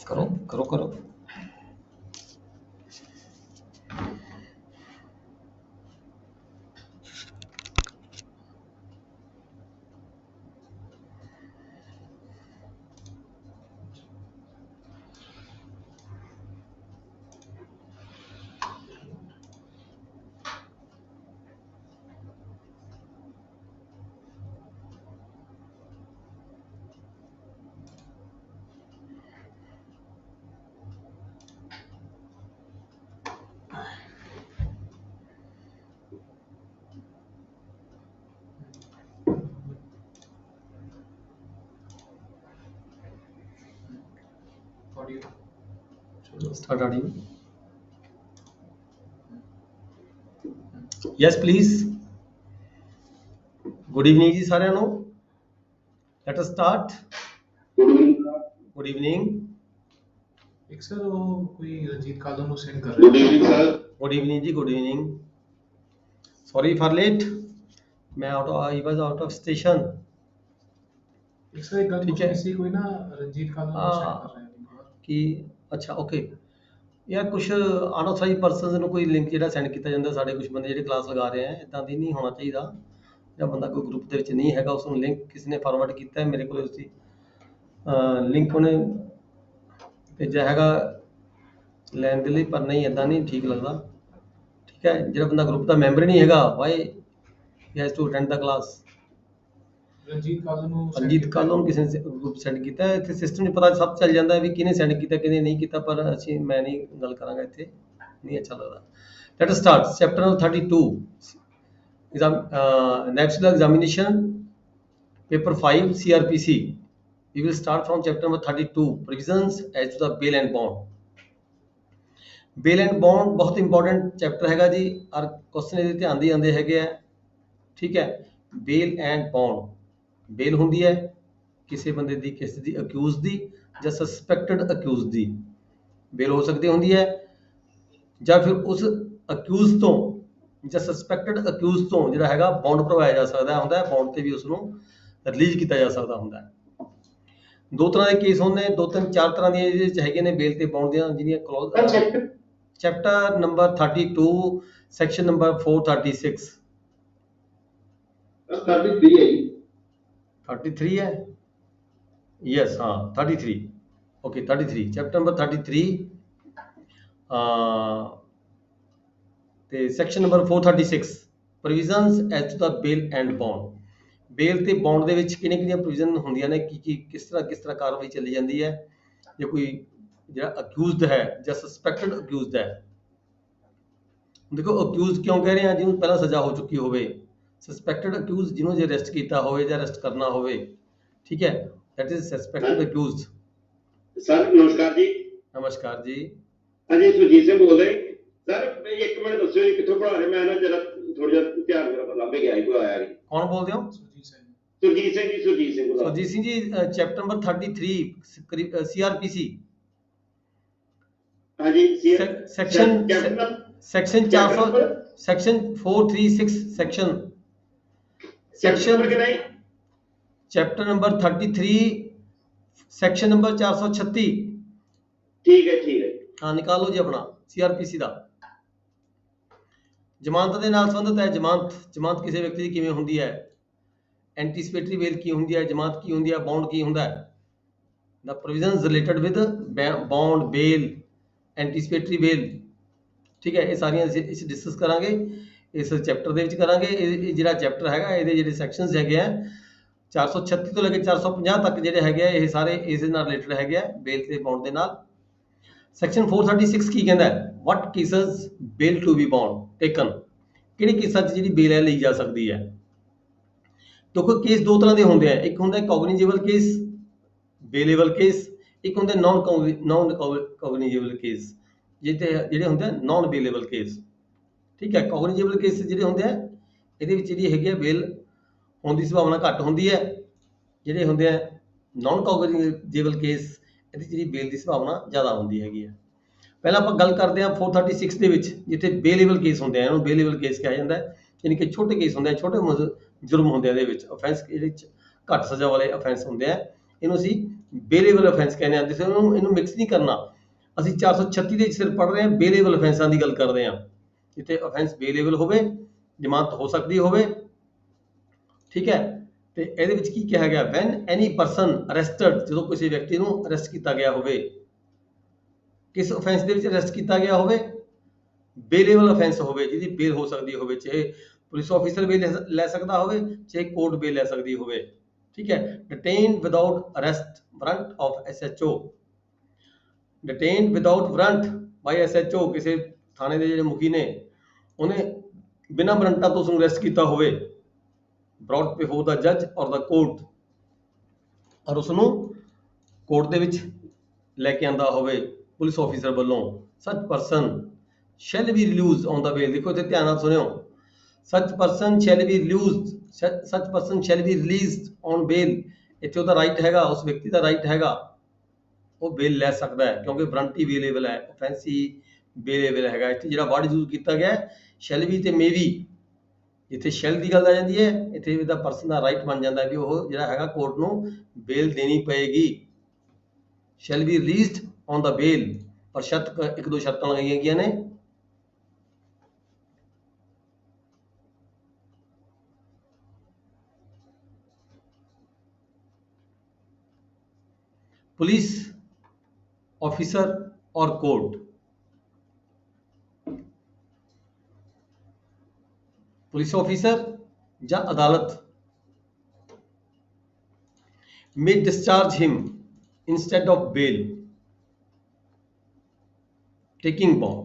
करो करो करो। Start audio. Yes, please. Good evening जी साਰਿਆਂ ਨੂੰ। Let us start. Good evening. एक सर वो कोई रंजीत कालों ਨੂੰ send कर रहे हैं। Good evening ji, good evening. Sorry for late. I was out of station. एक सर एक गल ठीक है। किसी कोई ना रंजीत कालों ਨੂੰ send कर रहे हैं कि अच्छा ओके यार कुछ ਅਨਆਥੋਰਾਈਜ਼ਡ ਪਰਸਨਸ ਨੂੰ ਕੋਈ ਲਿੰਕ ਜਿਹੜਾ ਸੈਂਡ ਕੀਤਾ ਜਾਂਦਾ ਸਾਡੇ ਕੁਝ ਬੰਦੇ ਜਿਹੜੇ ਕਲਾਸ ਲਗਾ ਰਹੇ ਆ ਇਦਾਂ ਦੀ ਨਹੀਂ ਹੋਣਾ ਚਾਹੀਦਾ। ਜਿਹੜਾ ਬੰਦਾ ਕੋਈ ਗਰੁੱਪ ਦੇ ਵਿੱਚ ਨਹੀਂ ਹੈਗਾ ਉਸ ਨੂੰ ਲਿੰਕ ਕਿਸੇ ਨੇ ਫਾਰਵਰਡ ਕੀਤਾ ਹੈ ਮੇਰੇ ਕੋਲ ਉਸਦੀ ਲਿੰਕ ਉਹਨੇ ਭੇਜਿਆ ਹੈਗਾ ਲੈਣ ਦੇ ਲਈ ਪਰ ਨਹੀਂ ਇਦਾਂ ਨਹੀਂ ਠੀਕ ਲੱਗਦਾ। ਠੀਕ ਹੈ ਜਿਹੜਾ ਬੰਦਾ ਗਰੁੱਪ ਦਾ ਮੈਂਬਰ ਨਹੀਂ ਹੈਗਾ why he has to attend the class. Ranjit ਕਾਲੋਂ ਨੂੰ ਕਿਸੇ ਨੇ ਗਰੁੱਪ ਸੈਂਡ ਕੀਤਾ ਹੈ। ਇੱਥੇ ਸਿਸਟਮ 'ਚ ਪਤਾ ਸਭ ਚੱਲ ਜਾਂਦਾ ਵੀ ਕਿਹਨੇ ਸੈਂਡ ਕੀਤਾ ਕਿਹਨੇ ਨਹੀਂ ਕੀਤਾ ਪਰ ਮੈਂ ਨਹੀਂ ਗੱਲ ਕਰਾਂਗਾ ਇੱਥੇ ਨਹੀਂ ਅੱਛਾ ਲੱਗਦਾ। Let us start chapter number 32 national examination paper 5 CRPC। We will start from chapter number 32 provisions as to the bail and bond। bail and bond ਬਹੁਤ ਇੰਪੋਰਟੈਂਟ ਚੈਪਟਰ ਹੈਗਾ ਜੀ ਔਰ ਕੁਐਸਚਨ ਇਹਦੇ ਧਿਆਨ ਦੇ ਆਉਂਦੇ ਹੈਗੇ ਆ। ਠੀਕ ਹੈ bail and bond ਬੇਲ ਹੁੰਦੀ ਹੈ ਕਿਸੇ ਬੰਦੇ ਦੀ ਕਿਸੇ ਦੀ ਅਕਿਊਜ਼ ਦੀ ਜਾਂ ਸਸਪੈਕਟਡ ਅਕਿਊਜ਼ ਦੀ ਬੇਲ ਹੋ ਸਕਦੀ ਹੁੰਦੀ ਹੈ ਜਾਂ ਫਿਰ ਉਸ ਅਕਿਊਜ਼ ਤੋਂ ਜਾਂ ਸਸਪੈਕਟਡ ਅਕਿਊਜ਼ ਤੋਂ ਜਿਹੜਾ ਹੈਗਾ ਬੌਂਡ ਭਰਵਾਇਆ ਜਾ ਸਕਦਾ ਹੁੰਦਾ ਹੈ। ਬੌਂਡ ਤੇ ਵੀ ਉਸ ਨੂੰ ਰਿਲੀਜ਼ ਕੀਤਾ ਜਾ ਸਕਦਾ ਹੁੰਦਾ ਹੈ। ਦੋ ਤਰ੍ਹਾਂ ਦੇ ਕੇਸ ਹੁੰਦੇ ਨੇ, ਦੋ ਤਿੰਨ ਚਾਰ ਤਰ੍ਹਾਂ ਦੀਆਂ ਇਹਦੇ ਵਿੱਚ ਹੈਗੇ ਨੇ ਬੇਲ ਤੇ ਬੌਂਡ ਦੀਆਂ ਜਿਹੜੀਆਂ clause. Chapter number 32 section number 436 33 है यस हाँ 33 ओके 33 चैप्टर नंबर 33 ਤੇ section number 436 provisions as to the bail and bond. Bail ਤੇ ਬੌਂਡ ਦੇ ਵਿੱਚ ਕਿਹੜੀਆਂ ਪ੍ਰੋਵੀਜ਼ਨ ਹੁੰਦੀਆਂ ਨੇ ਕੀ ਕਿਸ ਤਰ੍ਹਾਂ ਕਾਰਵਾਈ ਚੱਲੀ ਜਾਂਦੀ ਹੈ ਜੇ ਕੋਈ ਜਿਹੜਾ ਅਕਿਊਜ਼ਡ ਹੈ ਜਾਂ ਸਸਪੈਕਟਡ ਅਕਿਊਜ਼ਡ ਹੈ। ਦੇਖੋ ਅਕਿਊਜ਼ ਕਿਉਂ ਕਹਿ ਰਹੇ ਹਾਂ ਜਿਹਨੂੰ ਪਹਿਲਾਂ ਸਜ਼ਾ ਹੋ ਚੁੱਕੀ ਹੋਵੇ। ਸਸਪੈਕਟਡ ਅਕਿਊਜ਼ ਜਿਹਨੂੰ ਜੇ ਅਰੈਸਟ ਕੀਤਾ ਹੋਵੇ ਜਾਂ ਅਰੈਸਟ ਕਰਨਾ ਹੋਵੇ। ਠੀਕ ਹੈ that is suspected accused. Sir ਨਮਸਕਾਰ ਜੀ। ਨਮਸਕਾਰ ਜੀ। ਹਾਂਜੀ ਸੁਰਜੀਤ ਸਿੰਘ ਬੋਲ ਰਹੇ ਸਰ। ਇੱਕ ਮਿੰਟ ਦੱਸਿਓ ਜੀ ਕਿੱਥੋਂ ਪੜ੍ਹਾ ਰਹੇ। ਮੈਂ ਨਾ ਜਰਾ ਥੋੜਾ ਜਿਹਾ ਧਿਆਨ ਮੇਰਾ ਲੱਭੇ ਗਿਆ ਕੋਈ ਆਇਆ ਨਹੀਂ। ਕੌਣ ਬੋਲਦੇ ਹੋ? Surjit Singh ji. Surjit Singh ji chapter number 33 CRPC। ਹਾਂਜੀ section 400 section 436 section chapter number 33 section number 436। ਠੀਕ ਹੈ ਹਾਂ ਨਿਕਾਲੋ ਜੀ ਆਪਣਾ CRPC ਦਾ। ਜ਼ਮਾਨਤ ਦੇ ਨਾਲ ਸੰਬੰਧਿਤ ਹੈ। ਜ਼ਮਾਨਤ ਕਿਸੇ ਵਿਅਕਤੀ ਦੀ ਕਿਵੇਂ ਹੁੰਦੀ ਹੈ, ਐਂਟੀਸਪੇਟਰੀ ਬੇਲ ਕੀ ਹੁੰਦੀ ਹੈ, ਜ਼ਮਾਨਤ ਕੀ ਹੁੰਦੀ ਹੈ, ਬੌਂਡ ਕੀ ਹੁੰਦਾ ਹੈ। The provisions related with bond bail anticipatory bail. ਠੀਕ ਹੈ ਇਹ ਸਾਰੀਆਂ ਅਸੀਂ ਡਿਸਕਸ ਕਰਾਂਗੇ ਇਸ ਚੈਪਟਰ ਦੇ ਵਿੱਚ ਕਰਾਂਗੇ। ਇਹ ਜਿਹੜਾ ਚੈਪਟਰ ਹੈਗਾ ਇਹਦੇ ਜਿਹੜੇ ਸੈਕਸ਼ਨਸ ਹੈਗੇ ਆ 436 ਤੋਂ ਲੈ ਕੇ 450 ਤੱਕ ਜਿਹੜੇ ਹੈਗੇ ਆ ਇਹ ਸਾਰੇ ਇਸ ਦੇ ਨਾਲ ਰਿਲੇਟਡ ਹੈਗੇ ਆ ਬੇਲ ਤੇ ਬੌਂਡ ਦੇ ਨਾਲ। ਸੈਕਸ਼ਨ 436 ਕੀ ਕਹਿੰਦਾ ਹੈ what cases bail to be bond taken. ਕਿਹੜੇ ਕੇਸਾਂ 'ਚ ਜਿਹੜੀ ਬੇਲ ਹੈ ਲਈ ਜਾ ਸਕਦੀ ਹੈ। ਦੇਖੋ ਕੇਸ ਦੋ ਤਰ੍ਹਾਂ ਦੇ ਹੁੰਦੇ ਆ। ਇੱਕ ਹੁੰਦਾ ਕੋਗਨੀਜੇਬਲ ਕੇਸ ਬੇਲੇਬਲ ਕੇਸ। ਇੱਕ ਹੁੰਦਾ ਨੌਨ ਕੋਗਨੀਜੇਬਲ ਕੇਸ ਜਿਹੜੇ ਹੁੰਦੇ ਆ ਨੌਨ ਬੇਲੇਬਲ ਕੇਸ। ਠੀਕ ਹੈ ਕੋਗਨੀਜੇਬਲ ਕੇਸ ਜਿਹੜੇ ਹੁੰਦੇ ਆ ਇਹਦੇ ਵਿੱਚ ਜਿਹੜੀ ਹੈਗੀ ਆ ਬੇਲ ਹੋਣ ਦੀ ਸੰਭਾਵਨਾ ਘੱਟ ਹੁੰਦੀ ਹੈ। ਜਿਹੜੇ ਹੁੰਦੇ ਆ ਨੌਨ ਕੋਗਨੀਜੇਬਲ ਕੇਸ ਇਹਦੀ ਜਿਹੜੀ ਬੇਲ ਦੀ ਸੰਭਾਵਨਾ ਜ਼ਿਆਦਾ ਹੁੰਦੀ ਹੈਗੀ ਹੈ। ਪਹਿਲਾਂ ਆਪਾਂ ਗੱਲ ਕਰਦੇ ਹਾਂ 436 ਦੇ ਵਿੱਚ ਜਿੱਥੇ ਬੇਲੇਬਲ ਕੇਸ ਹੁੰਦੇ ਆ। ਇਹਨੂੰ ਬੇਲੇਬਲ ਕੇਸ ਕਿਹਾ ਜਾਂਦਾ ਹੈ। ਯਾਨੀ ਕਿ ਛੋਟੇ ਕੇਸ ਹੁੰਦੇ ਆ, ਛੋਟੇ ਜੁਰਮ ਹੁੰਦੇ ਆ ਇਹਦੇ ਵਿੱਚ, ਅਫੈਂਸ ਇਹਦੇ ਵਿੱਚ ਘੱਟ ਸਜ਼ਾ ਵਾਲੇ ਅਫੈਂਸ ਹੁੰਦੇ ਆ, ਇਹਨੂੰ ਅਸੀਂ ਬੇਲੇਬਲ ਅਫੈਂਸ ਕਹਿੰਦੇ ਆ। ਜਿਸ ਨੂੰ ਇਹਨੂੰ ਮਿਕਸ ਨਹੀਂ ਕਰਨਾ। ਅਸੀਂ 436 ਦੇ ਸਿਰ ਪੜ੍ਹ ਰਹੇ ਹਾਂ, ਬੇਲੇਬਲ ਅਫੈਂਸਾਂ ਦੀ ਗੱਲ ਕਰਦੇ ਹਾਂ, ਜਿੱਥੇ ਅਫੈਂਸ ਬੇਲੇਬਲ ਹੋਵੇ, ਜ਼ਮਾਨਤ ਹੋ ਸਕਦੀ ਹੋਵੇ, ਠੀਕ ਹੈ। ਤੇ ਇਹਦੇ ਵਿੱਚ ਕੀ ਕਿਹਾ ਗਿਆ, ਵੈਨ ਐਨੀ ਪਰਸਨ ਅਰੈਸਟਡ, ਜਦੋਂ ਕਿਸੇ ਵਿਅਕਤੀ ਨੂੰ ਅਰੈਸਟ ਕੀਤਾ ਗਿਆ ਹੋਵੇ, ਕਿਸ ਅਫੈਂਸ ਦੇ ਵਿੱਚ ਅਰੈਸਟ ਕੀਤਾ ਗਿਆ ਹੋਵੇ, ਬੇਲੇਬਲ ਅਫੈਂਸ ਹੋਵੇ, ਜਿਹਦੀ ਬੇਲ ਹੋ ਸਕਦੀ ਹੋਵੇ, ਚਾਹੇ ਪੁਲਿਸ ਆਫੀਸਰ ਬੇਲ ਲੈ ਸਕਦਾ ਹੋਵੇ, ਚਾਹੇ ਕੋਰਟ ਬੇਲ ਲੈ ਸਕਦੀ ਹੋਵੇ, ਠੀਕ ਹੈ। Detain without arrest warrant of SHO, detain without warrant by SHO, ਕਿਸੇ ਥਾਣੇ ਦੇ ਜਿਹੜੇ ਮੁਖੀ ਨੇ ਉਹਨੇ ਬਿਨਾਂ ਵਾਰੰਟਾਂ ਤੋਂ ਉਸਨੂੰ ਅਰੈਸਟ ਕੀਤਾ ਹੋਵੇ, brought before the judge or the court, ਔਰ ਉਸਨੂੰ ਕੋਰਟ ਦੇ ਵਿੱਚ ਲੈ ਕੇ ਆਂਦਾ ਹੋਵੇ ਪੁਲਿਸ ਆਫੀਸਰ ਵੱਲੋਂ, such person shall be released on the bail, ਦੇਖੋ ਇੱਥੇ ਧਿਆਨ ਨਾਲ ਸੁਣਿਓ, such person shall be released, such person shall be released on bail, ਇੱਥੇ ਉਹਦਾ ਰਾਈਟ ਹੈਗਾ, ਉਸ ਵਿਅਕਤੀ ਦਾ ਰਾਈਟ ਹੈਗਾ, ਉਹ ਬੇਲ ਲੈ ਸਕਦਾ ਹੈ, ਕਿਉਂਕਿ ਵਾਰੰਟੀ ਬੇਲੇਬਲ ਹੈ, ਅਫੈਂਸ ਹੀ ਬੇਲੇਬਲ ਹੈਗਾ। ਇੱਥੇ ਜਿਹੜਾ ਵਰਡ ਯੂਜ਼ ਕੀਤਾ ਗਿਆ shall be ਤੇ may be, ਜਿੱਥੇ ਸ਼ੈਲ ਦੀ ਗੱਲ ਆ ਜਾਂਦੀ ਹੈ, ਇੱਥੇ ਇਹਦਾ ਪਰਸਨ ਦਾ ਰਾਈਟ ਬਣ ਜਾਂਦਾ ਵੀ ਉਹ ਜਿਹੜਾ ਹੈਗਾ ਕੋਰਟ ਨੂੰ ਬੇਲ ਦੇਣੀ ਪਏਗੀ। Shall be released on the bail, ਪਰ ਇੱਕ ਦੋ ਸ਼ਰਤਾਂ ਲਗਾਈਆਂ ਗਈਆਂ ਨੇ। पुलिस ऑफिसर और कोर्ट, पुलिस ऑफिसर या अदालत may discharge him instead of bail taking bond,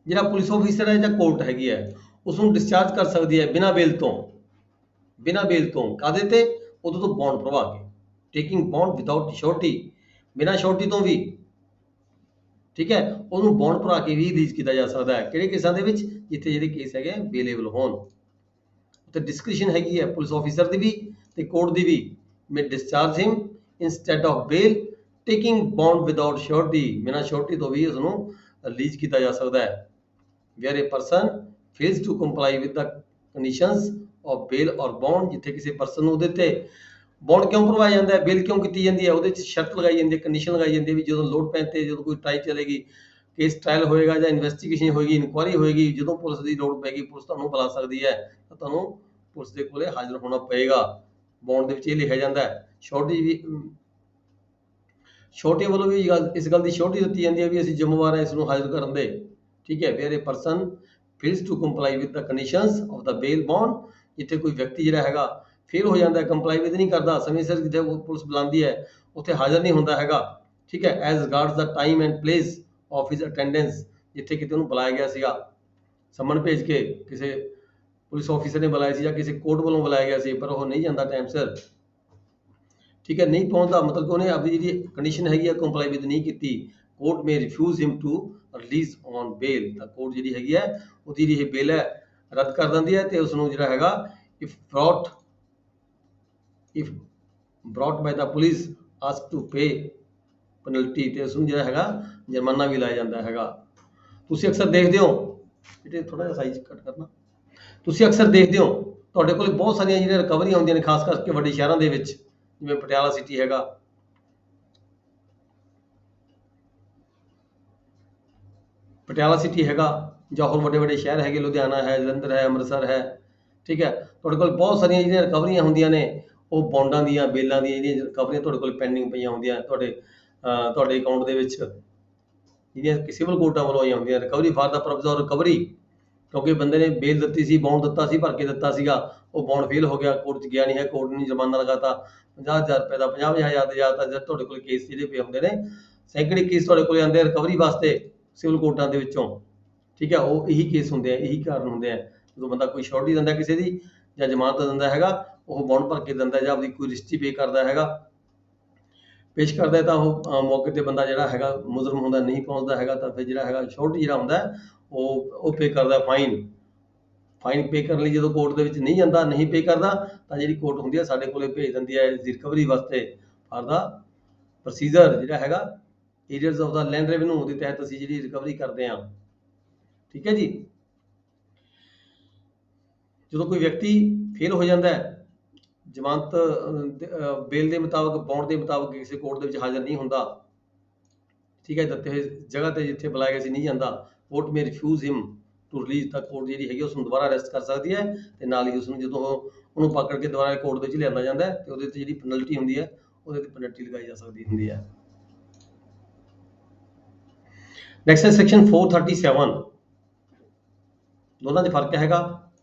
ਜਿਹੜਾ ਪੁਲਿਸ ਆਫੀਸਰ ਹੈ ਜਾਂ ਕੋਰਟ ਹੈਗੀ ਹੈ ਉਸ ਨੂੰ ਡਿਸਚਾਰਜ ਕਰ ਸਕਦੀ ਹੈ ਬਿਨਾਂ ਬੇਲ ਤੋਂ, ਬਿਨਾਂ ਬੇਲ ਤੋਂ, ਕਾਹਦੇ ਤੇ, ਉਦੋਂ ਤੋਂ ਬੌਂਡ ਭਰਵਾ ਕੇ, ਟੇਕਿੰਗ ਬੌਂਡ ਵਿਦਆਊਟ ਸ਼ੋਰਟੀ, ਬਿਨਾਂ ਸ਼ੋਰਟੀ ਤੋਂ ਵੀ, ਠੀਕ ਹੈ, ਉਹਨੂੰ ਬੌਂਡ ਭਰਾ ਕੇ ਵੀ ਰਿਲੀਜ਼ ਕੀਤਾ ਜਾ ਸਕਦਾ ਹੈ। ਕਿਹੜੇ ਕੇਸਾਂ ਦੇ ਵਿੱਚ, ਜਿੱਥੇ ਜਿਹੜੇ ਕੇਸ ਹੈਗੇ ਬੇਲੇਬਲ ਹੋਣ, ਉੱਥੇ ਡਿਸਕ੍ਰਿਸ਼ਨ ਹੈਗੀ ਹੈ ਪੁਲਿਸ ਆਫੀਸਰ ਦੀ ਵੀ ਤੇ ਕੋਰਟ ਦੀ ਵੀ। May discharge him instead of bail taking bond without surety, ਬਿਨਾਂ ਸ਼ੋਰਟੀ ਤੋਂ ਵੀ ਉਸਨੂੰ ਰਿਲੀਜ਼ ਕੀਤਾ ਜਾ ਸਕਦਾ ਹੈ। Where a person fails to comply with the conditions of bail or bond, ਜਿੱਥੇ ਕਿਸੇ ਪਰਸਨ ਨੂੰ ਉਹਦੇ ਤੇ ਬੌਂਡ ਕਿਉਂ ਭਰਵਾਇਆ ਜਾਂਦਾ ਹੈ, ਬੇਲ ਕਿਉਂ ਕੀਤੀ ਜਾਂਦੀ ਹੈ, ਉਹਦੇ 'ਚ ਸ਼ਰਤ ਲਗਾਈ ਜਾਂਦੀ ਹੈ, ਕੰਡੀਸ਼ਨ ਲਗਾਈ ਜਾਂਦੀ ਹੈ ਵੀ ਜਦੋਂ ਲੋੜ ਪੈਣ 'ਤੇ, ਜਦੋਂ ਕੋਈ ਟਰਾਈ ਚੱਲੇਗੀ, ਕੇਸ ਟ੍ਰਾਇਲ ਹੋਏਗਾ ਜਾਂ ਇਨਵੈਸਟੀਗੇਸ਼ਨ ਹੋਏਗੀ, ਇਨਕੁਆਇਰੀ ਹੋਏਗੀ, ਜਦੋਂ ਪੁਲਿਸ ਦੀ ਲੋੜ ਪੈਗੀ, ਪੁਲਿਸ ਤੁਹਾਨੂੰ ਬੁਲਾ ਸਕਦੀ ਹੈ, ਤਾਂ ਤੁਹਾਨੂੰ ਪੁਲਿਸ ਦੇ ਕੋਲੇ ਹਾਜ਼ਰ ਹੋਣਾ ਪਏਗਾ। ਬੌਂਡ ਦੇ ਵਿੱਚ ਇਹ ਲਿਖਿਆ ਜਾਂਦਾ ਹੈ। ਛੋਟੀ ਵੀ, ਛੋਟੀਆਂ ਵੱਲੋਂ ਵੀ ਇਸ ਗੱਲ ਦੀ ਛੋਟੀ ਦਿੱਤੀ ਜਾਂਦੀ ਹੈ ਵੀ ਅਸੀਂ ਜ਼ਿੰਮੇਵਾਰ ਹਾਂ ਇਸ ਨੂੰ ਹਾਜ਼ਰ ਕਰਨ ਦੇ, ਠੀਕ ਹੈ। Where a person fails to comply with the conditions of the bail bond, ਜਿੱਥੇ ਕੋਈ ਵਿਅਕਤੀ ਜਿਹੜਾ ਹੈਗਾ ਫੇਲ ਹੋ ਜਾਂਦਾ, ਕੰਪਲਾਈ ਵਿਦ ਨਹੀਂ ਕਰਦਾ, ਸਮੇਂ ਸਿਰ ਜਿੱਥੇ ਪੁਲਿਸ ਬੁਲਾਉਂਦੀ ਹੈ ਉੱਥੇ ਹਾਜ਼ਰ ਨਹੀਂ ਹੁੰਦਾ ਹੈਗਾ, ਠੀਕ ਹੈ। As regards the time and place of his attendance, ਜਿੱਥੇ ਕਿਤੇ ਉਹਨੂੰ ਬੁਲਾਇਆ ਗਿਆ ਸੀਗਾ, ਸੰਮਨ ਭੇਜ ਕੇ ਕਿਸੇ ਪੁਲਿਸ ਆਫੀਸਰ ਨੇ ਬੁਲਾਇਆ ਸੀ ਜਾਂ ਕਿਸੇ ਕੋਰਟ ਵੱਲੋਂ ਬੁਲਾਇਆ ਗਿਆ ਸੀ, ਪਰ ਉਹ ਨਹੀਂ ਜਾਂਦਾ ਟਾਈਮ ਸਿਰ, ਠੀਕ ਹੈ, ਨਹੀਂ ਪਹੁੰਚਦਾ, ਮਤਲਬ ਕਿ ਉਹਨੇ ਆਪਣੀ ਜਿਹੜੀ ਕੰਡੀਸ਼ਨ ਹੈਗੀ ਆ ਕੰਪਲਾਈ ਵਿਦ ਨਹੀਂ ਕੀਤੀ, court may refuse him to release on bail, ਤਾਂ ਕੋਰਟ ਜਿਹੜੀ ਹੈਗੀ ਹੈ ਉਹਦੀ ਜਿਹੜੀ ਬੇਲ ਹੈ ਰੱਦ ਕਰ ਦਿੰਦੀ ਹੈ ਤੇ ਉਸ ਨੂੰ ਜਿਹੜਾ ਹੈਗਾ if brought by the police asked to pay penalty, ਤੇ ਉਸ ਨੂੰ ਜਿਹੜਾ ਹੈਗਾ ਜੁਰਮਾਨਾ ਵੀ ਲਾਇਆ ਜਾਂਦਾ ਹੈਗਾ। ਤੁਸੀਂ ਅਕਸਰ ਦੇਖਦੇ ਹੋ, ਇਹ ਥੋੜਾ ਜਿਹਾ ਸਾਈਜ਼ ਕੱਟ ਕਰਨਾ, ਤੁਸੀਂ ਅਕਸਰ ਦੇਖਦੇ ਹੋ ਤੁਹਾਡੇ ਕੋਲ ਬਹੁਤ ਸਾਰੀਆਂ ਜਿਹੜੀਆਂ ਰਿਕਵਰੀਆਂ ਹੁੰਦੀਆਂ ਨੇ, ਖਾਸ ਕਰਕੇ ਵੱਡੇ ਸ਼ਹਿਰਾਂ ਦੇ ਵਿੱਚ, ਜਿਵੇਂ ਪਟਿਆਲਾ ਸਿਟੀ ਹੈਗਾ, ਪਟਿਆਲਾ ਸਿਟੀ ਹੈਗਾ, ਜਾਂ ਹੋਰ ਵੱਡੇ ਵੱਡੇ ਸ਼ਹਿਰ ਹੈਗੇ, ਲੁਧਿਆਣਾ ਹੈ, ਜਲੰਧਰ ਹੈ, ਅੰਮ੍ਰਿਤਸਰ ਹੈ, ਠੀਕ ਹੈ। ਤੁਹਾਡੇ ਕੋਲ ਬਹੁਤ ਸਾਰੀਆਂ ਜਿਹੜੀਆਂ ਰਿਕਵਰੀਆਂ ਹੁੰਦੀਆਂ ਨੇ, ਉਹ ਬੌਂਡਾਂ ਦੀਆਂ, ਬੇਲਾਂ ਦੀਆਂ ਜਿਹੜੀਆਂ ਰਿਕਵਰੀਆਂ ਤੁਹਾਡੇ ਕੋਲ ਪੈਂਡਿੰਗ ਪਈਆਂ ਹੁੰਦੀਆਂ, ਤੁਹਾਡੇ ਅਕਾਊਂਟ ਦੇ ਵਿੱਚ, ਜਿਹੜੀਆਂ ਸਿਵਲ ਕੋਰਟਾਂ ਵੱਲੋਂ ਆਈਆਂ ਹੁੰਦੀਆਂ, recovery for the purpose of recovery, ਕਿਉਂਕਿ ਬੰਦੇ ਨੇ ਬੇਲ ਦਿੱਤੀ ਸੀ, ਬੌਂਡ ਦਿੱਤਾ ਸੀ, ਭਰ ਕੇ ਦਿੱਤਾ ਸੀਗਾ, ਉਹ ਬੌਂਡ ਫੇਲ ਹੋ ਗਿਆ, ਕੋਰਟ 'ਚ ਗਿਆ ਨਹੀਂ ਹੈ, ਕੋਰਟ ਨੇ ਜੁਰਮਾਨਾ ਲਗਾਤਾ 50,000 ਰੁਪਏ ਦਾ, 50,000 ਦਾ ਜ਼ਿਆਦਾਤਰ ਜਦ ਤੁਹਾਡੇ ਕੋਲ ਕੇਸ ਜਿਹੜੇ ਪਏ ਹੁੰਦੇ ਨੇ, ਸੈਂਕੜੇ ਕੇਸ ਤੁਹਾਡੇ ਕੋਲ ਆਉਂਦੇ ਰਿਕਵਰੀ ਵਾਸਤੇ ਸਿਵਲ ਕੋਰਟਾਂ ਦੇ ਵਿੱਚੋਂ, ਠੀਕ ਹੈ। ਉਹ ਇਹੀ ਕੇਸ ਹੁੰਦੇ ਆ, ਇਹੀ ਕਾਰਨ ਹੁੰਦੇ ਆ, ਜਦੋਂ ਬੰਦਾ ਕੋਈ ਸ਼ੋਰਟੀ ਦਿੰਦਾ ਕਿਸੇ ਦੀ ਜਾਂ ਜ਼ਮਾਨਤ ਦਿੰਦਾ ਹੈਗਾ, ਉਹ ਬੌਂਡ ਭਰ ਕੇ ਦਿੰਦਾ ਜਾਂ ਆਪਣੀ ਕੋਈ ਰਜਿਸਟਰੀ ਪੇ ਕਰਦਾ ਹੈਗਾ, ਪੇਸ਼ ਕਰਦਾ, ਤਾਂ ਉਹ ਮੌਕੇ ਤੇ ਬੰਦਾ ਜਿਹੜਾ ਹੈਗਾ ਮੁਜਰਮ ਹੁੰਦਾ ਨਹੀਂ ਪਹੁੰਚਦਾ ਹੈਗਾ, ਤਾਂ ਫਿਰ ਜਿਹੜਾ ਹੈਗਾ ਸ਼ੋਰਟੀ ਜਿਹੜਾ ਹੁੰਦਾ ਉਹ ਪੇ ਕਰਦਾ ਫਾਈਨ ਪੇ ਕਰਨ ਲਈ। ਜਦੋਂ ਕੋਰਟ ਦੇ ਵਿੱਚ ਨਹੀਂ ਜਾਂਦਾ, ਨਹੀਂ ਪੇ ਕਰਦਾ, ਤਾਂ ਜਿਹੜੀ ਕੋਰਟ ਹੁੰਦੀ ਹੈ ਸਾਡੇ ਕੋਲੇ ਭੇਜ ਦਿੰਦੀ ਹੈ ਇਸ ਦੀ ਰਿਕਵਰੀ ਵਾਸਤੇ, ਫਾਰ ਦਾ ਪ੍ਰੋਸੀਜਰ ਜਿਹੜਾ ਹੈਗਾ ਏਰੀਅਰਸ ਆਫ ਦਾ ਲੈਂਡ ਰੈਵਨਿਊ ਦੇ ਤਹਿਤ ਅਸੀਂ ਜਿਹੜੀ ਰਿਕਵਰੀ ਕਰਦੇ ਹਾਂ, ਠੀਕ ਹੈ ਜੀ। ਜਦੋਂ ਕੋਈ ਵਿਅਕਤੀ ਫੇਲ ਹੋ ਜਾਂਦਾ ਹੈ ਜ਼ਮਾਨਤ ਬੇਲ ਦੇ ਮੁਤਾਬਕ ਬੌਂਡ ਦੇ ਮੁਤਾਬਕ ਕਿਸੇ ਕੋਰਟ ਦੇ ਵਿੱਚ ਹਾਜ਼ਰ ਨਹੀਂ ਹੁੰਦਾ, ਠੀਕ ਹੈ, ਦਿੱਤੇ ਹੋਏ ਜਗ੍ਹਾ ਤੇ ਜਿੱਥੇ ਬੁਲਾਇਆ ਗਿਆ ਸੀ ਨਹੀਂ ਜਾਂਦਾ, court may refuse him to release, ਤਾਂ ਕੋਰਟ ਜਿਹੜੀ ਹੈਗੀ ਉਸ ਨੂੰ ਦੁਬਾਰਾ ਅਰੈਸਟ ਕਰ ਸਕਦੀ ਹੈ ਤੇ ਨਾਲ ਹੀ ਉਸ ਨੂੰ ਜਦੋਂ ਉਹਨੂੰ ਪਕੜ ਕੇ ਦੁਬਾਰਾ ਕੋਰਟ ਦੇ ਵਿੱਚ ਲਿਆਂਦਾ ਜਾਂਦਾ ਹੈ ਤੇ ਉਹਦੇ ਤੇ ਜਿਹੜੀ ਪੈਨਲਟੀ ਹੁੰਦੀ ਹੈ ਉਹਦੇ ਤੇ ਪੈਨਲਟੀ ਲਗਾਈ ਜਾ ਸਕਦੀ ਹੁੰਦੀ ਹੈ। ਨੈਕਸਟ ਹੈ ਸੈਕਸ਼ਨ 437, ਦੋਨਾਂ 'ਚ ਫਰਕ ਹੈਗਾ।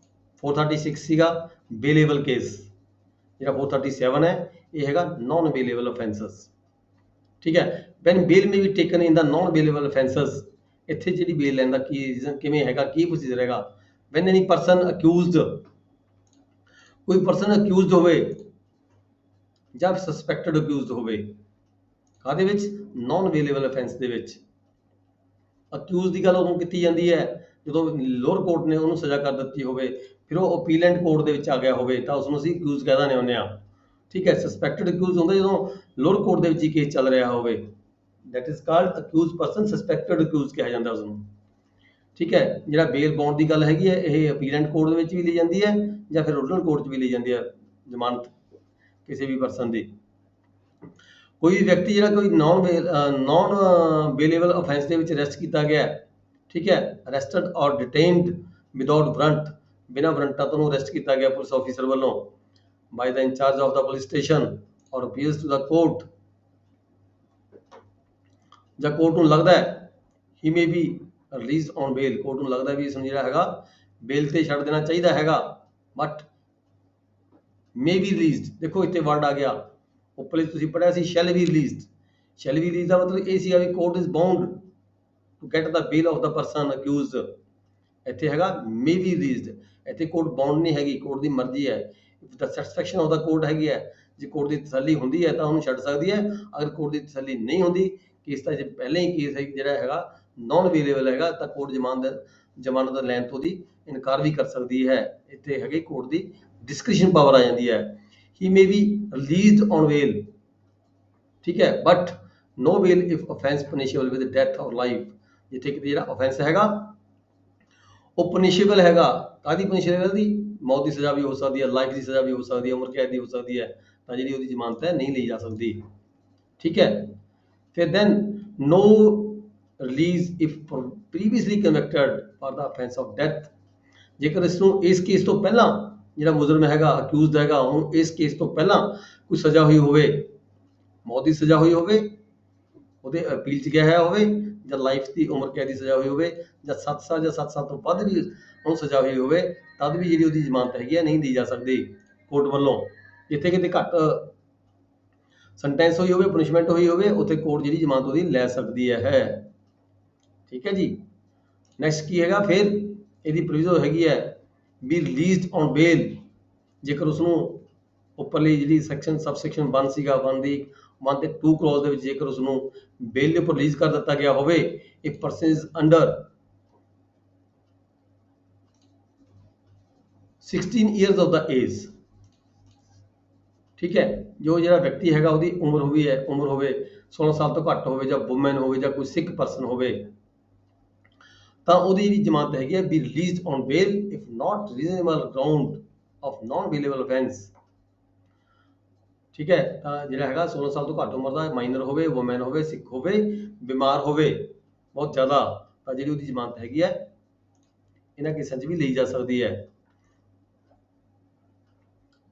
436 ਸੀਗਾ ਬੇਲੇਬਲ ਕੇਸ, ਜਿਹੜਾ 437 ਹੈ ਇਹ ਹੈਗਾ ਨॉन ਬੇਲੇਬਲ ਅਫੈਂਸਸ, ਠੀਕ ਹੈ। When bail may be taken in the non bailable offences, ਇੱਥੇ ਜਿਹੜੀ ਬੇਲ ਲੈਣ ਦਾ ਕੀ ਰੀਜ਼ਨ ਕਿਵੇਂ ਹੈਗਾ, ਕੀ ਪ੍ਰੋਸੀਜਰ ਹੈਗਾ। ਵੈਨ ਐਨੀ ਪਰਸਨ ਅਕਿਊਜ਼ਡ, ਕੋਈ ਪਰਸਨ ਅਕਿਊਜ਼ਡ ਹੋਵੇ ਜਾਂ ਸਸਪੈਕਟਡ ਅਕਿਊਜ਼ਡ ਹੋਵੇ, ਕਾਹਦੇ ਵਿੱਚ, ਨॉन ਬੇਲੇਬਲ ਅਫੈਂਸ ਦੇ ਵਿੱਚ। ਅਕਿਊਜ਼ ਦੀ ਗੱਲ ਉਦੋਂ ਕੀਤੀ ਜਾਂਦੀ ਹੈ ਜਦੋਂ ਲੋਅਰ ਕੋਰਟ ਨੇ ਉਹਨੂੰ ਸਜ਼ਾ ਕਰ ਦਿੱਤੀ ਹੋਵੇ, ਫਿਰ ਉਹ ਅਪੀਲੈਂਟ ਕੋਰਟ ਦੇ ਵਿੱਚ ਆ ਗਿਆ ਹੋਵੇ ਤਾਂ ਉਸ ਨੂੰ ਅਸੀਂ ਅਕਿਊਜ਼ ਕਹਿ ਦਿੰਦੇ ਹੁੰਦੇ ਹਾਂ, ਠੀਕ ਹੈ। ਸਸਪੈਕਟਡ ਅਕਿਊਜ਼ ਹੁੰਦਾ ਜਦੋਂ ਲੋਅਰ ਕੋਰਟ ਦੇ ਵਿੱਚ ਹੀ ਕੇਸ ਚੱਲ ਰਿਹਾ ਹੋਵੇ, that is called accused person, suspected accused ਕਿਹਾ ਜਾਂਦਾ ਉਸ ਨੂੰ, ਠੀਕ ਹੈ। ਜਿਹੜਾ ਬੇਲ ਬੌਂਡ ਦੀ ਗੱਲ ਹੈਗੀ ਹੈ ਇਹ ਅਪੀਲੈਂਟ ਕੋਰਟ ਦੇ ਵਿੱਚ ਵੀ ਲਈ ਜਾਂਦੀ ਹੈ ਜਾਂ ਫਿਰ ਓਰੀਜਨਲ ਕੋਰਟ 'ਚ ਵੀ ਲਈ ਜਾਂਦੀ ਹੈ ਜ਼ਮਾਨਤ ਕਿਸੇ ਵੀ ਪਰਸਨ ਦੀ। ਕੋਈ ਵੀ ਵਿਅਕਤੀ ਜਿਹੜਾ ਕੋਈ ਨॉन ਬੇਲੇਬਲ ਅਫੈਂਸ ਦੇ ਵਿੱਚ ਅਰੈਸਟ ਕੀਤਾ ਗਿਆ, ਠੀਕ ਹੈ, ਅਰੈਸਟਡ ਔਰ ਡਿਟੇਨਡ ਵਿਦਆਊਟ ਵਾਰੰਟ, ਬਿਨਾਂ ਵਾਰੰਟਾਂ ਤੋਂ ਉਹਨੂੰ ਅਰੈਸਟ ਕੀਤਾ ਗਿਆ ਪੁਲਿਸ ਆਫੀਸਰ ਵੱਲੋਂ, by the in-charge of the police station or appeals to the court, ਜਾਂ ਕੋਰਟ ਨੂੰ ਲੱਗਦਾ ਹੈ he may be release on bail, court ਨੂੰ ਲੱਗਦਾ ਵੀ ਇਸ ਨੂੰ ਜਿਹੜਾ ਹੈਗਾ ਬੇਲ ਤੇ ਛੱਡ ਦੇਣਾ ਚਾਹੀਦਾ ਹੈਗਾ, ਬਟ ਮੇ ਬੀ ਰਿਲੀਜ਼ਡ, ਦੇਖੋ ਇੱਥੇ ਵਰਡ ਆ ਗਿਆ, ਉੱਪਰ ਤੁਸੀਂ ਪੜ੍ਹਿਆ ਸੀ shall be released, shall be release ਦਾ ਮਤਲਬ ਇਹ ਸੀਗਾ ਵੀ court is bound to get the bail of the person accused, ਇੱਥੇ ਹੈਗਾ ਮੇ ਬੀ ਰਿਲੀਜ਼ਡ, ਇੱਥੇ ਕੋਰਟ ਬਾਉਂਡ ਨਹੀਂ ਹੈਗੀ, ਕੋਰਟ ਦੀ ਮਰਜ਼ੀ ਹੈ। If the satisfaction of the court ਹੈਗੀ ਹੈ, ਜੇ ਕੋਰਟ ਦੀ ਤਸੱਲੀ ਹੁੰਦੀ ਹੈ ਤਾਂ ਉਹਨੂੰ ਛੱਡ ਸਕਦੀ ਹੈ, ਅਗਰ ਕੋਰਟ ਦੀ ਤਸੱਲੀ ਨਹੀਂ ਹੁੰਦੀ, ਕੇਸ ਤਾਂ ਜੇ ਪਹਿਲਾਂ ਹੀ ਕੇਸ ਹੈ ਜਿਹੜਾ ਹੈਗਾ ਨॉन ਅਵੇਲੇਬਲ ਹੈਗਾ, ਤਾਂ ਕੋਰਟ ਜ਼ਮਾਨਤ ਲੈਣ ਤੋਂ ਦੀ ਇਨਕਾਰ ਵੀ ਕਰ ਸਕਦੀ ਹੈ। ਇੱਥੇ ਹੈਗੀ ਕੋਰਟ ਦੀ ਡਿਸਕ੍ਰਿਸ਼ਨ ਪਾਵਰ ਆ ਜਾਂਦੀ ਹੈ। He may be released on bail, ਠੀਕ ਹੈ, but no bail if offence punishable with death or life, ਜਿੱਥੇ ਕਿਤੇ ਜਿਹੜਾ ਅਫੈਂਸ ਹੈਗਾ ਉਹ ਪਨਿਸ਼ੇਬਲ ਹੈਗਾ, ਕਾਹਦੀ ਪਨਿਸ਼ੇਬਲ ਦੀ, ਮੌਤ ਦੀ ਸਜ਼ਾ ਵੀ ਹੋ ਸਕਦੀ ਹੈ, ਲਾਈਫ ਦੀ ਸਜ਼ਾ ਵੀ ਹੋ ਸਕਦੀ ਹੈ, ਉਮਰ ਕੈਦ ਦੀ ਹੋ ਸਕਦੀ ਹੈ, ਤਾਂ ਜਿਹੜੀ ਉਹਦੀ ਜ਼ਮਾਨਤ ਹੈ ਨਹੀਂ ਲਈ ਜਾ ਸਕਦੀ, ਠੀਕ ਹੈ। ਫਿਰ then no release if previously convicted for the offence of death, ਜੇਕਰ ਇਸ ਨੂੰ ਇਸ ਕੇਸ ਤੋਂ ਪਹਿਲਾਂ ਜਿਹੜਾ ਮੁਜਰਮ ਹੈਗਾ ਅਕਿਊਜ਼ਡ ਹੈਗਾ ਉਹਨੂੰ ਇਸ ਕੇਸ ਤੋਂ ਪਹਿਲਾਂ ਕੋਈ ਸਜ਼ਾ ਹੋਈ ਹੋਵੇ, ਮੌਤ ਦੀ ਸਜ਼ਾ ਹੋਈ ਹੋਵੇ, ਉਹਦੇ ਅਪੀਲ 'ਚ ਗਿਆ ਹੈ ਹੋਵੇ, ਜਾਂ ਲਾਈਫ ਦੀ ਉਮਰ ਕੈਦ ਦੀ ਸਜ਼ਾ ਹੋਈ ਹੋਵੇ, ਜਾਂ 7 ਸਾਲ ਜਾਂ 7 ਸਾਲ ਤੋਂ ਵੱਧ ਵੀ ਉਹਨੂੰ ਸਜ਼ਾ ਹੋਈ ਹੋਵੇ, ਤਦ ਵੀ ਜਿਹੜੀ ਉਹਦੀ ਜ਼ਮਾਨਤ ਹੈਗੀ ਹੈ ਨਹੀਂ ਦੀ ਜਾ ਸਕਦੀ ਕੋਰਟ ਵੱਲੋਂ। ਜਿੱਥੇ ਕਿਤੇ ਘੱਟ ਸੈਂਟੈਂਸ ਹੋਈ ਹੋਵੇ, ਪਨਿਸ਼ਮੈਂਟ ਹੋਈ ਹੋਵੇ, ਉੱਥੇ ਕੋਰਟ ਜਿਹੜੀ ਜ਼ਮਾਨਤ ਉਹਦੀ ਲੈ ਸਕਦੀ ਹੈ, ਠੀਕ ਹੈ ਜੀ। ਨੈਕਸਟ ਕੀ ਹੈਗਾ, ਫਿਰ ਇਹਦੀ ਪ੍ਰੋਵੀਜ਼ਨ ਹੈਗੀ ਹੈ ਵੀ ਰਿਲੀਜ਼ਡ ਔਨ ਬੇਲ, ਜੇਕਰ ਉਸਨੂੰ ਉੱਪਰਲੀ ਜਿਹੜੀ ਸੈਕਸ਼ਨ ਸਬਸੈਕਸ਼ਨ 1 ਸੀਗਾ 1 ਤੇ 2 ਕਲੌਜ਼ ਦੇ ਵਿੱਚ ਜੇਕਰ ਉਸਨੂੰ ਬੇਲ ਦੇ ਉੱਪਰ ਰਿਲੀਜ਼ ਕਰ ਦਿੱਤਾ ਗਿਆ ਹੋਵੇ, if person is under 16 years of the age, ਠੀਕ ਹੈ, ਜੋ ਜਿਹੜਾ ਵਿਅਕਤੀ ਹੈਗਾ ਉਹਦੀ ਉਮਰ ਹੋਵੇ 16 ਸਾਲ ਤੋਂ ਘੱਟ ਹੋਵੇ, ਜਾਂ ਵੂਮਨ ਹੋਵੇ, ਜਾਂ ਕੋਈ ਸਿੱਖ ਪਰਸਨ ਹੋਵੇ, ਤਾਂ ਉਹਦੀ ਜਿਹੜੀ ਜ਼ਮਾਨਤ ਹੈਗੀ ਹੈ ਵੀ released on bail if not reasonable ground of non bailable offence, ਠੀਕ ਹੈ। ਤਾਂ ਜਿਹੜਾ ਹੈਗਾ 16 ਸਾਲ ਤੋਂ ਘੱਟ ਉਮਰ ਦਾ, ਮਾਈਨਰ ਹੋਵੇ, ਵੂਮਨ ਹੋਵੇ, ਸਿੱਖ ਹੋਵੇ, ਬਿਮਾਰ ਹੋਵੇ ਬਹੁਤ ਜ਼ਿਆਦਾ, ਤਾਂ ਜਿਹੜੀ ਉਹਦੀ ਜ਼ਮਾਨਤ ਹੈਗੀ ਹੈ ਇਹਨਾਂ ਕੇਸਾਂ 'ਚ ਵੀ ਲਈ ਜਾ ਸਕਦੀ ਹੈ।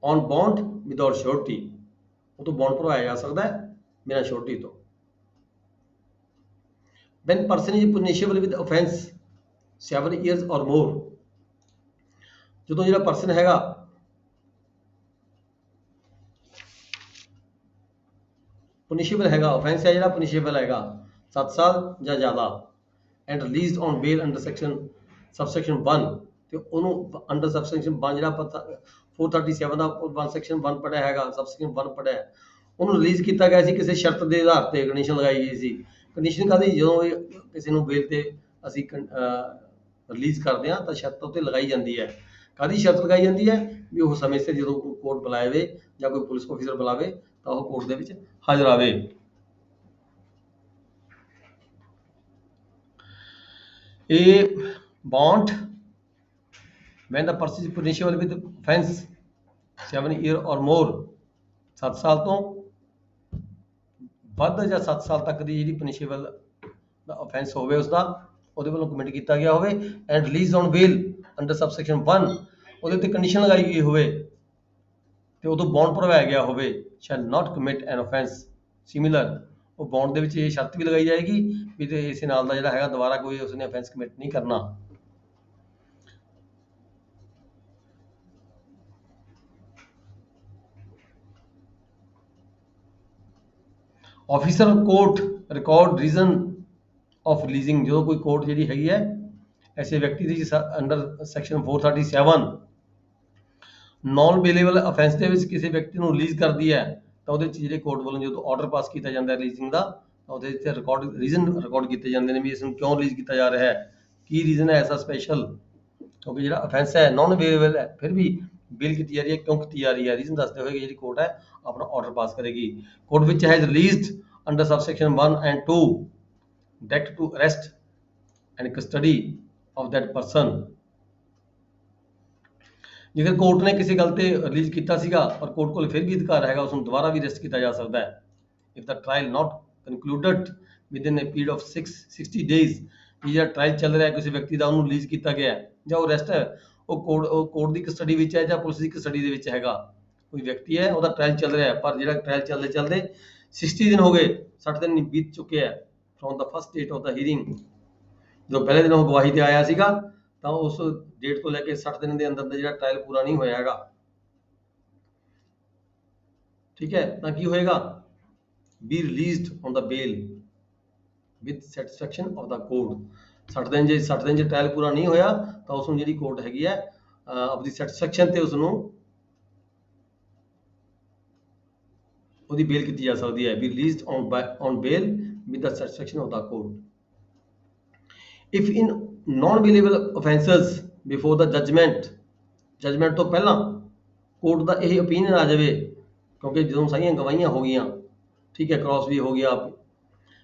ਔਨ ਬੌਂਡ ਵਿਦਆਊਟ ਸ਼ੋਰਟੀ, ਉਹ ਤੋਂ ਬੌਂਡ ਭਰਵਾਇਆ ਜਾ ਸਕਦਾ ਹੈ ਬਿਨਾਂ ਸ਼ੋਰਟੀ ਤੋਂ। When person is punishable with offence 7 years or more, ਜਦੋਂ ਜਿਹੜਾ ਪਰਸਨ ਹੈਗਾ ਪਨਿਸ਼ੇਬਲ ਹੈਗਾ, ਅਫੈਂਸ ਹੈ ਜਿਹੜਾ ਪਨਿਸ਼ੇਬਲ ਹੈਗਾ 7 ਸਾਲ ਜਾਂ ਜ਼ਿਆਦਾ, and released on bail under subsection 1, ਤੇ ਉਹਨੂੰ ਅੰਡਰ ਸਬਸੈਕਸ਼ਨ 1 ਜਿਹੜਾ 437 ਦਾ 1 ਸੈਕਸ਼ਨ 1 ਪੜਿਆ ਹੈਗਾ, ਸਬਸੈਕਸ਼ਨ 1 ਪੜਿਆ, ਉਹਨੂੰ ਰਿਲੀਜ਼ ਕੀਤਾ ਗਿਆ ਸੀ ਕਿਸੇ ਸ਼ਰਤ ਦੇ ਆਧਾਰ ਤੇ, ਕੰਡੀਸ਼ਨ ਲਗਾਈ ਗਈ ਸੀ। ਕੰਡੀਸ਼ਨ ਕਾਹਦੀ, ਜਦੋਂ ਕਿਸੇ ਨੂੰ ਬੇਲ ਤੇ ਅਸੀਂ ਰਿਲੀਜ਼ ਕਰਦੇ ਹਾਂ ਤਾਂ ਸ਼ਰਤ ਉੱਤੇ ਲਗਾਈ ਜਾਂਦੀ ਹੈ। ਕਾਹਦੀ ਸ਼ਰਤ ਲਗਾਈ ਜਾਂਦੀ ਹੈ ਵੀ ਉਹ ਸਮੇਂ ਸਿਰ ਜਦੋਂ ਕੋਰਟ ਬੁਲਾਵੇ ਜਾਂ ਕੋਈ ਪੁਲਿਸ ਆਫੀਸਰ ਬੁਲਾਵੇ ਤਾਂ ਉਹ ਕੋਰਟ ਦੇ ਵਿੱਚ ਹਾਜ਼ਰ ਆਵੇ। ਇਹ bond when the person is punishable with offense 7 year ਔਰ ਮੋਰ 7 ਸਾਲ ਤੋਂ ਵੱਧ ਜਾਂ 7 ਸਾਲ ਤੱਕ ਦੀ ਜਿਹੜੀ ਪਨਿਸ਼ੇਬਲ ਦਾ ਅਫੈਂਸ ਹੋਵੇ ਉਸਦਾ ਉਹਦੇ ਵੱਲੋਂ ਕਮਿਟ ਕੀਤਾ ਗਿਆ ਹੋਵੇ and release on bail under subsection 1 ਉਹਦੇ ਉੱਤੇ ਕੰਡੀਸ਼ਨ ਲਗਾਈ ਗਈ ਹੋਵੇ ਤੇ ਉਦੋਂ ਬੌਂਡ ਭਰਵਾਇਆ ਗਿਆ ਹੋਵੇ ਸ਼ੈਲ ਨਾਟ ਕਮਿਟ ਐਨ ਅਫੈਂਸ ਸਿਮਿਲਰ ਉਹ ਬੌਂਡ ਦੇ ਵਿੱਚ ਇਹ ਸ਼ਰਤ ਵੀ ਲਗਾਈ ਜਾਏਗੀ ਵੀ ਤੇ ਇਸੇ ਨਾਲ ਦਾ ਜਿਹੜਾ ਹੈਗਾ ਦੁਬਾਰਾ ਕੋਈ ਉਸਨੇ ਅਫੈਂਸ ਕਮਿਟ ਨਹੀਂ ਕਰਨਾ। Officer court record reason of releasing ਜਦੋਂ ਕੋਈ ਕੋਰਟ ਜਿਹੜੀ ਹੈਗੀ ਹੈ ਐਸੇ ਵਿਅਕਤੀ ਦੀ under section 437 non bailable offence ਦੇ ਵਿੱਚ ਕਿਸੇ ਵਿਅਕਤੀ ਨੂੰ ਰਿਲੀਜ਼ ਕਰਦੀ ਹੈ ਤਾਂ ਉਹਦੇ ਵਿੱਚ ਜਿਹੜੇ ਕੋਰਟ ਵੱਲੋਂ ਜਦੋਂ ਆਰਡਰ ਪਾਸ ਕੀਤਾ ਜਾਂਦਾ ਹੈ ਰਿਲੀਜ਼ਿੰਗ ਦਾ ਤਾਂ ਉਹਦੇ ਵਿੱਚ ਰੀਜ਼ਨ ਰਿਕਾਰਡ ਕੀਤੇ ਜਾਂਦੇ ਨੇ ਵੀ ਇਸ ਨੂੰ ਕਿਉਂ ਰਿਲੀਜ਼ ਕੀਤਾ ਜਾ ਰਿਹਾ ਹੈ, ਕੀ ਰੀਜ਼ਨ ਹੈ ਐਸਾ ਸਪੈਸ਼ਲ, ਕਿਉਂਕਿ ਜਿਹੜਾ ਅਫੈਂਸ ਹੈ ਨਾਨ ਅਵੇਲੇਬਲ ਹੈ ਫਿਰ ਵੀ ਬੇਲ ਕੀਤੀ ਜਾ ਰਹੀ ਹੈ, ਕਿਉਂ ਕੀਤੀ ਜਾ ਰਹੀ ਹੈ, ਰੀਜ਼ਨ ਦੱਸਦੇ ਹੋਏ ਜਿਹੜੀ ਕੋਰਟ ਹੈ ਆਪਣਾ ਆਰਡਰ ਪਾਸ ਕਰੇਗੀ। ਕੋਰਟ ਵਿੱਚ has released under subsection 1 and 2 direct to arrest and custody of that person. ਜੇਕਰ ਕੋਰਟ ਨੇ ਕਿਸੇ ਗੱਲ ਤੇ ਰਿਲੀਜ਼ ਕੀਤਾ ਸੀਗਾ ਪਰ ਕੋਰਟ ਕੋਲ ਫਿਰ ਵੀ ਅਧਿਕਾਰ ਹੈਗਾ ਉਸ ਨੂੰ ਦੁਬਾਰਾ ਵੀ ਅਰੈਸਟ ਕੀਤਾ ਜਾ ਸਕਦਾ ਹੈ। If the trial not concluded within a period of 60 days ਜਿਹੜਾ ਟ੍ਰਾਇਲ ਚੱਲ ਰਿਹਾ ਕਿਸੇ ਵਿਅਕਤੀ ਦਾ ਉਹਨੂੰ ਰਿਲੀਜ਼ ਕੀਤਾ ਗਿਆ ਜਾਂ ਉਹ ਅਰੈਸਟ ਹੈ ਉਹ ਕੋਰਟ ਦੀ ਕਸਟਡੀ ਵਿੱਚ ਹੈ ਜਾਂ ਪੁਲਿਸ ਦੀ ਕਸਟਡੀ ਦੇ ਵਿੱਚ ਹੈਗਾ, ਕੋਈ ਵਿਅਕਤੀ ਹੈ ਉਹਦਾ ਟ੍ਰਾਇਲ ਚੱਲ ਰਿਹਾ ਪਰ ਜਿਹੜਾ ਟ੍ਰਾਇਲ ਚੱਲਦੇ 60 ਦਿਨ ਹੋ ਗਏ, 60 ਦਿਨ ਬੀਤ ਚੁੱਕੇ ਹੈ from the first date of the hearing, ਜੋ ਪਹਿਲੇ ਦਿਨ ਉਹ ਗਵਾਹੀ ਤੇ ਆਇਆ ਸੀਗਾ ਤਾਂ ਉਸ ਡੇਟ ਤੋਂ ਲੈ ਕੇ 60 ਦਿਨ ਦੇ ਅੰਦਰ ਦਾ ਜਿਹੜਾ ਟ੍ਰਾਇਲ ਪੂਰਾ ਨਹੀਂ ਹੋਇਆ ਹੈਗਾ, ਠੀਕ ਹੈ, ਤਾਂ ਕੀ ਹੋਏਗਾ B released on the bail with satisfaction of the court. 60 ਦਿਨ ਜੇ ਟ੍ਰਾਇਲ ਪੂਰਾ ਨਹੀਂ ਹੋਇਆ ਤਾਂ ਉਸ ਨੂੰ ਜਿਹੜੀ ਕੋਰਟ ਹੈਗੀ ਹੈ ਆਪਣੀ ਸੈਟੀਸਫੈਕਸ਼ਨ ਤੇ ਉਸ ਨੂੰ ਉਹਦੀ ਬੇਲ ਕੀਤੀ ਜਾ ਸਕਦੀ ਹੈ, be released on bail with the satisfaction of the court. If in non bailable offences before the judgment ਤੋਂ ਪਹਿਲਾਂ ਕੋਰਟ ਦਾ ਇਹ ਓਪੀਨੀਅਨ ਆ ਜਾਵੇ, ਕਿਉਂਕਿ ਜਦੋਂ ਸਾਰੀਆਂ ਗਵਾਹੀਆਂ ਹੋ ਗਈਆਂ, ਠੀਕ ਹੈ, ਕ੍ਰਾਸ ਵੀ ਹੋ ਗਿਆ,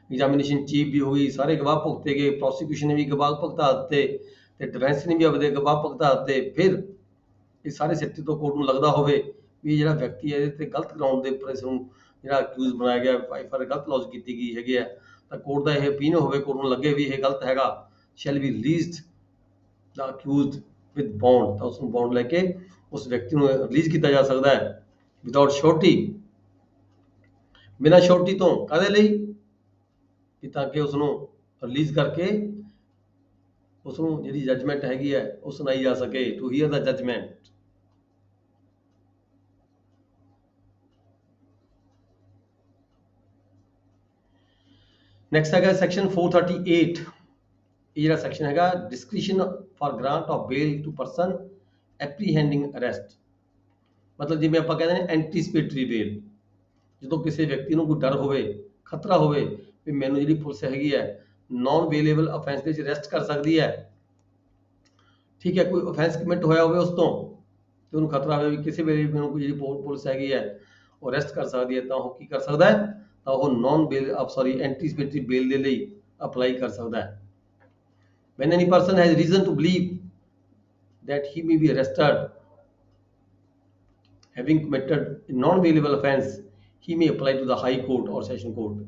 ਐਗਜ਼ਾਮੀਨੇਸ਼ਨ ਚੀਫ ਵੀ ਹੋ ਗਈ, ਸਾਰੇ ਗਵਾਹ ਭੁਗਤੇ ਗਏ, ਪ੍ਰੋਸੀਕਿਊਸ਼ਨ ਨੇ ਵੀ ਗਵਾਹ ਭੁਗਤਾ ਦਿੱਤੇ ਤੇ ਡਿਫੈਂਸ ਨੇ ਵੀ ਆਪਦੇ ਗਵਾਹ ਭੁਗਤਾ ਦਿੱਤੇ, ਫਿਰ ਇਹ ਸਾਰੇ ਸਿੱਟੇ ਤੋਂ ਕੋਰਟ ਨੂੰ ਲੱਗਦਾ ਹੋਵੇ ਵੀ ਜਿਹੜਾ ਵਿਅਕਤੀ ਹੈ ਇਹਦੇ ਤੇ ਗਲਤ ਗਰਾਊਂਡ ਦੇ ਉੱਪਰ ਇਸ ਨੂੰ ਜਿਹੜਾ ਅਕਿਊਜ਼ ਬਣਾਇਆ ਗਿਆ, ਐਫਆਈਆਰ ਗਲਤ ਲੌਜ ਕੀਤੀ ਗਈ ਹੈਗੀ ਹੈ, ਤਾਂ ਕੋਰਟ ਦਾ ਇਹ ਓਪੀਨੀਅਨ ਹੋਵੇ, ਕੋਰਟ ਨੂੰ ਲੱਗੇ ਵੀ ਇਹ ਗਲਤ ਹੈਗਾ, shell be released the accused with bond, ਤਾਂ ਉਸ ਨੂੰ ਬੌਂਡ ਲੈ ਕੇ ਉਸ ਵਿਅਕਤੀ ਨੂੰ ਰਿਲੀਜ਼ ਕੀਤਾ ਜਾ ਸਕਦਾ ਹੈ ਵਿਦਆਊਟ ਸ਼ੋਰਟੀ, ਬਿਨਾਂ ਸ਼ੋਰਟੀ ਤੋਂ। ਕਾਹਦੇ ਲਈ ਕਿ ਤਾਂ ਕਿ ਉਸ ਨੂੰ ਰਿਲੀਜ਼ ਕਰਕੇ ਉਸ ਨੂੰ ਜਿਹੜੀ ਜਜਮੈਂਟ ਹੈਗੀ ਹੈ ਉਹ ਸੁਣਾਈ ਜਾ ਸਕੇ, to hear the judgment. Next ਹੈਗਾ ਸੈਕਸ਼ਨ 438, ਇਹ ਜਿਹੜਾ ਸੈਕਸ਼ਨ ਹੈਗਾ discretion for grant of bail to person apprehending arrest, ਮਤਲਬ ਜਿਵੇਂ ਆਪਾਂ ਕਹਿੰਦੇ ਨੇ ਐਂਟੀਸਪੇਟਰੀ ਬੇਲ, ਜਦੋਂ ਕਿਸੇ ਵਿਅਕਤੀ ਨੂੰ ਕੋਈ ਡਰ ਹੋਵੇ, ਖਤਰਾ ਹੋਵੇ ਵੀ ਮੈਨੂੰ ਜਿਹੜੀ ਪੁਲਿਸ ਹੈਗੀ ਹੈ ਨਾਨ ਬੇਲੇਬਲ ਅਫੈਂਸ ਦੇ ਵਿੱਚ ਅਰੈਸਟ ਕਰ ਸਕਦੀ ਹੈ, ਠੀਕ ਹੈ, ਕੋਈ ਅਫੈਂਸ ਕਮਿਟ ਹੋਇਆ ਹੋਵੇ ਉਸ ਤੋਂ ਤੇ ਉਹਨੂੰ ਖਤਰਾ ਹੋਵੇ ਵੀ ਕਿਸੇ ਵੇਲੇ ਮੈਨੂੰ ਕੋਈ ਜਿਹੜੀ ਪੁਲਿਸ ਹੈਗੀ ਹੈ ਉਹ ਅਰੈਸਟ ਕਰ ਸਕਦੀ ਹੈ, ਤਾਂ ਉਹ ਕੀ ਕਰ ਸਕਦਾ ਹੈ, ਤਾਂ ਉਹ ਐਂਟੀਸਪੇਟਰੀ ਬੇਲ ਦੇ ਲਈ ਅਪਲਾਈ ਕਰ ਸਕਦਾ ਹੈ। When any person has reason to believe that he may be arrested having committed a non-bailable offence, he may apply to the High Court or Session Court.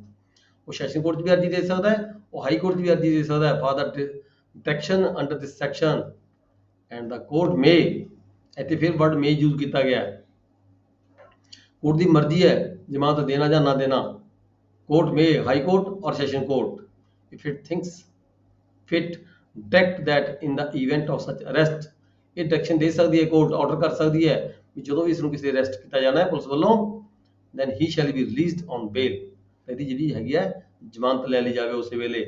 ਉਹ ਸੈਸ਼ਨ ਕੋਰਟ 'ਚ ਵੀ ਅਰਜ਼ੀ ਦੇ ਸਕਦਾ ਹੈ, ਉਹ ਹਾਈ ਕੋਰਟ 'ਚ ਵੀ ਅਰਜ਼ੀ ਦੇ ਸਕਦਾ ਹੈ for the detection under this section and the court may, ਇੱਥੇ ਫਿਰ ਵਰਡ ਮੇ ਯੂਜ਼ ਕੀਤਾ ਗਿਆ ਹੈ, ਕੋਰਟ ਦੀ ਮਰਜ਼ੀ ਹੈ ਜ਼ਮਾਨਤ ਦੇਣਾ ਜਾਂ ਨਾ ਦੇਣਾ, ਕੋਰਟ ਮੇ, ਹਾਈ ਕੋਰਟ ਔਰ session court, if it thinks fit direct that in the event of such arrest, ਇਹ ਡਾਇਰੈਕਸ਼ਨ ਦੇ ਸਕਦੀ ਹੈ ਕੋਰਟ, ਆਰਡਰ ਕਰ ਸਕਦੀ ਹੈ ਵੀ ਜਦੋਂ ਵੀ ਇਸ ਨੂੰ ਕਿਸੇ ਅਰੈਸਟ ਕੀਤਾ ਜਾਣਾ ਹੈ ਪੁਲਿਸ ਵੱਲੋਂ, then he shall be released on bail, ਇਹਦੀ ਜਿਹੜੀ ਹੈਗੀ ਹੈ ਜ਼ਮਾਨਤ ਲੈ ਲਈ ਜਾਵੇ, ਉਸੇ ਵੇਲੇ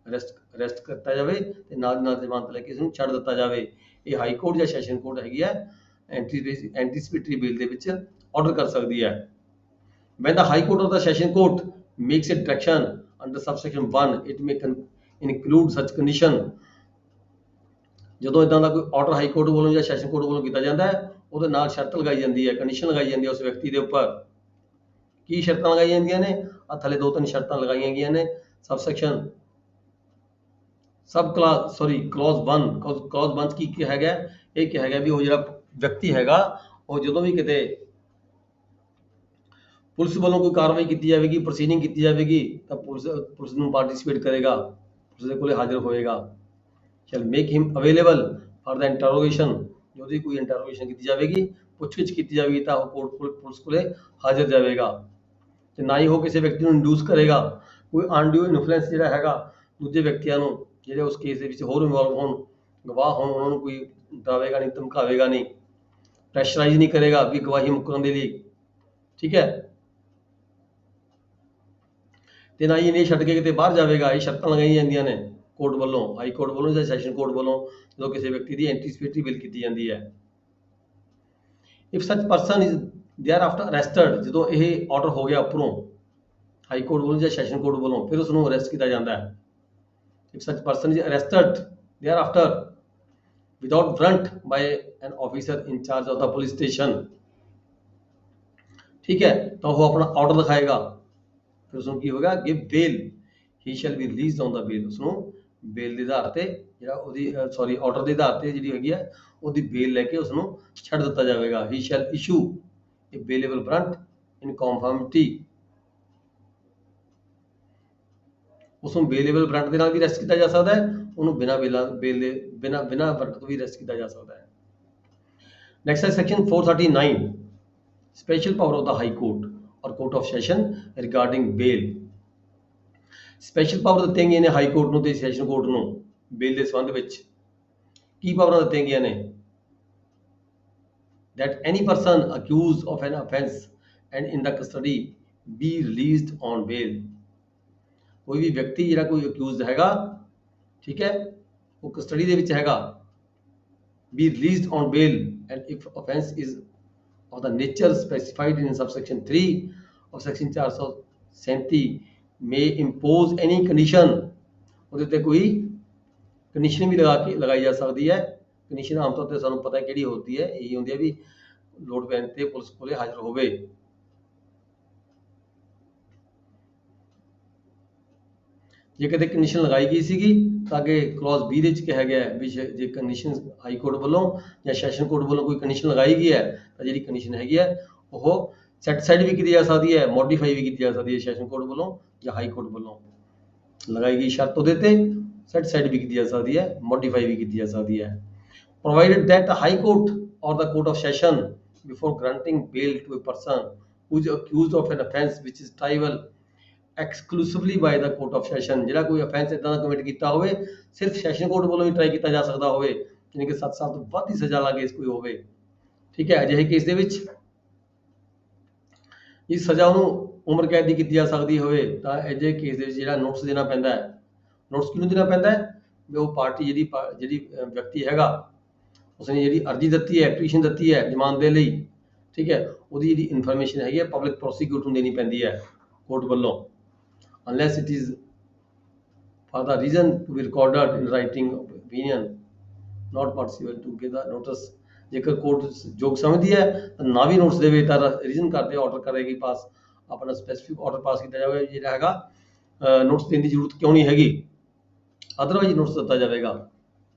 ਅਰੈਸਟ ਕੀਤਾ ਜਾਵੇ ਤੇ ਨਾਲ ਦੀ ਨਾਲ ਜ਼ਮਾਨਤ ਲੈ ਕੇ ਇਸ ਨੂੰ ਛੱਡ ਦਿੱਤਾ ਜਾਵੇ। ਇਹ ਹਾਈ ਕੋਰਟ ਜਾਂ ਸੈਸ਼ਨ ਕੋਰਟ ਹੈਗੀ ਹੈ ਐਂਟੀਸਪੇਟਰੀ ਬੇਲ ਦੇ ਵਿੱਚ ਆਰਡਰ ਕਰ ਸਕਦੀ ਹੈ। When the High Court or the Session Court makes a direction under subsection 1, it may include such condition, ਜਦੋਂ ਇਦਾਂ ਦਾ ਕੋਈ ਆਰਡਰ ਹਾਈ ਕੋਰਟ ਵੱਲੋਂ ਜਾਂ ਸੈਸ਼ਨ ਕੋਰਟ ਵੱਲੋਂ ਕੀਤਾ ਜਾਂਦਾ ਹੈ ਉਹਦੇ ਨਾਲ ਸ਼ਰਤ ਲਗਾਈ ਜਾਂਦੀ ਹੈ, ਕੰਡੀਸ਼ਨ ਲਗਾਈ ਜਾਂਦੀ ਹੈ ਉਸ ਵਿਅਕਤੀ ਦੇ ਉੱਪਰ। ਕੀ ਸ਼ਰਤਾਂ ਲਗਾਈਆਂ ਜਾਂਦੀਆਂ ਨੇ, ਆ ਥੱਲੇ 2-3 ਸ਼ਰਤਾਂ ਲਗਾਈਆਂ ਗਈਆਂ ਨੇ। ਸਬਸੈਕਸ਼ਨ ਕਲੌਜ਼ 1 ਕੀ ਹੈਗਾ, ਇਹ ਕੀ ਹੈਗਾ ਵੀ ਉਹ ਜਿਹੜਾ ਵਿਅਕਤੀ ਹੈਗਾ ਉਹ ਜਦੋਂ ਵੀ ਕਿਤੇ ਪੁਲਿਸ ਵੱਲੋਂ ਕੋਈ ਕਾਰਵਾਈ ਕੀਤੀ ਜਾਵੇਗੀ, ਪ੍ਰੋਸੀਡਿੰਗ ਕੀਤੀ ਜਾਵੇਗੀ, ਤਾਂ ਪੁਲਿਸ ਨੂੰ ਪਾਰਟਿਸਿਪੇਟ ਕਰੇਗਾ, ਪੁਲਿਸ ਦੇ ਕੋਲੇ ਹਾਜ਼ਰ ਹੋਏਗਾ। Shell make him available for the interrogation, ਜਦੋਂ ਵੀ ਕੋਈ ਇੰਟਰੋਗੇਸ਼ਨ ਕੀਤੀ ਜਾਵੇਗੀ, ਪੁੱਛਗਿੱਛ ਕੀਤੀ ਜਾਵੇਗੀ, ਤਾਂ ਉਹ ਪੁਲਿਸ ਕੋਲੇ ਹਾਜ਼ਰ ਜਾਵੇਗਾ। ਤੇ ਨਾ ਹੀ ਉਹ ਕਿਸੇ ਵਿਅਕਤੀ ਨੂੰ ਇੰਡਿਊਸ ਕਰੇਗਾ, ਕੋਈ ਅਨਡਿਊ ਇਨਫਲੂਐਂਸ ਜਿਹੜਾ ਹੈਗਾ ਦੂਜੇ ਵਿਅਕਤੀਆਂ ਨੂੰ ਜਿਹੜੇ ਉਸ ਕੇਸ ਦੇ ਵਿੱਚ ਹੋਰ ਇਨਵੋਲਵ ਹੋਣ, ਗਵਾਹ ਹੋਣ, ਉਹਨਾਂ ਨੂੰ ਕੋਈ ਡਰਾਵੇਗਾ ਨਹੀਂ, ਧਮਕਾਵੇਗਾ ਨਹੀਂ, ਪ੍ਰੈਸ਼ਰਾਈਜ਼ ਨਹੀਂ ਕਰੇਗਾ ਵੀ ਗਵਾਹੀ ਮੁਕਰਨ ਦੇ ਲਈ। ਠੀਕ ਹੈ, ਤੇ ਨਾ ਹੀ ਇਹਨੇ ਛੱਡ ਕੇ ਕਿਤੇ ਬਾਹਰ ਜਾਵੇਗਾ। ਇਹ ਸ਼ਰਤਾਂ ਲਗਾਈਆਂ ਜਾਂਦੀਆਂ ਨੇ ਕੋਰਟ ਵੱਲੋਂ, ਹਾਈ ਕੋਰਟ ਵੱਲੋਂ ਜਾਂ ਸੈਸ਼ਨ ਕੋਰਟ ਵੱਲੋਂ, ਜਦੋਂ ਕਿਸੇ ਵਿਅਕਤੀ ਦੀ ਐਂਟੀਸਿਪੇਟਰੀ ਬੇਲ ਕੀਤੀ ਜਾਂਦੀ ਹੈ। ਇਫ ਸੱਚ person is there after arrested, ਜਦੋਂ ਇਹ ਆਰਡਰ ਹੋ ਗਿਆ ਉੱਪਰੋਂ ਹਾਈ ਕੋਰਟ ਵੱਲੋਂ ਜਾਂ ਸੈਸ਼ਨ ਕੋਰਟ ਵੱਲੋਂ, ਫਿਰ ਉਸ ਨੂੰ ਅਰੈਸਟ ਕੀਤਾ ਜਾਂਦਾ ਹੈ। ਇਫ ਸੱਚ person is arrested there after without warrant ਬਾय N officer in charge of the police station, ਠੀਕ ਹੈ, ਤਾਂ ਉਹ ਆਪਣਾ ਆਰਡਰ ਦਿਖਾਏਗਾ। ਫਿਰ ਉਸ ਨੂੰ ਕੀ ਹੋਗਾ, give bail, he shall be released on the bail, ਉਸ ਨੂੰ ਬੇਲ ਦੇ ਆਧਾਰ ਤੇ ਜਿਹੜਾ ਉਹਦੀ ਆਰਡਰ ਦੇ ਆਧਾਰ ਤੇ ਜਿਹੜੀ ਹੈਗੀ ਹੈ ਉਹਦੀ ਬੇਲ ਲੈ ਕੇ ਉਸ ਨੂੰ ਛੱਡ ਦਿੱਤਾ ਜਾਵੇਗਾ। ਹੀ ਸ਼ੈਲ ਇਸ਼ੂ ਏ ਬੇਲੇਬਲ ਵਾਰੰਟ ਇਨ ਕਨਫਰਮਿਟੀ, ਉਸ ਨੂੰ ਬੇਲੇਬਲ ਵਾਰੰਟ ਦੇ ਨਾਲ ਵੀ ਅਰੈਸਟ ਕੀਤਾ ਜਾ ਸਕਦਾ ਹੈ, ਉਹਨੂੰ ਬਿਨਾਂ ਬੇਲ ਦੇ ਬਿਨਾਂ ਵਾਰੰਟ ਤੋਂ ਵੀ ਅਰੈਸਟ ਕੀਤਾ ਜਾ ਸਕਦਾ ਹੈ। ਨੈਕਸਟ ਹੈ section 439, special power of the high court or court of session regarding bail. Special power ਦਿੱਤੀਆਂ ਗਈਆਂ ਨੇ ਹਾਈ ਕੋਰਟ ਨੂੰ ਤੇ ਸੈਸ਼ਨ ਕੋਰਟ ਨੂੰ ਬੇਲ ਦੇ ਸੰਬੰਧ ਵਿੱਚ। ਕੀ ਪਾਵਰਾਂ ਦਿੱਤੀਆਂ ਗਈਆਂ ਨੇ? that any person accused of an offence and in the custody be released on bail, ਕੋਈ ਵੀ ਵਿਅਕਤੀ ਜਿਹੜਾ ਕੋਈ ਅਕਿਊਜ਼ਡ ਹੈਗਾ, ਠੀਕ ਹੈ, ਉਹ ਕਸਟਡੀ ਦੇ ਵਿੱਚ ਹੈਗਾ, be released on bail and if offence is of the nature specified in subsection 3 of section 437 may impose any condition, ਉਹਦੇ ਤੇ ਕੋਈ ਕੰਡੀਸ਼ਨ ਵੀ ਲਗਾਈ ਜਾ ਸਕਦੀ ਹੈ। ਕੰਡੀਸ਼ਨ ਆਮ ਤੌਰ ਤੇ ਸਾਨੂੰ ਪਤਾ ਕਿਹੜੀ ਹੁੰਦੀ ਹੈ, ਇਹੀ ਹੁੰਦੀ ਹੈ ਵੀ ਲੋੜ ਪੈਣ ਤੇ ਪੁਲਿਸ ਕੋਲੇ ਹਾਜ਼ਰ ਹੋਵੇ। ਜੇ ਕਿਤੇ ਕੰਡੀਸ਼ਨ ਲਗਾਈ ਗਈ ਸੀਗੀ ਤਾਂ ਅੱਗੇ ਕਲੌਜ਼ B ਦੇ ਵਿੱਚ ਕਿਹਾ ਗਿਆ ਵੀ ਜੇ ਕੰਡੀਸ਼ਨ ਹਾਈ ਕੋਰਟ ਵੱਲੋਂ ਜਾਂ ਸੈਸ਼ਨ ਕੋਰਟ ਵੱਲੋਂ ਕੋਈ ਕੰਡੀਸ਼ਨ ਲਗਾਈ ਗਈ ਹੈ ਤਾਂ ਜਿਹੜੀ ਕੰਡੀਸ਼ਨ ਹੈਗੀ ਹੈ ਉਹ ਸੈਟੀਸਫਾਈਡ ਵੀ ਕੀਤੀ ਜਾ ਸਕਦੀ ਹੈ, ਮੋਡੀਫਾਈ ਵੀ ਕੀਤੀ ਜਾ ਸਕਦੀ ਹੈ ਸੈਸ਼ਨ ਕੋਰਟ ਵੱਲੋਂ ਜਾਂ ਹਾਈ ਕੋਰਟ ਵੱਲੋਂ। ਲਗਾਈ ਗਈ ਸ਼ਰਤ ਉਹਦੇ ਤੇ ਸੈਟੀਸਫਾਈਡ ਵੀ ਕੀਤੀ ਜਾ ਸਕਦੀ ਹੈ, ਮੋਡੀਫਾਈ ਵੀ ਕੀਤੀ ਜਾ ਸਕਦੀ ਹੈ। provided that the high court or the court of session before granting bail to a person who is accused of an offence which is triable exclusively by the court of session, ਜਿਹੜਾ ਕੋਈ offence ਇਦਾਂ ਦਾ commit ਕੀਤਾ ਹੋਵੇ ਸਿਰਫ session court ਵੱਲੋਂ ਹੀ try ਕੀਤਾ ਜਾ ਸਕਦਾ ਹੋਵੇ, ਯਾਨੀ ਕਿ 7 ਸਾਲ ਤੋਂ ਵੱਧ ਦੀ ਸਜ਼ਾ ਵਾਲਾ ਕੇਸ ਕੋਈ ਹੋਵੇ, ਠੀਕ ਹੈ, ਅਜਿਹੇ ਕੇਸ ਦੇ ਵਿੱਚ ਇਸ ਸਜ਼ਾ ਉਹਨੂੰ ਉਮਰ ਕੈਦ ਦੀ ਕੀਤੀ ਜਾ ਸਕਦੀ ਹੋਵੇ, ਤਾਂ ਅਜਿਹੇ ਕੇਸ ਦੇ ਵਿੱਚ ਜਿਹੜਾ ਨੋਟਿਸ ਦੇਣਾ ਪੈਂਦਾ ਹੈ। ਨੋਟਿਸ ਕਿਹਨੂੰ ਦੇਣਾ ਪੈਂਦਾ ਹੈ? ਵੀ ਉਹ ਪਾਰਟੀ ਜਿਹੜੀ ਵਿਅਕਤੀ ਹੈਗਾ ਉਸਨੇ ਜਿਹੜੀ ਅਰਜੀ ਦਿੱਤੀ ਹੈ, ਐਪਲੀਕੇਸ਼ਨ ਦਿੱਤੀ ਹੈ ਜ਼ਮਾਨਤ ਦੇ ਲਈ, ਠੀਕ ਹੈ, ਉਹਦੀ ਜਿਹੜੀ ਇਨਫੋਰਮੇਸ਼ਨ ਹੈਗੀ ਹੈ ਪਬਲਿਕ ਪ੍ਰੋਸੀਕਿਊਟਰ ਨੂੰ ਦੇਣੀ ਪੈਂਦੀ ਹੈ ਕੋਰਟ ਵੱਲੋਂ, unless it is for the reason to be recorded in writing of opinion not possible to give the notice। ਜੇਕਰ ਕੋਰਟ ਯੋਗ ਸਮਝਦੀ ਹੈ ਤਾਂ ਨਾ ਵੀ ਨੋਟਿਸ ਦੇਵੇ ਤਾਂ ਰੀਜ਼ਨ ਕਰਦੇ ਆਰਡਰ ਕਰੇਗੀ ਪਾਸ, ਆਪਣਾ ਸਪੈਸੀਫਿਕ ਆਰਡਰ ਪਾਸ ਕੀਤਾ ਜਾਵੇ ਜਿਹੜਾ ਹੈਗਾ ਨੋਟਿਸ ਦੇਣ ਦੀ ਜ਼ਰੂਰਤ ਕਿਉਂ ਨਹੀਂ ਹੈਗੀ, ਅਦਰਵਾਈਜ਼ ਨੋਟਿਸ ਦਿੱਤਾ ਜਾਵੇਗਾ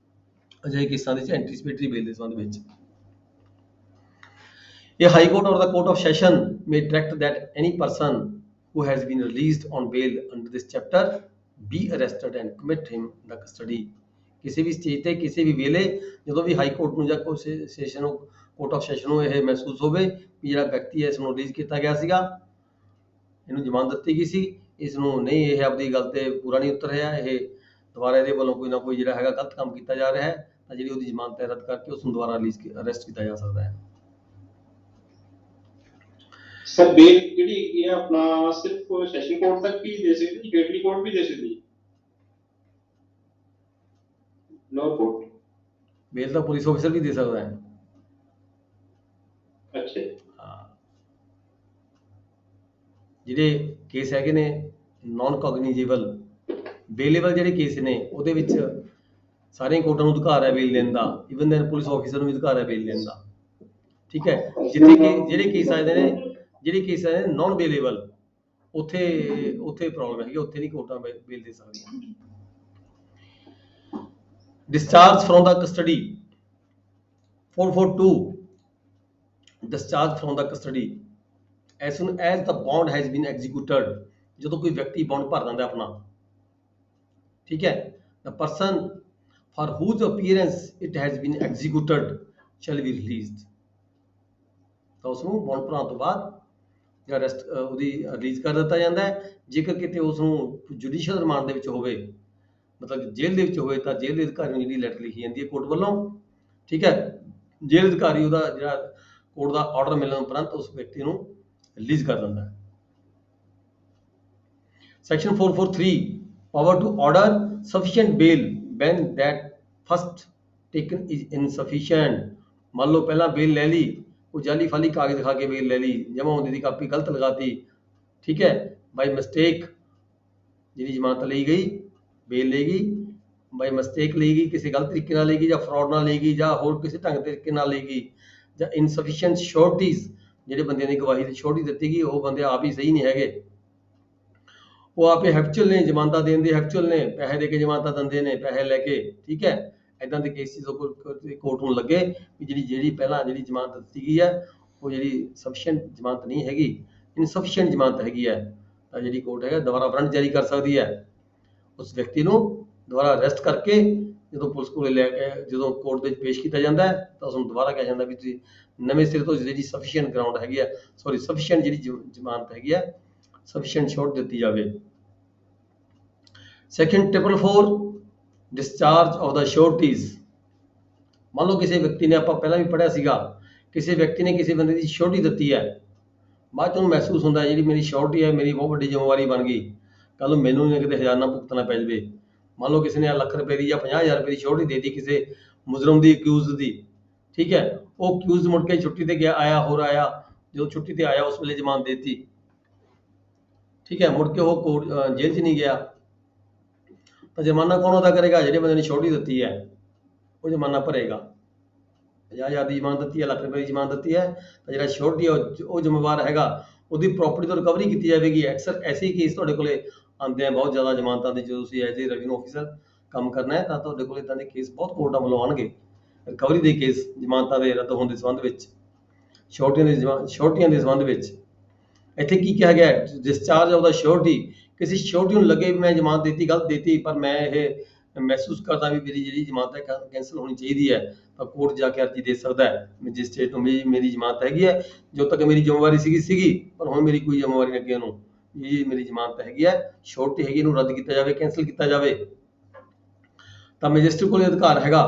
ਅਜਿਹੇ ਕੇਸਾਂ ਦੇ ਵਿੱਚ ਐਂਟੀਸਿਪੇਟਰੀ ਬੇਲ ਦੇ ਸੰਬੰਧ ਵਿੱਚ। A high court or the court of session may direct that any person who has been released on bail under this chapter be arrested and commit him in the custody। ਕਿਸੇ ਵੀ ਸਟੇਜ ਤੇ ਕਿਸੇ ਵੀ ਵੇਲੇ ਜਦੋਂ ਵੀ high court ਨੂੰ ਜਾਂ session ਨੂੰ court of session ਨੂੰ ਇਹ ਮਹਿਸੂਸ ਹੋਵੇ ਵੀ ਜਿਹੜਾ ਵਿਅਕਤੀ ਹੈ ਇਸ ਨੂੰ ਰਿਲੀਜ਼ ਕੀਤਾ ਗਿਆ ਸੀਗਾ, ਇਹਨੂੰ ਜ਼ਮਾਨਤ ਦਿੱਤੀ ਗਈ ਸੀ, ਇਸ ਨੂੰ ਨਹੀਂ, ਇਹ ਆਪਦੀ ਗੱਲ ਤੇ ਪੂਰਾ ਨਹੀਂ ਉਤਰ ਰਿਹਾ, ਇਹ ਦੁਬਾਰਾ ਇਹਦੇ ਵੱਲੋਂ ਕੋਈ ਨਾ ਕੋਈ ਜਿਹੜਾ ਹੈਗਾ ਗਲਤ ਕੰਮ ਕੀਤਾ ਜਾ ਰਿਹਾ ਹੈ, ਤਾਂ ਜਿਹੜੀ ਉਹਦੀ ਜ਼ਮਾਨਤ ਹੈ ਰੱਦ ਕਰਕੇ ਉਸ ਨੂੰ ਦੁਬਾਰਾ ਅਰੈਸਟ ਕੀਤਾ ਜਾ ਸਕਦਾ ਹੈ। ਸਰ ਬੇਲ ਜਿਹੜੀ ਹੈਗੀ ਹੈ ਆਪਣਾ ਸਿਰਫ ਸੈਸ਼ਨ ਕੋਰਟ ਤੱਕ ਹੀ ਦੇ ਸਕਦੀ, ਕੇਟਲੀ ਕੋਰਟ ਵੀ ਦੇ ਸਕਦੀ, ਲੋਅਰ ਕੋਰਟ ਬੇਲ ਤਾਂ ਪੁਲਿਸ ਆਫੀਸਰ ਵੀ ਦੇ ਸਕਦਾ ਹੈ। ਅੱਛਾ, ਜਿਹੜੇ ਕੇਸ ਹੈਗੇ ਨੇ ਨਾਨ ਕੋਗਨੀਜੇਬਲ ਬੇਲੇਬਲ ਜਿਹੜੇ ਕੇਸ ਨੇ ਉਹਦੇ ਵਿੱਚ ਸਾਰੀਆਂ ਕੋਰਟਾਂ ਨੂੰ ਅਧਿਕਾਰ ਹੈ ਬੇਲ ਦੇਣ ਦਾ, ਇਵਨ ਦੈਨ ਪੁਲਿਸ ਆਫੀਸਰ ਨੂੰ ਵੀ ਅਧਿਕਾਰ ਹੈ ਬੇਲ ਦੇਣ ਦਾ, ਠੀਕ ਹੈ। ਜਿੱਥੇ ਕਿ ਜਿਹੜੇ ਕੇਸ ਆਏ ਨੇ ਨਾਨ ਬੇਲੇਬਲ, ਉੱਥੇ ਪ੍ਰੋਬਲਮ ਹੈਗੀ, ਉੱਥੇ ਨਹੀਂ ਕੋਰਟਾਂ ਬੇਲ ਦੇ ਸਕਦੀਆਂ। Discharge from the custody 442 discharged from the custody as soon as the bond has been executed, ਜਦੋਂ ਕੋਈ ਵਿਅਕਤੀ ਬੌਂਡ ਭਰ ਦਿੰਦਾ ਆਪਣਾ, ਠੀਕ ਹੈ, the person for whose appearance it has been executed shall be released, ਤਾਂ ਉਸ ਨੂੰ ਬੌਂਡ ਭਰਾਉਣ ਤੋਂ ਬਾਅਦ ਜਾਂ ਅਰੈਸਟ ਉਹਦੀ ਰਿਲੀਜ਼ ਕਰ ਦਿੱਤਾ ਜਾਂਦਾ ਹੈ। ਜੇਕਰ ਕਿਤੇ ਉਸ ਨੂੰ ਜੁਡੀਸ਼ੀਅਲ ਰਿਮਾਂਡ ਦੇ ਵਿੱਚ ਹੋਵੇ, ਮਤਲਬ ਜੇਲ੍ਹ ਦੇ ਵਿੱਚ ਹੋਵੇ, ਤਾਂ ਜੇਲ੍ਹ ਦੇ ਅਧਿਕਾਰੀ ਨੂੰ ਜਿਹੜੀ ਲੈਟਰ ਲਿਖੀ ਜਾਂਦੀ ਹੈ ਕੋਰਟ ਵੱਲੋਂ, ਠੀਕ ਹੈ, ਜੇਲ੍ਹ ਅਧਿਕਾਰੀ ਉਹਦਾ ਜਿਹੜਾ ਕੋਰਟ ਦਾ ਆਰਡਰ ਮਿਲਣ ਉਪਰੰਤ ਉਸ ਵਿਅਕਤੀ ਨੂੰ ਰਿਲੀਜ਼ ਕਰ ਦਿੰਦਾ ਹੈ। Section 443 power to order sufficient bail when that first taken is insufficient, ਮੰਨ ਲਓ ਪਹਿਲਾਂ ਬੇਲ ਲੈ ਲਈ, ਉਹ ਜਾਲੀ ਫਾਲੀ ਕਾਗਜ਼ ਦਿਖਾ ਕੇ ਬੇਲ ਲੈ ਲਈ, ਜਮ੍ਹਾਂ ਹੁੰਦੀ ਦੀ ਕਾਪੀ ਗਲਤ ਲਗਾਤੀ, ਠੀਕ ਹੈ, ਬਾਈ ਮਿਸਟੇਕ ਜਿਹੜੀ ਜ਼ਮਾਨਤ ਲਈ ਗਈ, ਬੇਲ ਲਈ ਗਈ, ਬਾਈ ਮਿਸਟੇਕ ਲਈ ਗਈ, ਕਿਸੇ ਗਲਤ ਤਰੀਕੇ ਨਾਲ ਲਈ ਗਈ, ਜਾਂ ਫਰਾਡ ਨਾਲ ਲਈ ਗਈ, ਜਾਂ ਹੋਰ ਕਿਸੇ ਢੰਗ ਤਰੀਕੇ ਨਾਲ ਲਈ ਗਈ, ਜਾਂ ਇਨਸਫੀਸ਼ੀਐਂਟ ਸ਼ੋਰਟੀਜ਼, ਜਿਹੜੇ ਬੰਦਿਆਂ ਦੀ ਗਵਾਹੀ ਦੀ ਛੋਟੀ ਦਿੱਤੀ ਗਈ, ਉਹ ਬੰਦੇ ਆਪ ਹੀ ਸਹੀ ਨਹੀਂ ਹੈਗੇ, ਉਹ ਆਪੇ ਹੈਫਚੁਅਲ ਨੇ, ਜ਼ਮਾਨਤਾਂ ਦੇਣ ਦੇ ਹੈਫਚੁਅਲ ਨੇ, ਪੈਸੇ ਦੇ ਕੇ ਜ਼ਮਾਨਤਾਂ ਦਿੰਦੇ ਨੇ, ਪੈਸੇ ਲੈ ਕੇ, ਠੀਕ ਹੈ, ਇੱਦਾਂ ਦੇ ਕੇਸਿਸ ਕੋਰਟ ਨੂੰ ਲੱਗੇ ਵੀ ਜਿਹੜੀ ਪਹਿਲਾਂ ਜਿਹੜੀ ਜ਼ਮਾਨਤ ਦਿੱਤੀ ਗਈ ਹੈ ਉਹ ਜਿਹੜੀ ਸਫੀਸ਼ੀਐਂਟ ਜ਼ਮਾਨਤ ਨਹੀਂ ਹੈਗੀ, ਇਨਸਫੀਸ਼ੀਐਂਟ ਜ਼ਮਾਨਤ ਹੈਗੀ ਹੈ, ਤਾਂ ਜਿਹੜੀ ਕੋਰਟ ਹੈਗਾ ਦੁਬਾਰਾ ਵਾਰੰਟ ਜਾਰੀ ਕਰ ਸਕਦੀ ਹੈ। ਉਸ ਵਿਅਕਤੀ ਨੂੰ ਦੁਬਾਰਾ ਅਰੈਸਟ ਕਰਕੇ ਜਦੋਂ ਪੁਲਿਸ ਕੋਲ ਲੈ ਕੇ ਜਦੋਂ ਕੋਰਟ ਦੇ ਵਿੱਚ ਪੇਸ਼ ਕੀਤਾ ਜਾਂਦਾ ਹੈ, ਤਾਂ ਉਸ ਨੂੰ ਦੁਬਾਰਾ ਕਿਹਾ ਜਾਂਦਾ ਵੀ ਤੁਸੀਂ ਨਵੇਂ ਸਿਰੇ ਤੋਂ ਜਿਹੜੀ ਸਫੀਸ਼ੀਐਂਟ ਗਰਾਊਂਡ ਹੈਗੀ ਹੈ, ਸਫੀਸ਼ੀਐਂਟ ਜਿਹੜੀ ਜ਼ਮਾਨਤ ਹੈਗੀ ਹੈ, ਸਫੀਸ਼ੀਐਂਟ ਛੋਟ ਦਿੱਤੀ ਜਾਵੇ। ਸੈਕਸ਼ਨ 444 ਡਿਸਚਾਰਜ ਆਫ ਦਾ ਸ਼ੋਰਟੀਜ਼, ਮੰਨ ਲਓ ਕਿਸੇ ਵਿਅਕਤੀ ਨੇ, ਆਪਾਂ ਪਹਿਲਾਂ ਵੀ ਪੜ੍ਹਿਆ ਸੀਗਾ, ਕਿਸੇ ਵਿਅਕਤੀ ਨੇ ਕਿਸੇ ਬੰਦੇ ਦੀ ਸ਼ੋਰਟੀ ਦਿੱਤੀ ਹੈ, ਬਾਅਦ 'ਚ ਉਹਨੂੰ ਮਹਿਸੂਸ ਹੁੰਦਾ ਜਿਹੜੀ ਮੇਰੀ ਸ਼ੋਰਟੀ ਹੈ ਮੇਰੀ ਬਹੁਤ ਵੱਡੀ ਜ਼ਿੰਮੇਵਾਰੀ ਬਣ ਗਈ, ਕੱਲ੍ਹ ਨੂੰ ਮੈਨੂੰ ਨਹੀਂ ਕਿਤੇ ਹਜ਼ਾਰ ਨਾ ਭੁਗਤਣਾ ਪੈ ਜਾਵੇ। ਮੰਨ ਲਓ ਕਿਸੇ ਨੇ ਲੱਖ ਰੁਪਏ ਦੀ ਜਾਂ 50,000 ਰੁਪਏ ਦੀ ਸ਼ੋਰਟੀ ਦੇ ਦਿੱਤੀ ਕਿਸੇ ਮੁਜਰਮ ਦੀ, ਅਕਿਊਜ਼ਡ ਦੀ, ਠੀਕ ਹੈ, ਉਹ ਅਕਿਊਜ਼ਡ ਮੁੜ ਕੇ ਛੁੱਟੀ 'ਤੇ ਗਿਆ, ਆਇਆ ਹੋਰ ਆਇਆ, ਜਦੋਂ ਛੁੱਟੀ 'ਤੇ ਆਇਆ ਉਸ ਵੇਲੇ ਜ਼ਮਾਨਤ ਦੇ ਦਿੱਤੀ, ਠੀਕ ਹੈ, ਮੁੜ ਕੇ ਉਹ ਕੋਰਟ ਜੇਲ੍ਹ 'ਚ ਨਹੀਂ ਗਿਆ, ਤਾਂ ਜੁਰਮਾਨਾ ਕੌਣ ਅਦਾ ਕਰੇਗਾ? ਜਿਹੜੇ ਬੰਦੇ ਨੇ ਛੋਟੀ ਦਿੱਤੀ ਹੈ ਉਹ ਜੁਰਮਾਨਾ ਭਰੇਗਾ। 50,000 ਦੀ ਜ਼ਮਾਨਤ ਦਿੱਤੀ ਹੈ, ਲੱਖ ਰੁਪਏ ਦੀ ਜ਼ਮਾਨਤ ਦਿੱਤੀ ਹੈ, ਤਾਂ ਜਿਹੜਾ ਛੋਟੀ ਹੈ ਉਹ ਜ਼ਿੰਮੇਵਾਰ ਹੈਗਾ, ਉਹਦੀ ਪ੍ਰਾਪਰਟੀ ਤੋਂ ਰਿਕਵਰੀ ਕੀਤੀ ਜਾਵੇਗੀ। ਅਕਸਰ ਐਸੇ ਹੀ ਕੇਸ ਤੁਹਾਡੇ ਕੋਲੇ ਆਉਂਦੇ ਆ ਬਹੁਤ ਜ਼ਿਆਦਾ ਜ਼ਮਾਨਤਾਂ ਦੇ, ਜਦੋਂ ਤੁਸੀਂ ਐਜ਼ ਏ ਰੈਵਨਿਊ ਆਫਿਸਰ ਕੰਮ ਕਰਨਾ ਹੈ ਤਾਂ ਤੁਹਾਡੇ ਕੋਲ ਇੱਦਾਂ ਦੇ ਕੇਸ ਬਹੁਤ ਕੋਰਟਾਂ ਵੱਲੋਂ ਆਉਣਗੇ, ਰਿਕਵਰੀ ਦੇ ਕੇਸ ਜ਼ਮਾਨਤਾਂ ਦੇ ਰੱਦ ਹੋਣ ਦੇ ਸੰਬੰਧ ਵਿੱਚ, ਛੋਟੀਆਂ ਦੇ ਸੰਬੰਧ ਵਿੱਚ। ਇੱਥੇ ਕੀ ਕਿਹਾ ਗਿਆ? ਡਿਸਚਾਰਜ ਆਫ ਦਾ ਸ਼ੋਰਟੀ, ਕਿਸੇ ਸ਼ੋਰਟੀ ਨੂੰ ਲੱਗੇ ਵੀ ਮੈਂ ਜ਼ਮਾਨਤ ਦਿੱਤੀ, ਗਲਤ ਦਿੱਤੀ, ਪਰ ਮੈਂ ਇਹ ਮਹਿਸੂਸ ਕਰਦਾ ਵੀ ਮੇਰੀ ਜਿਹੜੀ ਜ਼ਮਾਨਤ ਹੈ ਕੈਂਸਲ ਹੋਣੀ ਚਾਹੀਦੀ ਹੈ, ਤਾਂ ਕੋਰਟ ਜਾ ਕੇ ਅਰਜ਼ੀ ਦੇ ਸਕਦਾ ਹੈ ਮੈਜਿਸਟ੍ਰੇਟ ਨੂੰ ਵੀ ਮੇਰੀ ਜ਼ਮਾਨਤ ਹੈਗੀ ਹੈ, ਜਦੋਂ ਤੱਕ ਮੇਰੀ ਜ਼ਿੰਮੇਵਾਰੀ ਸੀਗੀ, ਪਰ ਹੁਣ ਮੇਰੀ ਕੋਈ ਜ਼ਿੰਮੇਵਾਰੀ ਨਹੀਂ ਅੱਗੇ ਉਹਨੂੰ, ਇਹ ਮੇਰੀ ਜ਼ਮਾਨਤ ਹੈਗੀ ਹੈ, ਸ਼ੋਰਟੀ ਹੈਗੀ, ਇਹਨੂੰ ਰੱਦ ਕੀਤਾ ਜਾਵੇ, ਕੈਂਸਲ ਕੀਤਾ ਜਾਵੇ। ਤਾਂ ਮੈਜਿਸਟ੍ਰੇਟ ਕੋਲ ਅਧਿਕਾਰ ਹੈਗਾ,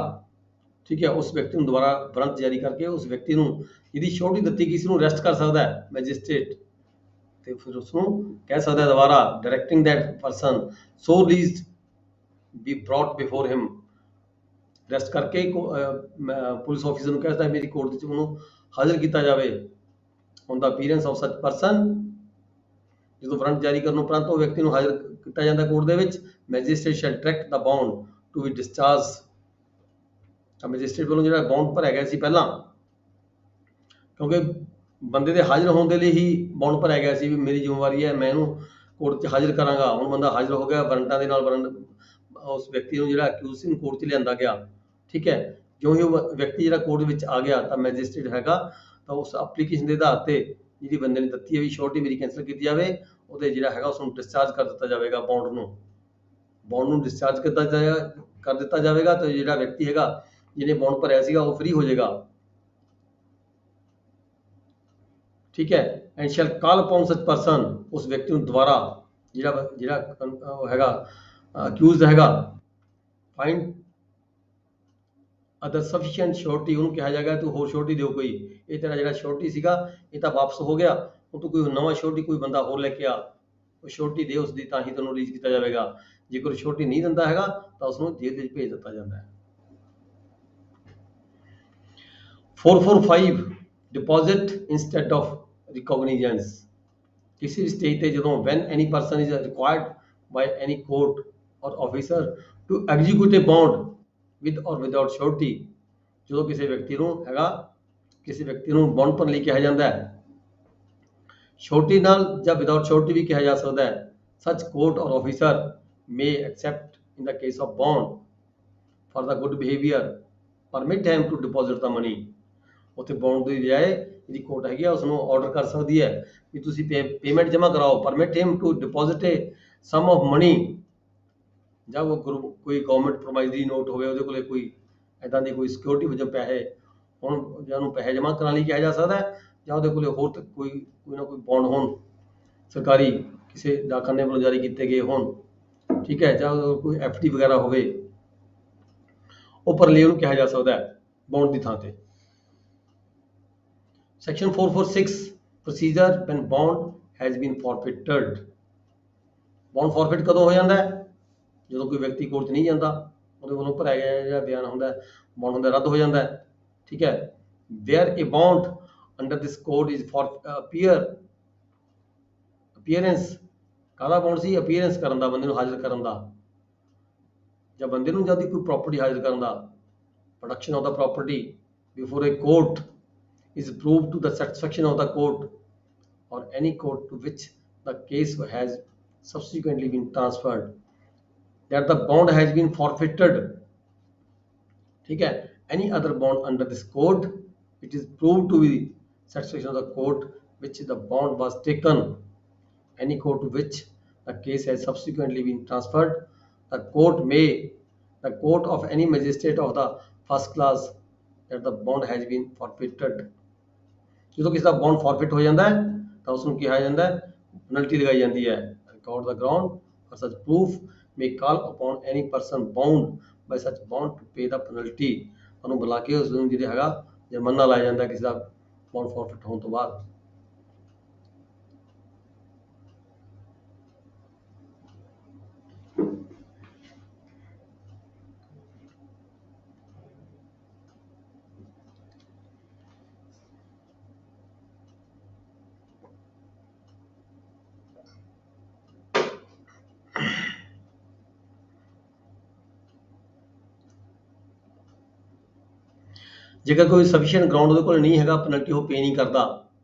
ਠੀਕ ਹੈ, ਉਸ ਵਿਅਕਤੀ ਨੂੰ ਦੁਬਾਰਾ ਵਾਰੰਟ ਜਾਰੀ ਕਰਕੇ ਉਸ ਵਿਅਕਤੀ ਨੂੰ ਜਿਹਦੀ ਸ਼ੋਰਟੀ ਦਿੱਤੀ ਗਈ ਸੀ ਨੂੰ ਅਰੈਸਟ ਕਰ ਸਕਦਾ ਹੈ ਮੈਜਿਸਟ੍ਰੇਟ, ਤੇ ਫਿਰ ਉਸ ਨੂੰ ਕਹਿ ਸਕਦਾ ਹੈ ਦੁਬਾਰਾ directing that person so released be brought before him, arrest ਕਰਕੇ ਪੁਲਿਸ ਆਫੀਸਰ ਨੂੰ ਕਹਿੰਦਾ ਮੇਰੀ ਕੋਰਟ ਵਿੱਚ ਉਹਨੂੰ ਹਾਜ਼ਰ ਕੀਤਾ ਜਾਵੇ। On the appearance of such person, ਜਦੋਂ ਵਾਰੰਟ ਜਾਰੀ ਕਰਨ ਉਪਰੰਤ ਉਹ ਵਿਅਕਤੀ ਨੂੰ ਹਾਜ਼ਰ ਕੀਤਾ ਜਾਂਦਾ ਕੋਰਟ ਦੇ ਵਿੱਚ, magistrate shall direct the bond to be discharge, ਤਾਂ ਮੈਜਿਸਟ੍ਰੇਟ ਵੱਲੋਂ ਜਿਹੜਾ ਬੌਂਡ ਭਰਿਆ ਗਿਆ ਸੀ ਪਹਿਲਾਂ, ਕਿਉਂਕਿ ਬੰਦੇ ਦੇ ਹਾਜ਼ਰ ਹੋਣ ਦੇ ਲਈ ਹੀ ਬੌਂਡ ਭਰਿਆ ਗਿਆ ਸੀ ਵੀ ਮੇਰੀ ਜ਼ਿੰਮੇਵਾਰੀ ਹੈ, ਮੈਂ ਇਹਨੂੰ ਕੋਰਟ 'ਚ ਹਾਜ਼ਰ ਕਰਾਂਗਾ। ਹੁਣ ਬੰਦਾ ਹਾਜ਼ਰ ਹੋ ਗਿਆ, ਵਾਰੰਟਾਂ ਦੇ ਨਾਲ ਵਾਰੰਟ ਉਸ ਵਿਅਕਤੀ ਨੂੰ ਜਿਹੜਾ ਅਕਿਊਜ਼ ਸੀ ਨੂੰ ਕੋਰਟ 'ਚ ਲਿਆਂਦਾ ਗਿਆ, ਠੀਕ ਹੈ, ਜਿਉਂ ਹੀ ਉਹ ਵਿਅਕਤੀ ਜਿਹੜਾ ਕੋਰਟ ਵਿੱਚ ਆ ਗਿਆ ਤਾਂ ਮੈਜਿਸਟ੍ਰੇਟ ਹੈਗਾ ਤਾਂ ਉਸ ਐਪਲੀਕੇਸ਼ਨ ਦੇ ਆਧਾਰ ਤੇ ਜਿਹੜੀ ਬੰਦੇ ਨੇ ਦਿੱਤੀ ਹੈ ਵੀ ਸ਼ੋਰਟੀ ਮੇਰੀ ਕੈਂਸਲ ਕੀਤੀ ਜਾਵੇ, ਉਹਦੇ ਜਿਹੜਾ ਹੈਗਾ ਉਸ ਨੂੰ ਡਿਸਚਾਰਜ ਕਰ ਦਿੱਤਾ ਜਾਵੇਗਾ, ਬੌਂਡ ਨੂੰ ਡਿਸਚਾਰਜ ਕਰ ਦਿੱਤਾ ਜਾਵੇਗਾ, ਤੇ ਜਿਹੜਾ ਵਿਅਕਤੀ ਹੈਗਾ ਜਿਹਨੇ ਬੌਂਡ ਭਰਿਆ ਸੀਗਾ ਉਹ ਫ੍ਰੀ ਹੋ ਜਾਏਗਾ, ਠੀਕ ਹੈ। And shell call upon such person, ਉਸ ਵਿਅਕਤੀ ਨੂੰ ਦੁਬਾਰਾ ਜਿਹੜਾ ਉਹ ਹੈਗਾ ਅਕਿਊਜ਼ਡ ਹੈਗਾ, ਫਾਈਂਡ ਅਦਰ ਸਫੀਸ਼ੀਐਂਟ ਸ਼ੋਰਟੀ, ਉਹਨੂੰ ਕਿਹਾ ਜਾਏਗਾ ਤੂੰ ਹੋਰ ਸ਼ੋਰਟੀ ਦਿਓ ਕੋਈ, ਇਹ ਤੇਰਾ ਜਿਹੜਾ ਸ਼ੋਰਟੀ ਸੀਗਾ ਇਹ ਤਾਂ ਵਾਪਸ ਹੋ ਗਿਆ, ਉਹ ਤੂੰ ਕੋਈ ਨਵਾਂ ਸ਼ੋਰਟੀ ਕੋਈ ਬੰਦਾ ਹੋਰ ਲੈ ਕੇ ਆ, ਉਹ ਸ਼ੋਰਟੀ ਦੇ ਉਸ ਦੀ, ਤਾਂ ਹੀ ਤੈਨੂੰ ਰਿਲੀਜ਼ ਕੀਤਾ ਜਾਵੇਗਾ। ਜੇਕਰ ਸ਼ੋਰਟੀ ਨਹੀਂ ਦਿੰਦਾ ਹੈਗਾ ਤਾਂ ਉਸਨੂੰ ਜੇਲ੍ਹ ਵਿੱਚ ਭੇਜ ਦਿੱਤਾ ਜਾਂਦਾ ਹੈ। 445 ਡਿਪੋਜ਼ਿਟ ਇੰਸਟੈਡ ਆਫ ਰਿਕੋਗਨੀਜੈਂਸ, ਕਿਸੇ ਵੀ ਸਟੇਜ ਤੇ ਜਦੋਂ when any person is required by any court or officer to execute a bond with or without surety, ਜਦੋਂ ਕਿਸੇ ਵਿਅਕਤੀ ਨੂੰ ਬੌਂਡ ਭਰਨ ਲਈ ਕਿਹਾ ਜਾਂਦਾ ਹੈ, ਸ਼ੋਰਟੀ ਨਾਲ ਜਾਂ ਵਿਦਆਊਟ ਸ਼ੋਰਟੀ ਵੀ ਕਿਹਾ ਜਾ ਸਕਦਾ ਹੈ, ਸੱਚ court or officer may accept in the case of bond for the good behavior permit him to deposit the money, ਉੱਥੇ ਬੌਂਡ ਦੀ ਬਜਾਏ ਜਿਹੜੀ ਕੋਰਟ ਹੈਗੀ ਆ ਉਸ ਨੂੰ ਆਰਡਰ ਕਰ ਸਕਦੀ ਹੈ ਵੀ ਤੁਸੀਂ ਪੇਮੈਂਟ ਜਮ੍ਹਾਂ ਕਰਾਓ, permit him to deposit a sum of money, ਜਾਂ ਉਹ ਕੋਈ ਗਵਰਨਮੈਂਟ ਪ੍ਰੋਵਾਈਜ਼ਰੀ ਨੋਟ ਹੋਵੇ, ਉਹਦੇ ਕੋਲੇ ਕੋਈ ਇੱਦਾਂ ਦੀ ਕੋਈ ਸਿਕਿਉਰਿਟੀ ਵਜੋਂ ਪੈਸੇ ਹੁਣ ਜਾਂ ਉਹਨੂੰ ਪੈਸੇ ਜਮ੍ਹਾਂ ਕਰਾਉਣ ਲਈ ਕਿਹਾ ਜਾ ਸਕਦਾ ਹੈ, ਜਾਂ ਉਹਦੇ ਕੋਲੇ ਹੋਰ ਕੋਈ ਨਾ ਕੋਈ ਬੌਂਡ ਹੋਣ ਸਰਕਾਰੀ ਕਿਸੇ ਡਾਕਖਾਨੇ ਵੱਲੋਂ ਜਾਰੀ ਕੀਤੇ ਗਏ ਹੋਣ, ਠੀਕ ਹੈ, ਜਾਂ ਕੋਈ FD ਵਗੈਰਾ ਹੋਵੇ, ਉੱਪਰ ਲਈ ਉਹਨੂੰ ਕਿਹਾ ਜਾ ਸਕਦਾ ਹੈ ਬੌਂਡ ਦੀ ਥਾਂ ਤੇ। Section 446 procedure when bond has been forfeited। Bond forfeit ਕਦੋਂ ਹੋ ਜਾਂਦਾ ਹੈ? ਜਦੋਂ ਕੋਈ ਵਿਅਕਤੀ ਕੋਰਟ 'ਚ ਨਹੀਂ ਜਾਂਦਾ, ਉਹਦੇ ਵੱਲੋਂ ਭਰਿਆ ਗਿਆ ਜਿਹੜਾ ਬਿਆਨ ਹੁੰਦਾ ਬੌਂਡ ਹੁੰਦਾ ਰੱਦ ਹੋ ਜਾਂਦਾ ਹੈ, ਠੀਕ ਹੈ। where a bond under this code is for appearance, ਕਾਹਦਾ ਬੌਂਡ ਸੀ? appearance ਕਰਨ ਦਾ, ਬੰਦੇ ਨੂੰ ਹਾਜ਼ਰ ਕਰਨ ਦਾ, ਜਾਂ ਬੰਦੇ ਨੂੰ ਜਦ ਕੋਈ ਪ੍ਰਾਪਰਟੀ ਹਾਜ਼ਰ ਕਰਨ ਦਾ, production of the property before a court is proved to the satisfaction of the court or any court to which the case has subsequently been transferred, that the bond has been forfeited, ठीक है, any other bond under this code, it is proved to be satisfaction of the court which the bond was taken, any court to which the case has subsequently been transferred, the court of any magistrate of the first class, that the bond has been forfeited। ਜਦੋਂ ਕਿਸੇ ਦਾ bond ਫੋਰਫਿਟ ਹੋ ਜਾਂਦਾ ਹੈ ਤਾਂ ਉਸ ਨੂੰ ਕਿਹਾ ਜਾਂਦਾ ਹੈ, ਪੈਨਲਟੀ ਲਗਾਈ ਜਾਂਦੀ ਹੈ। Record the ground for such proof may call upon any person bound by such bond to pay the penalty, ਉਹਨੂੰ ਬੁਲਾ ਕੇ ਉਸ ਨੂੰ ਜਿਹੜਾ ਹੈਗਾ ਜੁਰਮਾਨਾ ਲਾਇਆ ਜਾਂਦਾ ਕਿਸੇ ਦਾ ਬੌਂਡ ਫੋਰਫਿਟ ਹੋਣ ਤੋਂ ਬਾਅਦ। ਜੇਕਰ ਕੋਈ ਸਫੀਸ਼ੀਐਂਟ ਗਰਾਊਂਡ ਉਹਦੇ ਕੋਲ ਨਹੀਂ ਹੈਗਾ, ਪੈਨਲਟੀ ਉਹ ਪੇ ਨਹੀਂ ਕਰਦਾ,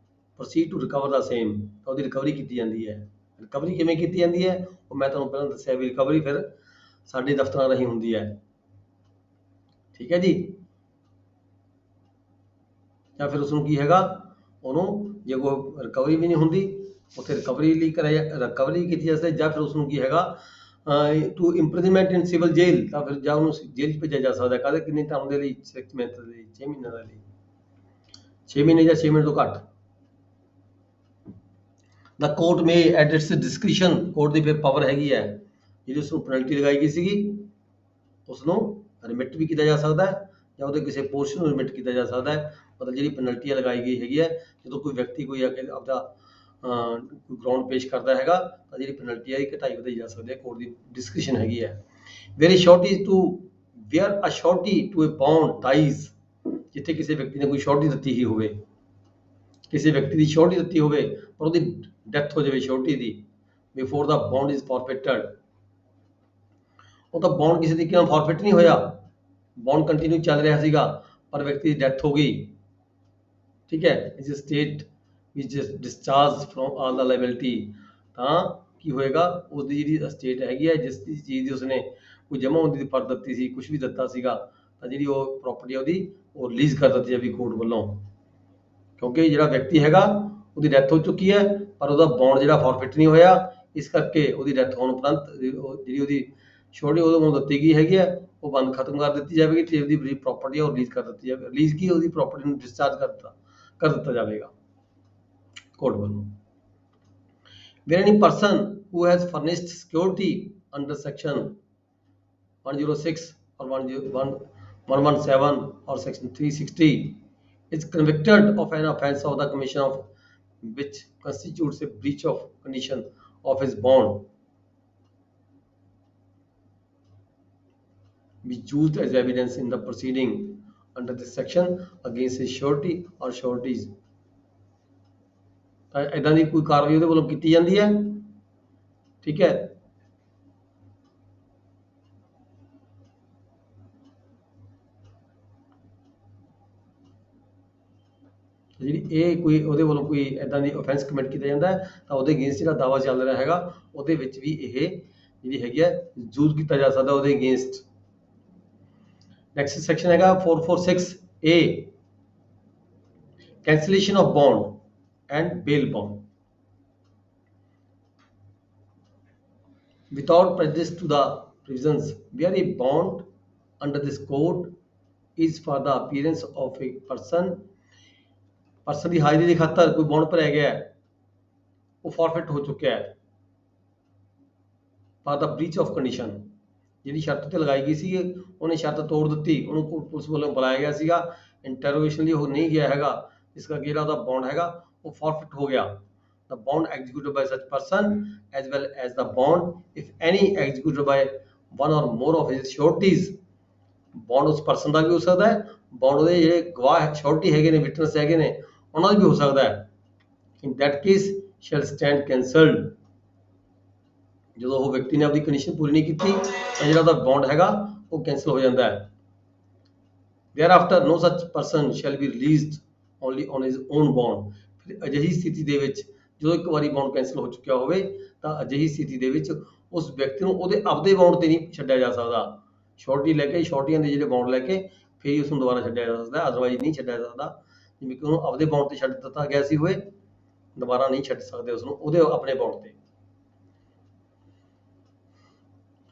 proceed to recover the same, ਤਾਂ ਉਹਦੀ ਰਿਕਵਰੀ ਕੀਤੀ ਜਾਂਦੀ ਹੈ। ਰਿਕਵਰੀ ਕਿਵੇਂ ਕੀਤੀ ਜਾਂਦੀ ਹੈ ਉਹ ਮੈਂ ਤੁਹਾਨੂੰ ਪਹਿਲਾਂ ਦੱਸਿਆ ਵੀ ਰਿਕਵਰੀ ਫਿਰ ਸਾਡੇ ਦਫ਼ਤਰਾਂ ਰਾਹੀਂ ਹੁੰਦੀ ਹੈ, ਠੀਕ ਹੈ ਜੀ। ਜਾਂ ਫਿਰ ਉਸਨੂੰ ਕੀ ਹੈਗਾ, ਉਹਨੂੰ ਜੇ ਕੋਈ ਰਿਕਵਰੀ ਵੀ ਨਹੀਂ ਹੁੰਦੀ ਉੱਥੇ ਰਿਕਵਰੀ ਕੀਤੀ ਜਾ ਸਕਦੀ, ਜਾਂ ਫਿਰ ਉਸਨੂੰ ਕੀ ਹੈਗਾ ਟੂ ਇੰਪ੍ਰਿਜ਼ਨਮੈਂਟ ਇਨ ਸਿਵਲ ਜੇਲ੍ਹ, ਤਾਂ ਫਿਰ ਜਾਂ ਉਹਨੂੰ ਜੇਲ੍ਹ 'ਚ ਭੇਜਿਆ ਜਾ ਸਕਦਾ। ਕਾਹਦੇ ਕਿੰਨੇ ਟਰਮ ਦੇ ਲਈ? 6 ਮਹੀਨੇ ਦੇ ਲਈ, 6 ਮਹੀਨਿਆਂ ਦੇ ਲਈ, 6 ਮਹੀਨੇ ਜਾਂ 6 ਮਹੀਨੇ ਤੋਂ ਘੱਟ। The court may at its discretion, court ਦੀ ਫਿਰ ਪਾਵਰ ਹੈਗੀ ਹੈ ਜਿਹੜੀ ਉਸਨੂੰ ਪੈਨਲਟੀ ਲਗਾਈ ਗਈ ਸੀਗੀ ਉਸਨੂੰ ਰਿਮਿਟ ਵੀ ਕੀਤਾ ਜਾ ਸਕਦਾ ਹੈ, ਜਾਂ ਉਹਦੇ ਕਿਸੇ ਪੋਰਸ਼ਨ ਨੂੰ ਰਿਮਿਟ ਕੀਤਾ ਜਾ ਸਕਦਾ ਹੈ। ਮਤਲਬ ਜਿਹੜੀ ਪੈਨਲਟੀ ਲਗਾਈ ਗਈ ਹੈਗੀ ਹੈ, ਜਦੋਂ ਕੋਈ ਵਿਅਕਤੀ ਕੋਈ ਆ ਕੇ ਆਪਦਾ ਕੋਈ ਗਰਾਊਂਡ ਪੇਸ਼ ਕਰਦਾ ਹੈਗਾ ਤਾਂ ਜਿਹੜੀ ਪੈਨਲਟੀ ਹੈ ਘਟਾਈ ਵਧਾਈ ਜਾ ਸਕਦੀ ਹੈ, ਕੋਰਟ ਦੀ ਡਿਸਕ੍ਰਿਸ਼ਨ ਹੈਗੀ ਹੈ। Where a surety to a bond dies, ਜਿੱਥੇ ਕਿਸੇ ਵਿਅਕਤੀ ਨੇ ਕੋਈ ਸ਼ੋਰਟੀ ਦਿੱਤੀ ਹੀ ਹੋਵੇ, ਕਿਸੇ ਵਿਅਕਤੀ ਦੀ ਸ਼ੋਰਟੀ ਦਿੱਤੀ ਹੋਵੇ ਪਰ ਉਹਦੀ ਡੈਥ ਹੋ ਜਾਵੇ ਸ਼ੋਰਟੀ ਦੀ, ਬਿਫੋਰ ਦਾ ਬੌਂਡ ਇਜ਼ ਫੋਰਫਿਟਡ, ਉਹ ਤਾਂ ਬੌਂਡ ਕਿਸੇ ਤਰੀਕੇ ਨਾਲ ਫੋਰਫਿਟ ਨਹੀਂ ਹੋਇਆ, ਬੌਂਡ ਕੰਟੀਨਿਊ ਚੱਲ ਰਿਹਾ ਸੀਗਾ ਪਰ ਵਿਅਕਤੀ ਦੀ ਡੈਥ ਹੋ ਗਈ, ਠੀਕ ਹੈ, ਇਸ ਸਟੇਟ ਵਿੱਚ discharge from all the liability, ਤਾਂ ਕੀ ਹੋਏਗਾ ਉਹਦੀ ਜਿਹੜੀ ਸਟੇਟ ਹੈਗੀ ਹੈ ਜਿਸ ਚੀਜ਼ ਦੀ ਉਸਨੇ ਕੋਈ ਜਮ੍ਹਾਂ ਹੁੰਦੀ ਦੀ ਪਰ ਦਿੱਤੀ ਸੀ, ਕੁਝ ਵੀ ਦਿੱਤਾ ਸੀਗਾ, ਤਾਂ ਜਿਹੜੀ ਉਹ ਪ੍ਰਾਪਰਟੀ ਉਹਦੀ ਉਹ ਰਿਲੀਜ਼ ਕਰ ਦਿੱਤੀ ਜਾਵੇ ਕੋਰਟ ਵੱਲੋਂ, ਕਿਉਂਕਿ ਜਿਹੜਾ ਵਿਅਕਤੀ ਹੈਗਾ ਉਹਦੀ ਡੈਥ ਹੋ ਚੁੱਕੀ ਹੈ ਪਰ ਉਹਦਾ ਬੌਂਡ ਜਿਹੜਾ ਫੋਰਫਿਟ ਨਹੀਂ ਹੋਇਆ, ਇਸ ਕਰਕੇ ਉਹਦੀ ਡੈਥ ਹੋਣ ਉਪਰੰਤ ਜਿਹੜੀ ਉਹਦੀ ਛੋਟੀ ਉਹਨੂੰ ਦਿੱਤੀ ਗਈ ਹੈਗੀ ਹੈ ਉਹ ਬੰਦ ਖਤਮ ਕਰ ਦਿੱਤੀ ਜਾਵੇਗੀ ਤੇ ਉਹਦੀ ਜਿਹੜੀ ਪ੍ਰਾਪਰਟੀ ਉਹ ਰਿਲੀਜ਼ ਕਰ ਦਿੱਤੀ ਜਾਵੇਗੀ। ਰਿਲੀਜ਼ ਕੀ, ਉਹਦੀ ਪ੍ਰਾਪਰਟੀ ਨੂੰ ਡਿਸਚਾਰਜ ਕਰ ਦਿੱਤਾ ਜਾਵੇਗਾ ਕੋਰਟ ਵੱਲੋਂ। Where any person who has furnished security under section 106 or 117 or section 360 is convicted of an offence of the commission of which constitutes a breach of condition of his bond, be used as evidence in the proceeding under this section against his surety or sureties, ਤਾਂ ਇਦਾਂ ਦੀ ਕੋਈ ਕਾਰਵਾਈ ਉਹਦੇ ਵੱਲੋਂ ਕੀਤੀ ਜਾਂਦੀ ਹੈ, ਠੀਕ ਹੈ। ਜਿਹੜੀ ਇਹ ਕੋਈ ਉਹਦੇ ਵੱਲੋਂ ਕੋਈ ਇਦਾਂ ਦੀ offense ਕਮਿਟ ਕੀਤਾ ਜਾਂਦਾ ਹੈ ਤਾਂ ਉਹਦੇ ਅਗੇਂਸਟ ਜਿਹੜਾ ਦਾਵਾ ਚੱਲ ਰਿਹਾ ਹੈਗਾ ਉਹਦੇ ਵਿੱਚ ਵੀ ਇਹ ਜਿਹੜੀ ਹੈਗੀ ਹੈ ਯੂਜ਼ ਕੀਤਾ ਜਾ ਸਕਦਾ ਉਹਦੇ ਅਗੇਂਸਟ। ਨੈਕਸਟ ਸੈਕਸ਼ਨ ਹੈਗਾ 446A, cancellation of bond and bail bond without prejudice to the provisions where a bond under this code is for the appearance of a person ਦੀ ਹਾਜ਼ਰੀ ਦੀ ਖਾਤਰ ਕੋਈ ਬੌਂਡ ਭਰਿਆ ਗਿਆ ਹੈ, ਉਹ ਫੋਰਫਿਟ ਹੋ ਚੁੱਕਿਆ ਹੈ for the breach of condition. ਜਿਹੜੀ ਸ਼ਰਤ ਤੇ ਲਗਾਈ ਗਈ ਸੀ ਉਹਨੇ ਸ਼ਰਤ ਤੋੜ ਦਿੱਤੀ, ਉਹਨੂੰ ਪੁਲਿਸ ਵੱਲੋਂ ਬੁਲਾਇਆ ਗਿਆ ਸੀਗਾ, ਇੰਟਰੋਗੇਸ਼ਨ ਲਈ ਉਹ ਨਹੀਂ ਗਿਆ ਹੈਗਾ, ਇਸ ਕਰਕੇ ਜਿਹੜਾ ਉਹਦਾ ਬੌਂਡ ਹੈਗਾ ਉਹ ਫੋਰਫਿਟ ਹੋ ਗਿਆ। The bond executed by such person as well as the bond if any executed by one or more of his sureties, bond ਉਸ person ਦਾ ਵੀ ਹੋ ਸਕਦਾ ਹੈ, bond ਉਹਦੇ ਜਿਹੜੇ ਗਵਾਹ surety ਹੈਗੇ ਨੇ, witness ਹੈਗੇ ਨੇ, ਉਹਨਾਂ ਦਾ ਵੀ ਹੋ ਸਕਦਾ ਹੈ। In that case shall stand cancelled। ਜਦੋਂ ਉਹ ਵਿਅਕਤੀ ਨੇ ਆਪਣੀ ਕੰਡੀਸ਼ਨ ਪੂਰੀ ਨਹੀਂ ਕੀਤੀ ਤਾਂ ਜਿਹੜਾ ਉਹਦਾ ਬੌਂਡ ਹੈਗਾ ਉਹ ਕੈਂਸਲ ਹੋ ਜਾਂਦਾ ਹੈ। Thereafter no such person shall be released only on his own bond। ਫਿਰ ਅਜਿਹੀ ਸਥਿਤੀ ਦੇ ਵਿੱਚ ਜਦੋਂ ਇੱਕ ਵਾਰੀ ਬੌਂਡ ਕੈਂਸਲ ਹੋ ਚੁੱਕਿਆ ਹੋਵੇ ਤਾਂ ਅਜਿਹੀ ਸਥਿਤੀ ਦੇ ਵਿੱਚ ਉਸ ਵਿਅਕਤੀ ਨੂੰ ਉਹਦੇ ਆਪਦੇ ਬੌਂਡ ਤੇ ਨਹੀਂ ਛੱਡਿਆ ਜਾ ਸਕਦਾ। ਸ਼ੋਰਟੀ ਲੈ ਕੇ, ਸ਼ੋਰਟੀਆਂ ਦੇ ਜਿਹੜੇ ਬੌਂਡ ਲੈ ਕੇ ਫਿਰ ਹੀ ਉਸ ਨੂੰ ਦੁਬਾਰਾ ਛੱਡਿਆ ਜਾ ਸਕਦਾ, ਅਦਰਵਾਈਜ਼ ਨਹੀਂ ਛੱਡਿਆ ਜਾ ਸਕਦਾ। ਜਿਵੇਂ ਕਿ ਉਹਨੂੰ ਆਪਦੇ ਬੌਂਡ ਤੇ ਛੱਡ ਦਿੱਤਾ ਗਿਆ ਸੀ ਹੋਏ, ਦੁਬਾਰਾ ਨਹੀਂ ਛੱਡ ਸਕਦੇ ਉਸ ਨੂੰ ਉਹਦੇ ਆਪਣੇ ਬੌਂਡ ਤੇ।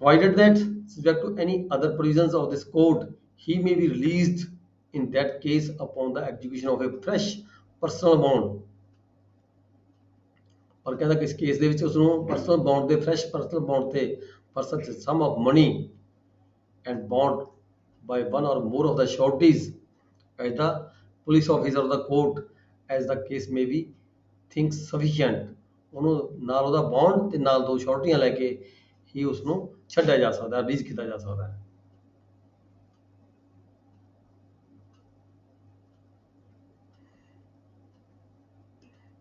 Provided that subject to any other provisions of this code he may be released in that case upon the execution of a fresh personal bond। और कहता कि इस केस ਦੇ ਵਿੱਚ ਉਸ ਨੂੰ ਪਰਸਨਲ ਬੌਂਡ ਦੇ ਫਰੈਸ਼ ਪਰਸਨਲ ਬੌਂਡ ਤੇ for such a sum of money and bond by one or more of the sureties as the police officer of the court as the case may be thinks sufficient। ਉਹਨੂੰ ਨਾਲ ਉਹਦਾ bond ਤੇ ਨਾਲ ਦੋ ਸ਼ੋਰਟੀਆਂ ਲੈ ਕੇ ਹੀ ਉਸ ਨੂੰ ਛੱਡਿਆ ਜਾ ਸਕਦਾ, ਰਿਲੀਜ਼ ਕੀਤਾ ਜਾ ਸਕਦਾ ਹੈ।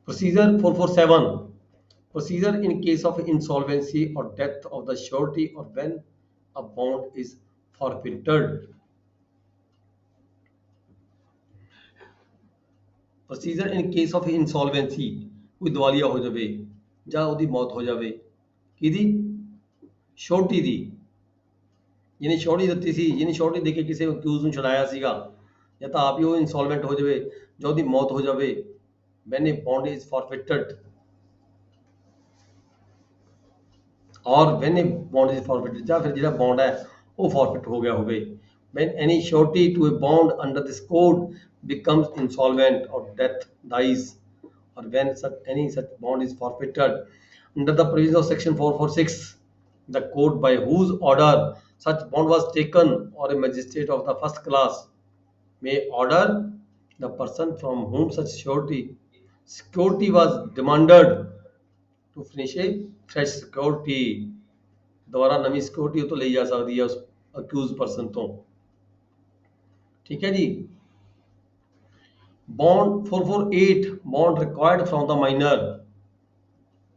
Procedure 447 procedure in case of insolvency or death of the surety or when a bond is forfeited। Procedure in case of insolvency ਕੋਈ ਦਿਵਾਲੀਆ ਹੋ ਜਾਵੇ ਜਾਂ ਉਹਦੀ ਮੌਤ ਹੋ ਜਾਵੇ, ਕਿਹਦੀ? ਸ਼ੋਰਟੀ ਦੀ। ਜਿਹਨੇ ਸ਼ੋਰਟੀ ਦਿੱਤੀ ਸੀ, ਜਿਹਨੇ ਸ਼ੋਰਟੀ ਦੇ ਕੇ ਕਿਸੇ ਅਕਿਊਜ਼ ਨੂੰ ਛੁਡਾਇਆ ਸੀਗਾ, ਜਾਂ ਤਾਂ ਆਪ ਹੀ ਉਹ ਇਨਸੋਲਵੈਂਟ ਹੋ ਜਾਵੇ ਜਾਂ ਉਹਦੀ ਮੌਤ ਹੋ ਜਾਵੇ, when a bond is forfeited or when a bond is forfeited ਜਾਂ ਫਿਰ ਜਿਹੜਾ ਬੌਂਡ ਹੈ ਉਹ forfeit ਹੋ ਗਿਆ ਹੋਵੇ। when any surety to a bond under this code becomes insolvent or death dies or when any such bond is forfeited under the provisions of section 446 the code by whose order such bond was taken or a magistrate of the first class may order the person from whom such security was demanded to furnish a fresh security। ਦੁਬਾਰਾ ਨਵੀਂ security ਉਹ ਤੋਂ ਲਈ ਜਾ ਸਕਦੀ ਹੈ ਉਸ accused person ਤੋਂ। ਠੀਕ ਹੈ ਜੀ। Bond 448 bond required from the minor.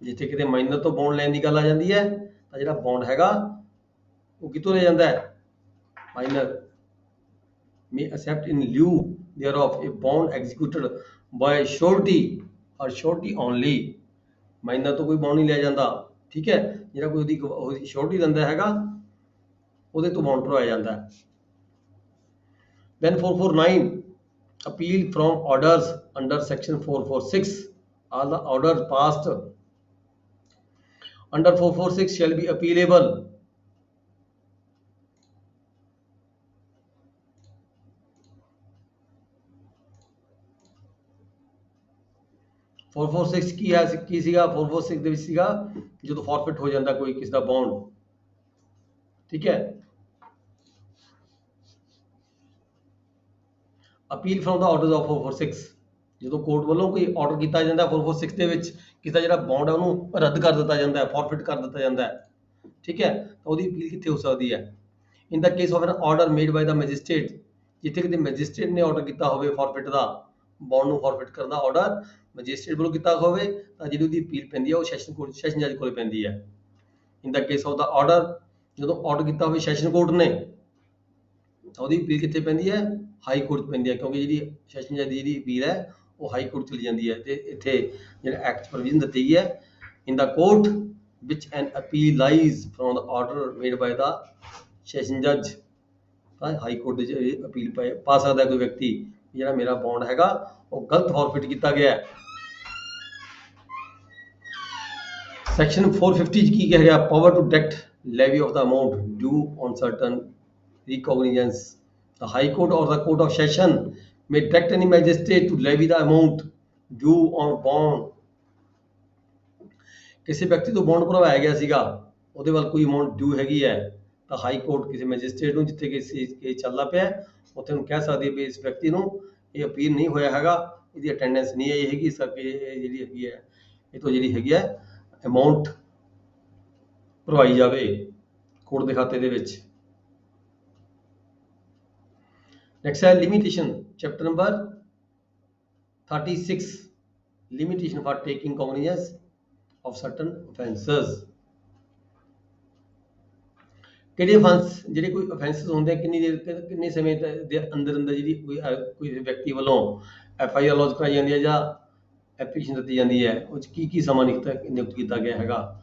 ਜਿੱਥੇ ਕਿਤੇ ਮਾਈਨਰ ਤੋਂ ਬੌਂਡ ਲੈਣ ਦੀ ਗੱਲ ਆ ਜਾਂਦੀ ਹੈ ਤਾਂ ਜਿਹੜਾ ਬੌਂਡ ਹੈਗਾ ਉਹ ਕਿਤੋਂ ਲੈ ਜਾਂਦਾ ਹੈ? Minor may accept in lieu thereof a bond executed by surety or surety only। Minor ਤੋਂ ਕੋਈ ਬੌਂਡ ਨਹੀਂ ਲਿਆ ਜਾਂਦਾ, ਠੀਕ ਹੈ। ਜਿਹੜਾ ਕੋਈ ਉਹਦੀ ਸ਼ੋਰਟੀ ਦਿੰਦਾ ਹੈਗਾ ਉਹਦੇ ਤੋਂ ਬੌਂਡ ਭਰਵਾਇਆ ਜਾਂਦਾ ਹੈ। Then 449 appeal from orders under section 446 all the orders passed under 446 shall be appealable। 446 ਕੀ ਹੈ? ਕੀ ਸੀਗਾ 446 ਦੇ ਵਿੱਚ ਸੀਗਾ ਜਦੋਂ ਫੋਰਫਿਟ ਹੋ ਜਾਂਦਾ ਕੋਈ ਕਿਸੇ ਦਾ ਬੌਂਡ, ਠੀਕ ਹੈ। Appeal from the orders of 446 ਜਦੋਂ ਕੋਰਟ ਵੱਲੋਂ ਕੋਈ ਆਰਡਰ ਕੀਤਾ ਜਾਂਦਾ 446 ਦੇ ਵਿੱਚ ਕਿਸੇ ਦਾ ਜਿਹੜਾ ਬੌਂਡ ਹੈ ਉਹਨੂੰ ਰੱਦ ਕਰ ਦਿੱਤਾ ਜਾਂਦਾ ਹੈ, ਫੋਰਫਿਟ ਕਰ ਦਿੱਤਾ ਜਾਂਦਾ ਹੈ, ਠੀਕ ਹੈ। ਤਾਂ ਉਹਦੀ ਅਪੀਲ ਕਿੱਥੇ ਹੋ ਸਕਦੀ ਹੈ? In the case of an order made by the magistrate. ਜਿੱਥੇ ਕਿਤੇ ਮੈਜਿਸਟ੍ਰੇਟ ਨੇ ਆਰਡਰ ਕੀਤਾ ਹੋਵੇ ਫੋਰਫਿਟ ਦਾ, ਬੌਂਡ ਨੂੰ ਫੋਰਫਿਟ ਕਰਨ ਦਾ ਆਰਡਰ ਮੈਜਿਸਟ੍ਰੇਟ ਵੱਲੋਂ ਕੀਤਾ ਹੋਵੇ ਤਾਂ ਜਿਹੜੀ ਉਹਦੀ ਅਪੀਲ ਪੈਂਦੀ ਹੈ ਉਹ ਸੈਸ਼ਨ ਜੱਜ ਕੋਲ ਪੈਂਦੀ ਹੈ। In the case of the order ਜਦੋਂ ਆਰਡਰ ਕੀਤਾ ਹੋਵੇ ਸੈਸ਼ਨ ਕੋਰਟ ਨੇ ਤਾਂ ਉਹਦੀ ਅਪੀਲ ਕਿੱਥੇ ਪੈਂਦੀ ਹੈ? ਹਾਈ ਕੋਰਟ ਪੈਂਦੀ ਹੈ, ਕਿਉਂਕਿ ਜਿਹੜੀ ਸੈਸ਼ਨ ਜੱਜ ਦੀ ਜਿਹੜੀ ਅਪੀਲ ਹੈ ਉਹ ਹਾਈ ਕੋਰਟ ਚਲੀ ਜਾਂਦੀ ਹੈ। ਤੇ ਇੱਥੇ ਜਿਹੜਾ ਐਕਟ ਪ੍ਰੋਵੀਜ਼ਨ ਦਿੱਤੀ ਗਈ ਹੈ ਇਨ ਦਾ ਕੋਰਟ ਵਿਚ an appeal lies from the order made by the session ਜੱਜ। ਤਾਂ ਹਾਈ ਕੋਰਟ ਦੇ ਅਪੀਲ ਪਾ ਸਕਦਾ ਕੋਈ ਵਿਅਕਤੀ ਜਿਹੜਾ ਮੇਰਾ ਬੌਂਡ ਹੈਗਾ ਉਹ ਗਲਤ ਫੋਰਫਿਟ ਕੀਤਾ ਗਿਆ ਹੈ। ਸੈਕਸ਼ਨ 450 ਚ ਕੀ ਕਿਹਾ ਗਿਆ? Power to direct levy of the amount due on certain recognizance. The High Court or the Court of Session may direct any magistrate to levy the amount due on bond. ਕਿਸੇ ਵਿਅਕਤੀ ਤੋਂ bond ਭਰਵਾਇਆ ਗਿਆ ਸੀਗਾ, ਉਹਦੇ ਵੱਲ ਕੋਈ amount ਡਿਊ ਹੈਗੀ ਹੈ, ਤਾਂ ਹਾਈ ਕੋਰਟ ਕਿਸੇ ਮੈਜਿਸਟ੍ਰੇਟ ਨੂੰ, ਜਿੱਥੇ ਕੇਸ ਚੱਲਦਾ ਪਿਆ, ਉੱਥੇ ਨੂੰ ਕਹਿ ਸਕਦੀ ਹੈ ਵੀ ਇਸ ਵਿਅਕਤੀ ਨੂੰ ਇਹ ਅਪੀਲ ਨਹੀਂ ਹੋਇਆ ਹੈਗਾ, ਇਹਦੀ ਅਟੈਂਡੈਂਸ ਨਹੀਂ ਆਈ ਹੈਗੀ, ਇਸ ਕਰਕੇ ਇਹ ਜਿਹੜੀ ਹੈਗੀ ਹੈ, ਇਹ ਤੋਂ ਜਿਹੜੀ ਹੈਗੀ ਹੈ ਅਮਾਉਂਟ ਭਰਵਾਈ ਜਾਵੇ ਕੋਰਟ ਦੇ ਖਾਤੇ ਦੇ ਵਿੱਚ। ਨੈਕਸਟ ਹੈ limitation, chapter number 36, limitation for taking cognizance of certain offences. ਕਿਹੜੇ offense, ਜਿਹੜੇ ਕੋਈ offences ਹੁੰਦੇ ਆ, ਕਿੰਨੇ ਸਮੇਂ ਦੇ ਅੰਦਰ ਅੰਦਰ ਜਿਹੜੀ ਕੋਈ ਵਿਅਕਤੀ ਵੱਲੋਂ FIR ਲੌਂਚ ਕਰਾਈ ਜਾਂਦੀ ਹੈ ਜਾਂ ਐਪਲੀਕੇਸ਼ਨ ਦਿੱਤੀ ਜਾਂਦੀ ਹੈ, ਉਹ 'ਚ ਕੀ ਸਮਾਂ ਨਿਯੁਕਤ ਕੀਤਾ ਗਿਆ ਹੈਗਾ।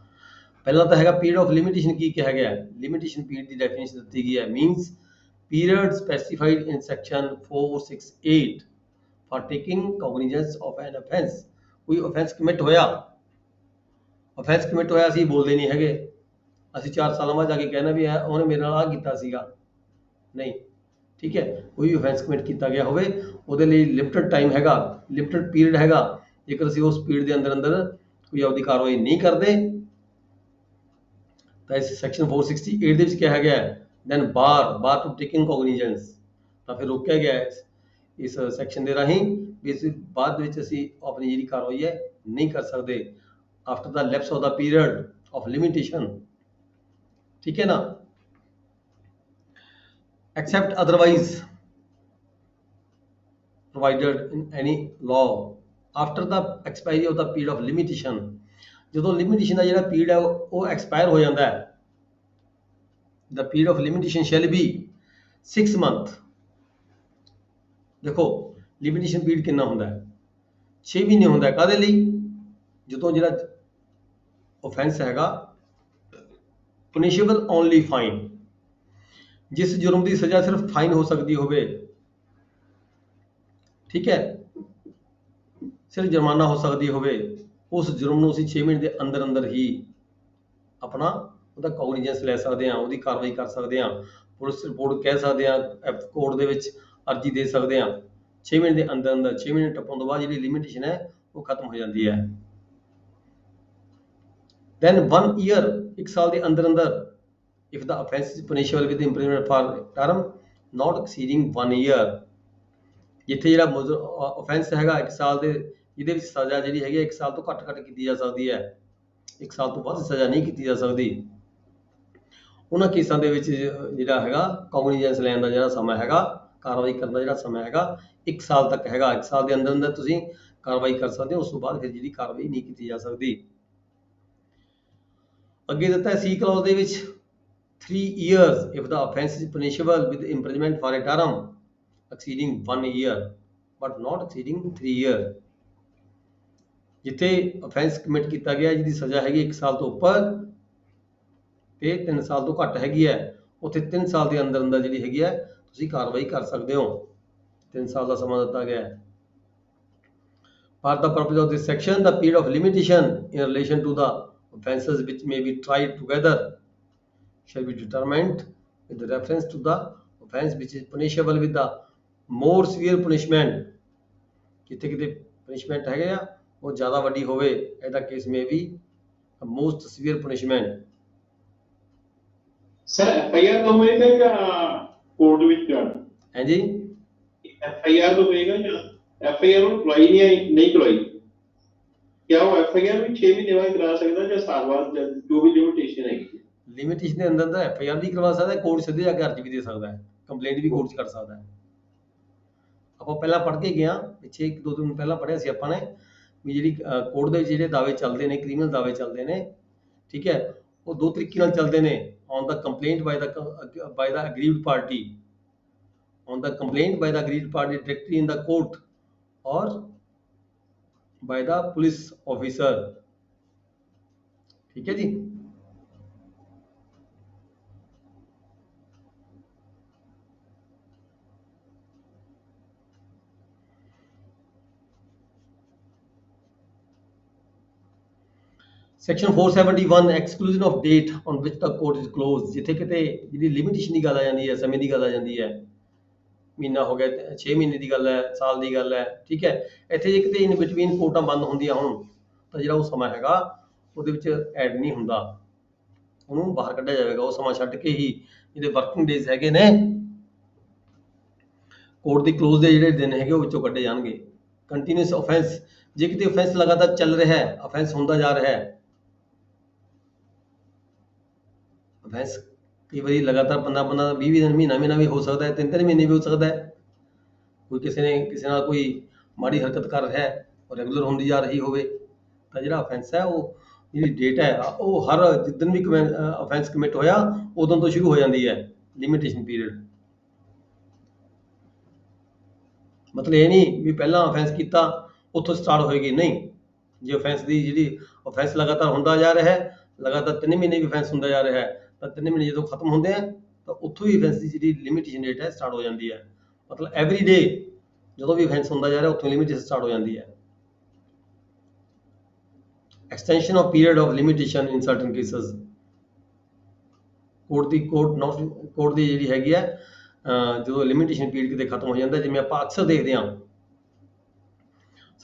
ਪਹਿਲਾਂ ਤਾਂ ਹੈਗਾ ਪੀਰੀਅਡ ਆਫ ਲਿਮਿਟੇਸ਼ਨ। ਕੀ ਕਿਹਾ ਗਿਆ? ਲਿਮਿਟੇਸ਼ਨ ਪੀਰੀਅਡ ਦੀ ਡੈਫੀਨੇਸ਼ਨ ਦਿੱਤੀ ਗਈ ਹੈ, means period specified in section 468 for taking cognizance of an offence. ਕੋਈ offense ਕਮਿਟ ਹੋਇਆ, ਅਸੀਂ ਬੋਲਦੇ ਨਹੀਂ ਹੈਗੇ, ਅਸੀਂ 4 ਸਾਲਾਂ ਬਾਅਦ ਜਾ ਕੇ ਕਹਿਣਾ ਵੀ ਉਹਨੇ ਮੇਰੇ ਨਾਲ ਆਹ ਕੀਤਾ ਸੀਗਾ, ਨਹੀਂ, ਠੀਕ ਹੈ। ਕੋਈ offense ਕਮਿਟ ਕੀਤਾ ਗਿਆ ਹੋਵੇ, ਉਹਦੇ ਲਈ ਲਿਮਟਡ ਟਾਈਮ ਹੈਗਾ, ਲਿਮਟਡ ਪੀਰੀਅਡ ਹੈਗਾ। ਜੇਕਰ ਅਸੀਂ ਉਸ ਪੀਰੀਅਡ ਦੇ ਅੰਦਰ ਅੰਦਰ ਕੋਈ ਆਪਦੀ ਕਾਰਵਾਈ ਨਹੀਂ ਕਰਦੇ ਤਾਂ ਇਸ ਸੈਕਸ਼ਨ 468 ਦੇ ਵਿੱਚ ਕਿਹਾ ਗਿਆ ਹੈ then bar to taking cognizance, ਤਾਂ ਫਿਰ ਰੋਕਿਆ ਗਿਆ ਹੈ ਇਸ ਸੈਕਸ਼ਨ ਦੇ ਰਾਹੀਂ ਵੀ ਇਸ ਬਾਅਦ ਵਿੱਚ ਅਸੀਂ ਆਪਣੀ ਜਿਹੜੀ ਕਾਰਵਾਈ ਹੈ ਨਹੀਂ ਕਰ ਸਕਦੇ after the lapse of the period of limitation, ਠੀਕ ਹੈ ਨਾ। except otherwise provided in any law after the expiry of the period of limitation. ਜਦੋਂ ਲਿਮਿਟੇਸ਼ਨ ਦਾ ਜਿਹੜਾ ਪੀਰੀਅਡ ਹੈ ਉਹ ਐਕਸਪਾਇਰ ਹੋ ਜਾਂਦਾ ਹੈ, the period of limitation shall be 6 month. ਦੇਖੋ ਲਿਮਿਟੇਸ਼ਨ ਪੀਰੀਅਡ ਕਿੰਨਾ ਹੁੰਦਾ ਹੈ? 6 ਮਹੀਨੇ ਹੁੰਦਾ ਹੈ। ਕਾਹਦੇ ਲਈ? ਜਦੋਂ ਜਿਹੜਾ offense ਹੈਗਾ punishable only fine, ਜਿਸ ਜੁਰਮ ਦੀ ਸਜ਼ਾ ਸਿਰਫ ਫਾਈਨ ਹੋ ਸਕਦੀ ਹੋਵੇ, ਠੀਕ ਹੈ, ਸਿਰਫ ਜੁਰਮਾਨਾ ਹੋ ਸਕਦੀ ਹੋਵੇ, ਉਸ ਜੁਰਮ ਨੂੰ ਅਸੀਂ 6 ਮਹੀਨੇ ਦੇ ਅੰਦਰ ਅੰਦਰ ਹੀ ਆਪਣਾ ਉਹਦਾ cognizance ਲੈ ਸਕਦੇ ਹਾਂ, ਉਹਦੀ ਕਾਰਵਾਈ ਕਰ ਸਕਦੇ ਹਾਂ, ਪੁਲਿਸ ਰਿਪੋਰਟ ਕਹਿ ਸਕਦੇ ਹਾਂ, ਕੋਰਟ ਦੇ ਵਿੱਚ ਅਰਜੀ ਦੇ ਸਕਦੇ ਹਾਂ। 6 ਮਹੀਨੇ ਦੇ ਅੰਦਰ ਅੰਦਰ, 6 ਮਹੀਨੇ ਟੱਪਣ ਤੋਂ ਬਾਅਦ ਜਿਹੜੀ ਲਿਮਿਟੇਸ਼ਨ ਹੈ ਉਹ ਖਤਮ ਹੋ ਜਾਂਦੀ ਹੈ। then 1 year, 1 ਸਾਲ ਦੇ ਅੰਦਰ ਅੰਦਰ, if the offense is punishable with imprisonment for term not exceeding 1 year, ਜਿੱਥੇ ਜਿਹੜਾ offense ਹੈਗਾ 1 ਸਾਲ ਦੇ, ਜਿਹਦੇ ਵਿੱਚ ਸਜ਼ਾ ਜਿਹੜੀ ਹੈਗੀ 1 ਸਾਲ ਤੋਂ ਘੱਟ ਕੀਤੀ ਜਾ ਸਕਦੀ ਹੈ, 1 ਸਾਲ ਤੋਂ ਵੱਧ ਸਜ਼ਾ ਨਹੀਂ ਕੀਤੀ ਜਾ ਸਕਦੀ, ਉਹਨਾਂ ਕੇਸਾਂ ਦੇ ਵਿੱਚ ਜਿਹੜਾ ਹੈਗਾ cognizance ਲੈਣ ਦਾ ਜਿਹੜਾ ਸਮਾਂ ਹੈਗਾ, ਕਾਰਵਾਈ ਕਰਨ ਦਾ ਜਿਹੜਾ ਸਮਾਂ ਹੈਗਾ 1 ਸਾਲ ਤੱਕ ਹੈਗਾ। 1 ਸਾਲ ਦੇ ਅੰਦਰ ਅੰਦਰ ਤੁਸੀਂ ਕਾਰਵਾਈ ਕਰ ਸਕਦੇ ਹੋ, ਉਸ ਤੋਂ ਬਾਅਦ ਫਿਰ ਜਿਹੜੀ ਕਾਰਵਾਈ ਨਹੀਂ ਕੀਤੀ ਜਾ ਸਕਦੀ। ਅੱਗੇ ਦਿੱਤਾ ਹੈ C clause ਦੇ ਵਿੱਚ 3 years if the offense is punishable with imprisonment for a term exceeding 1 year but not exceeding 3 years. ਜਿੱਥੇ offense commit ਕੀਤਾ ਗਿਆ ਜਿਹਦੀ ਸਜ਼ਾ ਹੈਗੀ 1 ਸਾਲ ਤੋਂ ਉੱਪਰ ਤੇ 3 ਸਾਲ ਤੋਂ ਘੱਟ ਹੈਗੀ ਹੈ, ਉੱਥੇ 3 ਸਾਲ ਦੇ ਅੰਦਰ ਅੰਦਰ ਜਿਹੜੀ ਹੈਗੀ ਹੈ ਤੁਸੀਂ ਕਾਰਵਾਈ ਕਰ ਸਕਦੇ ਹੋ। 3 ਸਾਲ ਦਾ ਸਮਾਂ ਦਿੱਤਾ ਗਿਆ ਹੈ। For the purpose of this section, the period of limitation in relation to the offences which may be tried together shall be determined with reference to the offence which is punishable with the more severe punishment. ਕਿਤੇ ਕਿਤੇ punishment ਹੈਗੇ ਆ ਉਹ ਜ਼ਿਆਦਾ ਵੱਡੀ ਹੋਵੇ, ਇਹਦਾ case may be a most severe punishment. Sir FIR ਤੋਂ ਹੋਏਗਾ ਜਾਂ ਕੋਰਟ ਵਿੱਚ ਹਾਂਜੀ, FIR ਤੋਂ ਹੋਏਗਾ ਜਾਂ FIR ਨੂੰ ਅਪਲਾਈ ਨਹੀਂ ਕਰਵਾਈ, ਕਿਆ ਉਹ FIR ਵੀ 6 ਮਹੀਨੇ ਬਾਅਦ ਕਰਾ ਸਕਦਾ ਜਾਂ ਸਾਲ ਬਾਅਦ, ਜੋ ਵੀ ਲਿਮਿਟੇਸ਼ਨ ਹੈਗੀ? ਲਿਮਿਟੇਸ਼ਨ ਦੇ ਅੰਦਰ ਤਾਂ FIR ਵੀ ਕਰਵਾ ਸਕਦਾ, ਕੋਰਟ ਸਿੱਧੇ ਜਾ ਕੇ ਅਰਜ਼ੀ ਵੀ ਦੇ ਸਕਦਾ ਹੈ, ਕੰਪਲੇਂਟ ਵੀ ਕੋਰਟ 'ਚ ਕਰ ਸਕਦਾ ਹੈ। ਆਪਾਂ ਪਹਿਲਾਂ ਪੜ੍ਹ ਕੇ ਗਏ ਹਾਂ, ਪਿੱਛੇ 1-2 ਦਿਨ ਪਹਿਲਾਂ ਪੜ੍ਹਿਆ ਸੀ ਆਪਾਂ ਨੇ ਵੀ ਜਿਹੜੀ ਕੋਰਟ ਦੇ ਵਿੱਚ ਜਿਹੜੇ ਦਾਅਵੇ ਚੱਲਦੇ ਨੇ, ਕ੍ਰਿਮੀਨਲ ਦਾਅਵੇ ਚੱਲਦੇ ਨੇ, ਠੀਕ ਹੈ, ਉਹ 2 ਤਰੀਕੇ ਨਾਲ ਚੱਲਦੇ ਨੇ, on the complaint by the aggrieved party, on the complaint by the aggrieved party directly in the court or by the police officer, ठीक है जी। Section 471 exclusion of date on which the court is close. ਜਿੱਥੇ ਕਿਤੇ ਜਿਹੜੀ limitation ਦੀ ਗੱਲ ਆ ਜਾਂਦੀ ਹੈ, ਸਮੇਂ ਦੀ ਗੱਲ ਆ ਜਾਂਦੀ ਹੈ, ਮਹੀਨਾ ਹੋ ਗਿਆ, 6 ਮਹੀਨੇ ਦੀ ਗੱਲ ਹੈ, ਸਾਲ ਦੀ ਗੱਲ ਹੈ, ਠੀਕ ਹੈ, ਇੱਥੇ ਜੇ ਕਿਤੇ ਇਨ ਬਿਟਵੀਨ ਕੋਰਟਾਂ ਬੰਦ ਹੁੰਦੀਆਂ ਹੁਣ ਤਾਂ ਜਿਹੜਾ ਉਹ ਸਮਾਂ ਹੈਗਾ ਉਹਦੇ ਵਿੱਚ ਐਡ ਨਹੀਂ ਹੁੰਦਾ, ਉਹਨੂੰ ਬਾਹਰ ਕੱਢਿਆ ਜਾਵੇਗਾ। ਉਹ ਸਮਾਂ ਛੱਡ ਕੇ ਹੀ ਜਿਹੜੇ ਵਰਕਿੰਗ ਡੇਜ਼ ਹੈਗੇ ਨੇ ਕੋਰਟ ਦੀ ਕਲੋਜ਼ ਦੇ ਜਿਹੜੇ ਦਿਨ ਹੈਗੇ ਉਹ ਵਿੱਚੋਂ ਕੱਢੇ ਜਾਣਗੇ। ਕੰਟੀਨਿਊਸ ਆਫੈਂਸ, ਜੇ ਕਿਤੇ ਆਫੈਂਸ ਲਗਾਤਾਰ ਚੱਲ ਰਿਹਾ ਹੈ, ਆਫੈਂਸ ਹੁੰਦਾ ਜਾ ਰਿਹਾ ਹੈ, ਆਫੈਂਸ ਕਈ ਵਾਰੀ ਲਗਾਤਾਰ 15 20 ਦਿਨ, ਮਹੀਨਾ ਵੀ ਹੋ ਸਕਦਾ ਹੈ, 3 ਮਹੀਨੇ ਵੀ ਹੋ ਸਕਦਾ ਹੈ। ਕੋਈ ਕਿਸੇ ਨਾਲ ਕੋਈ ਮਾੜੀ ਹਰਕਤ ਕਰ ਰਿਹਾ ਹੈ ਉਹ ਰੈਗੂਲਰ ਹੁੰਦੀ ਜਾ ਰਹੀ ਹੋਵੇ ਤਾਂ ਜਿਹੜਾ ਆਫੈਂਸ ਹੈ ਉਹ ਜਿਹੜੀ ਡੇਟ ਹੈ ਉਹ ਹਰ ਜਿੱਦਣ ਵੀ ਆਫੈਂਸ ਕਮਿਟ ਹੋਇਆ ਉਦੋਂ ਤੋਂ ਸ਼ੁਰੂ ਹੋ ਜਾਂਦੀ ਹੈ ਲਿਮਿਟੇਸ਼ਨ ਪੀਰੀਅਡ। ਮਤਲਬ ਇਹ ਨਹੀਂ ਵੀ ਪਹਿਲਾਂ ਆਫੈਂਸ ਕੀਤਾ ਉੱਥੋਂ ਸਟਾਰਟ ਹੋਏਗੀ, ਨਹੀਂ। ਜੇ ਆਫੈਂਸ ਦੀ ਜਿਹੜੀ ਆਫੈਂਸ ਲਗਾਤਾਰ ਹੁੰਦਾ ਜਾ ਰਿਹਾ ਹੈ, ਲਗਾਤਾਰ 3 ਮਹੀਨੇ ਵੀ ਆਫੈਂਸ ਹੁੰਦਾ ਜਾ ਰਿਹਾ ਹੈ, ਤਾਂ 3 ਮਹੀਨੇ ਜਦੋਂ ਖਤਮ ਹੁੰਦੇ ਆ ਤਾਂ ਉੱਥੋਂ ਹੀ ਆਫੈਂਸ ਦੀ ਜਿਹੜੀ ਲਿਮਿਟੇਸ਼ਨ ਡੇਟ ਹੈ ਸਟਾਰਟ ਹੋ ਜਾਂਦੀ ਹੈ। ਮਤਲਬ ਐਵਰੀ ਡੇ ਜਦੋਂ ਵੀ ਆਫੈਂਸ ਹੁੰਦਾ ਜਾ ਰਿਹਾ ਉੱਥੋਂ ਲਿਮਿਟੇਸ਼ਨ ਸਟਾਰਟ ਹੋ ਜਾਂਦੀ ਹੈ। Extension of period of limitation in certain cases, court ਦੀ ਜਿਹੜੀ ਹੈਗੀ ਹੈ ਜਦੋਂ ਲਿਮਿਟੇਸ਼ਨ ਪੀਰੀਅਡ ਕਿਤੇ ਖਤਮ ਹੋ ਜਾਂਦਾ, ਜਿਵੇਂ ਆਪਾਂ ਅਕਸਰ ਦੇਖਦੇ ਹਾਂ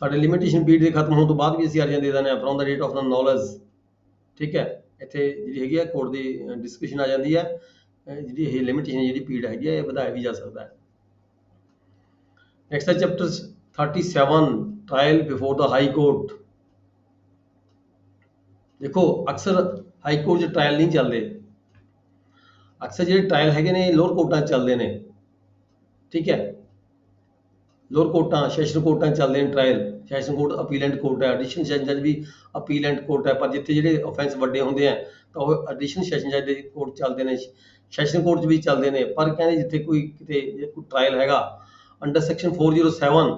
ਸਾਡੇ ਲਿਮਿਟੇਸ਼ਨ ਪੀਰੀਅਡ ਦੇ ਖਤਮ ਹੋਣ ਤੋਂ ਬਾਅਦ ਵੀ ਅਸੀਂ ਅਰਜ਼ੀਆਂ ਦੇ ਦਿੰਦੇ ਹਾਂ from the date of the knowledge, ਠੀਕ ਹੈ। ਇੱਥੇ ਜਿਹੜੀ ਹੈਗੀ ਹੈ ਕੋਰਟ ਦੀ ਡਿਸਕਸ਼ਨ ਆ ਜਾਂਦੀ ਹੈ, ਜਿਹੜੀ ਇਹ ਲਿਮਿਟੇਸ਼ਨ ਜਿਹੜੀ ਪੀਰੀਅਡ ਹੈਗੀ ਹੈ ਇਹ ਵਧਾਇਆ ਵੀ ਜਾ ਸਕਦਾ ਹੈ। ਨੈਕਸਟ ਹੈ chapter 37 trial before the high court. ਦੇਖੋ ਅਕਸਰ ਹਾਈ ਕੋਰਟ 'ਚ ਟ੍ਰਾਇਲ ਨਹੀਂ ਚੱਲਦੇ, ਅਕਸਰ ਜਿਹੜੇ ਟ੍ਰਾਇਲ ਹੈਗੇ ਨੇ ਲੋਅਰ ਕੋਰਟਾਂ 'ਚ ਚੱਲਦੇ ਨੇ, ਠੀਕ ਹੈ। ਲੋਅਰ ਕੋਰਟਾਂ, ਸੈਸ਼ਨ ਕੋਰਟਾਂ 'ਚ ਚੱਲਦੇ ਨੇ ਟ੍ਰਾਇਲ। ਸੈਸ਼ਨ ਕੋਰਟ ਅਪੀਲੈਂਟ ਕੋਰਟ ਹੈ, ਐਡੀਸ਼ਨਲ ਸੈਸ਼ਨ ਜੱਜ ਵੀ ਅਪੀਲੈਂਟ ਕੋਰਟ ਹੈ, ਪਰ ਜਿੱਥੇ ਜਿਹੜੇ ਆਫੈਂਸ ਵੱਡੇ ਹੁੰਦੇ ਆ ਤਾਂ ਉਹ ਐਡੀਸ਼ਨਲ ਸੈਸ਼ਨ ਜੱਜ ਦੇ ਕੋਰਟ ਚੱਲਦੇ ਨੇ, ਸੈਸ਼ਨ ਕੋਰਟ 'ਚ ਵੀ ਚੱਲਦੇ ਨੇ। ਪਰ ਕਹਿੰਦੇ ਜਿੱਥੇ ਕੋਈ ਟ੍ਰਾਇਲ ਹੈਗਾ under section 407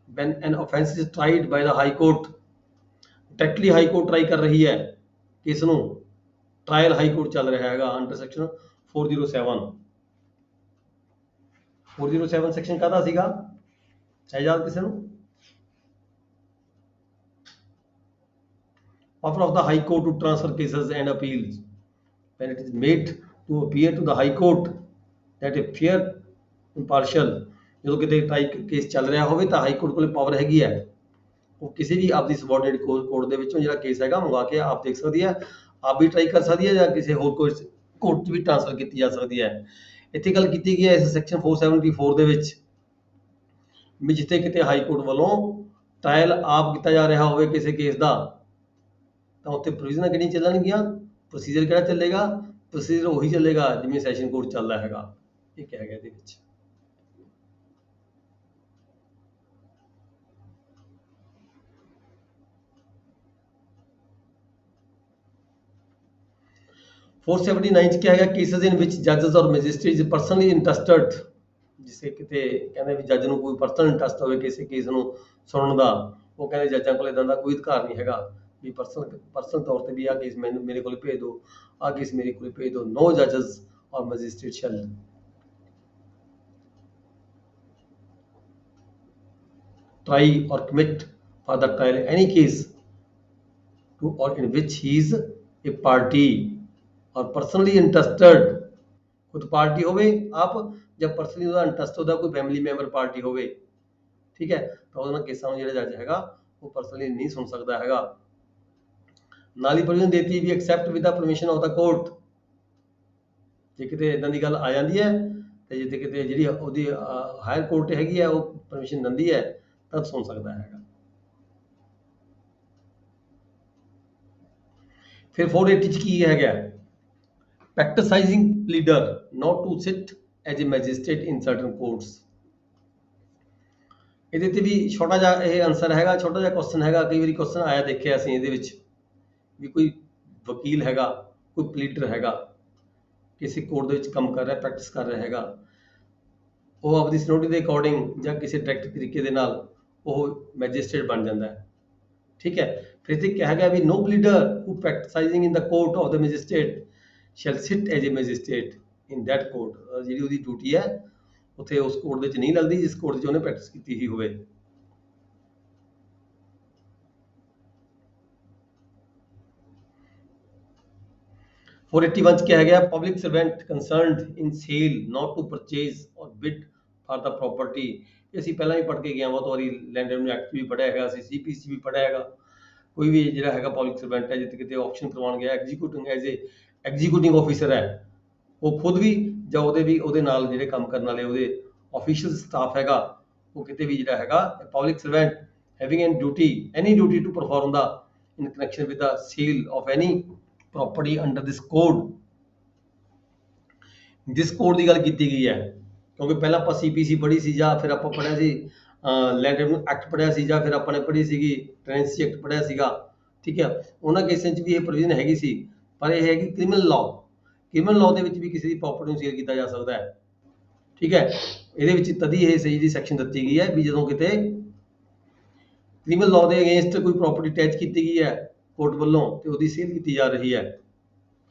when an offence is tried by the high court, directly high court try ਕਰ ਰਹੀ ਹੈ ਕਿਸ ਨੂੰ, ਟ੍ਰਾਇਲ ਹਾਈ ਕੋਰਟ ਚੱਲ ਰਿਹਾ ਹੈਗਾ ਅੰਡਰ ਸੈਕਸ਼ਨ 407। 407 ਸੈਕਸ਼ਨ ਕਾਹਦਾ ਸੀਗਾ, ਹੈ ਯਾਦ ਕਿਸੇ ਨੂੰ? Power of the High Court to transfer cases and appeals when it is made to appear to the High Court that a fair impartial, ਜਦੋਂ ਕਿਤੇ ਟਰਾਈ ਕੇਸ ਚੱਲ ਰਿਹਾ ਹੋਵੇ ਤਾਂ ਹਾਈ ਕੋਰਟ ਕੋਲੇ ਪਾਵਰ ਹੈਗੀ ਹੈ, ਉਹ ਕਿਸੇ ਵੀ ਆਪਦੀ ਸਬੋਰਡੀਨੇਟ ਕੋਰਟ ਦੇ ਵਿੱਚੋਂ ਜਿਹੜਾ ਕੇਸ ਹੈਗਾ ਮੰਗਵਾ ਕੇ ਆਪ ਦੇਖ ਸਕਦੀ ਹੈ, ਆਪ ਵੀ ਟਰਾਈ ਕਰ ਸਕਦੀ ਹੈ ਜਾਂ ਕਿਸੇ ਹੋਰ ਕੋਰਟ 'ਚ ਵੀ ਟ੍ਰਾਂਸਫਰ ਕੀਤੀ ਜਾ ਸਕਦੀ ਹੈ। ਇੱਥੇ ਗੱਲ ਕੀਤੀ ਗਈ ਹੈ ਇਸ ਸੈਕਸ਼ਨ 474 ਦੇ ਵਿੱਚ ਵੀ ਜਿੱਥੇ ਕਿਤੇ ਹਾਈ ਕੋਰਟ ਵੱਲੋਂ ਟ੍ਰਾਇਲ ਆਪ ਕੀਤਾ ਜਾ ਰਿਹਾ ਹੋਵੇ ਕਿਸੇ ਕੇਸ ਦਾ ਤਾਂ ਉੱਥੇ ਪ੍ਰੋਵੀਜ਼ਨਾਂ ਕਿਹੜੀਆਂ ਚੱਲਣਗੀਆਂ, ਪ੍ਰੋਸੀਜਰ ਕਿਹੜਾ ਚੱਲੇਗਾ, ਪ੍ਰੋਸੀਜਰ ਉਹੀ ਚੱਲੇਗਾ ਜਿਵੇਂ ਸੈਸ਼ਨ ਕੋਰਟ ਚੱਲਦਾ ਹੈਗਾ। ਇਹ ਕਿਹਾ ਗਿਆ ਇਹਦੇ ਵਿੱਚ। फोर 479 ਚ ਕਿਹਾ ਗਿਆ ਕੇਸਿਸ ਇਨ ਵਿਚ ਜੱਜਸ ਔਰ ਮੈਜਿਸਟ੍ਰੇਟਸ ਪਰਸਨਲੀ ਇੰਟਰਸਟਡ, ਜਿਸੇ ਕਿਤੇ ਕਹਿੰਦੇ ਵੀ ਜੱਜ ਨੂੰ ਕੋਈ ਪਰਸਨਲ ਇੰਟਰਸਟ ਹੋਵੇ ਕਿਸੇ ਕੇਸ ਨੂੰ ਸੁਣਨ ਦਾ, ਉਹ ਕਹਿੰਦੇ ਜੱਜਾਂ ਕੋਲ ਇਦਾਂ ਦਾ ਕੋਈ ਅਧਿਕਾਰ ਨਹੀਂ ਹੈਗਾ ਵੀ ਪਰਸਨਲ ਤੌਰ ਤੇ ਵੀ ਆਹ ਕੇਸ ਮੈਨੂੰ ਮੇਰੇ ਕੋਲ ਭੇਜ ਦਿਓ, ਆਹ ਕੇਸ ਮੇਰੇ ਕੋਲ ਭੇਜ ਦਿਓ। ਨੋ ਜੱਜਸ ਔਰ magistrate shell try or commit for the trial any case to or in which he is a party or personally interested, खुद पार्टी होवे आप जब पर्सनली ਉਹਦਾ ਇੰਟਰਸਟ ਉਹਦਾ ਕੋਈ ਫੈਮਿਲੀ ਮੈਂਬਰ ਪਾਰਟੀ ਹੋਵੇ, ਠੀਕ ਹੈ, ਤਾਂ ਉਹਨਾਂ ਕੇਸਾਂ ਨੂੰ ਜਿਹੜਾ ਜੱਜ ਹੈਗਾ ਉਹ ਪਰਸਨਲੀ ਨਹੀਂ ਸੁਣ ਸਕਦਾ ਹੈਗਾ। ਨਾਲ ਹੀ ਪ੍ਰੋਵੀਜ਼ਨ ਦੇਤੀ ਵੀ except with the permission of the court, ਜੇ ਕਿਤੇ ਇਦਾਂ ਦੀ ਗੱਲ ਆ ਜਾਂਦੀ ਹੈ ਤੇ ਜਿੱਥੇ ਕਿਤੇ ਜਿਹੜੀ ਉਹਦੀ ਹਾਇਰ ਕੋਰਟ ਹੈਗੀ ਹੈ ਉਹ ਪਰਮਿਸ਼ਨ ਦਿੰਦੀ ਹੈ ਤਦ ਸੁਣ ਸਕਦਾ ਹੈਗਾ। ਫਿਰ 480 ਚ ਕੀ ਹੈਗਾ, ਪ੍ਰੈਕਟਿਸਾਈਜ਼ਿੰਗ ਪਲੀਡਰ not to sit as a magistrate in certain courts। ਇਹਦੇ ਤੇ ਵੀ ਛੋਟਾ ਜਿਹਾ ਇਹ ਆਨਸਰ ਹੈਗਾ, ਛੋਟਾ ਜਿਹਾ ਕੁਐਸਚਨ ਹੈਗਾ, ਕਈ ਵਾਰੀ ਕੁਐਸਚਨ ਆਇਆ ਦੇਖਿਆ ਅਸੀਂ ਇਹਦੇ ਵਿੱਚ ਵੀ ਕੋਈ ਵਕੀਲ ਹੈਗਾ, ਕੋਈ ਪਲੀਡਰ ਹੈਗਾ, ਕਿਸੇ ਕੋਰਟ ਦੇ ਵਿੱਚ ਕੰਮ ਕਰ ਰਿਹਾ, ਪ੍ਰੈਕਟਿਸ ਕਰ ਰਿਹਾ ਹੈਗਾ, ਉਹ ਆਪਣੀ ਸਨੋਟੀ ਦੇ ਅਕੋਰਡਿੰਗ ਜਾਂ ਕਿਸੇ ਡਾਇਰੈਕਟ ਤਰੀਕੇ ਦੇ ਨਾਲ ਉਹ ਮੈਜਿਸਟ੍ਰੇਟ ਬਣ ਜਾਂਦਾ ਹੈ, ਠੀਕ ਹੈ। ਫਿਰ ਇੱਥੇ ਕਿਹਾ ਗਿਆ ਵੀ no pleader who practicing in the court of the magistrate shall sit as a magistrate in that court। ਜਿਹੜੀ ਉਹਦੀ ਡਿਊਟੀ ਹੈ ਉੱਥੇ ਉਸ ਕੋਰਟ ਦੇ ਵਿੱਚ ਨਹੀਂ ਲੱਗਦੀ ਜਿਸ ਕੋਰਟ 'ਚ ਉਹਨੇ ਪ੍ਰੈਕਟਿਸ ਕੀਤੀ ਹੀ ਹੋਵੇ। 481 ਚ ਕਿਹਾ ਗਿਆ public servant concerned in sale not to purchase or bid for the property. ਅਸੀਂ ਪਹਿਲਾਂ ਵੀ ਪੜ੍ਹ ਕੇ ਗਏ ਹਾਂ ਬਹੁਤ ਵਾਰੀ, ਲੈਂਡ ਰੈਵਨਿਊ ਐਕਟ ਵੀ ਪੜ੍ਹਿਆ ਹੈਗਾ, ਅਸੀਂ CPC ਵੀ ਪੜ੍ਹਿਆ ਹੈਗਾ। ਕੋਈ ਵੀ ਜਿਹੜਾ ਹੈਗਾ ਪਬਲਿਕ ਸਰਵੈਂਟ ਹੈ, ਜਿੱਥੇ ਕਿਤੇ ਆਪਸ਼ਨ ਕਰਵਾਉਣ ਗਿਆ, ਐਗਜ਼ੀਕਿਊਟਿੰਗ ਐਜ਼ ਏ ਐਗਜ਼ੀਕਿਊਟਿੰਗ ਆਫਿਸਰ ਹੈ, ਉਹ ਖੁਦ ਵੀ ਜਾਂ ਉਹਦੇ ਨਾਲ ਜਿਹੜੇ ਕੰਮ ਕਰਨ ਵਾਲੇ ਉਹਦੇ ਆਫੀਸ਼ੀਅਲ ਸਟਾਫ ਹੈਗਾ, ਉਹ ਕਿਤੇ ਵੀ ਜਿਹੜਾ ਹੈਗਾ public servant having any duty to perform in connection with the sale of any property under this code। this code ਦੀ ਗੱਲ ਕੀਤੀ ਗਈ ਹੈ, ਕਿਉਂਕਿ ਪਹਿਲਾਂ ਆਪਾਂ CPC ਪੜ੍ਹੀ ਸੀ, ਜਾਂ ਫਿਰ ਆਪਾਂ ਪੜ੍ਹਿਆ ਸੀ ਲੈਂਡ ਰੈਵਨਿਊ ਐਕਟ ਪੜ੍ਹਿਆ ਸੀ, ਜਾਂ ਫਿਰ ਆਪਾਂ ਨੇ ਪੜ੍ਹੀ ਸੀਗੀ ਟ੍ਰਾਂਸੀ ਐਕਟ ਪੜ੍ਹਿਆ ਸੀਗਾ, ਠੀਕ ਹੈ। ਉਹਨਾਂ ਕੇਸਾਂ 'ਚ ਵੀ ਇਹ ਪ੍ਰੋਵੀਜ਼ਨ ਹੈਗੀ ਸੀ, ਪਰ ਇਹ ਹੈਗੀ ਕ੍ਰਿਮੀਨਲ ਲਾਅ ਦੇ ਵਿੱਚ ਵੀ ਕਿਸੇ ਦੀ ਪ੍ਰਾਪਰਟੀ ਨੂੰ ਸੇਲ ਕੀਤਾ ਜਾ ਸਕਦਾ ਹੈ, ਠੀਕ ਹੈ। ਇਹਦੇ ਵਿੱਚ ਤਦੀ ਇਹ ਸਹੀ ਦੀ ਸੈਕਸ਼ਨ ਦਿੱਤੀ ਗਈ ਹੈ ਵੀ ਜਦੋਂ ਕਿਤੇ ਕ੍ਰਿਮੀਨਲ ਲਾਅ ਦੇ ਅਗੇਂਸਟ ਕੋਈ ਪ੍ਰਾਪਰਟੀ ਅਟੈਚ ਕੀਤੀ ਗਈ ਹੈ ਕੋਰਟ ਵੱਲੋਂ ਤੇ ਉਹਦੀ ਸੇਲ ਕੀਤੀ ਜਾ ਰਹੀ ਹੈ।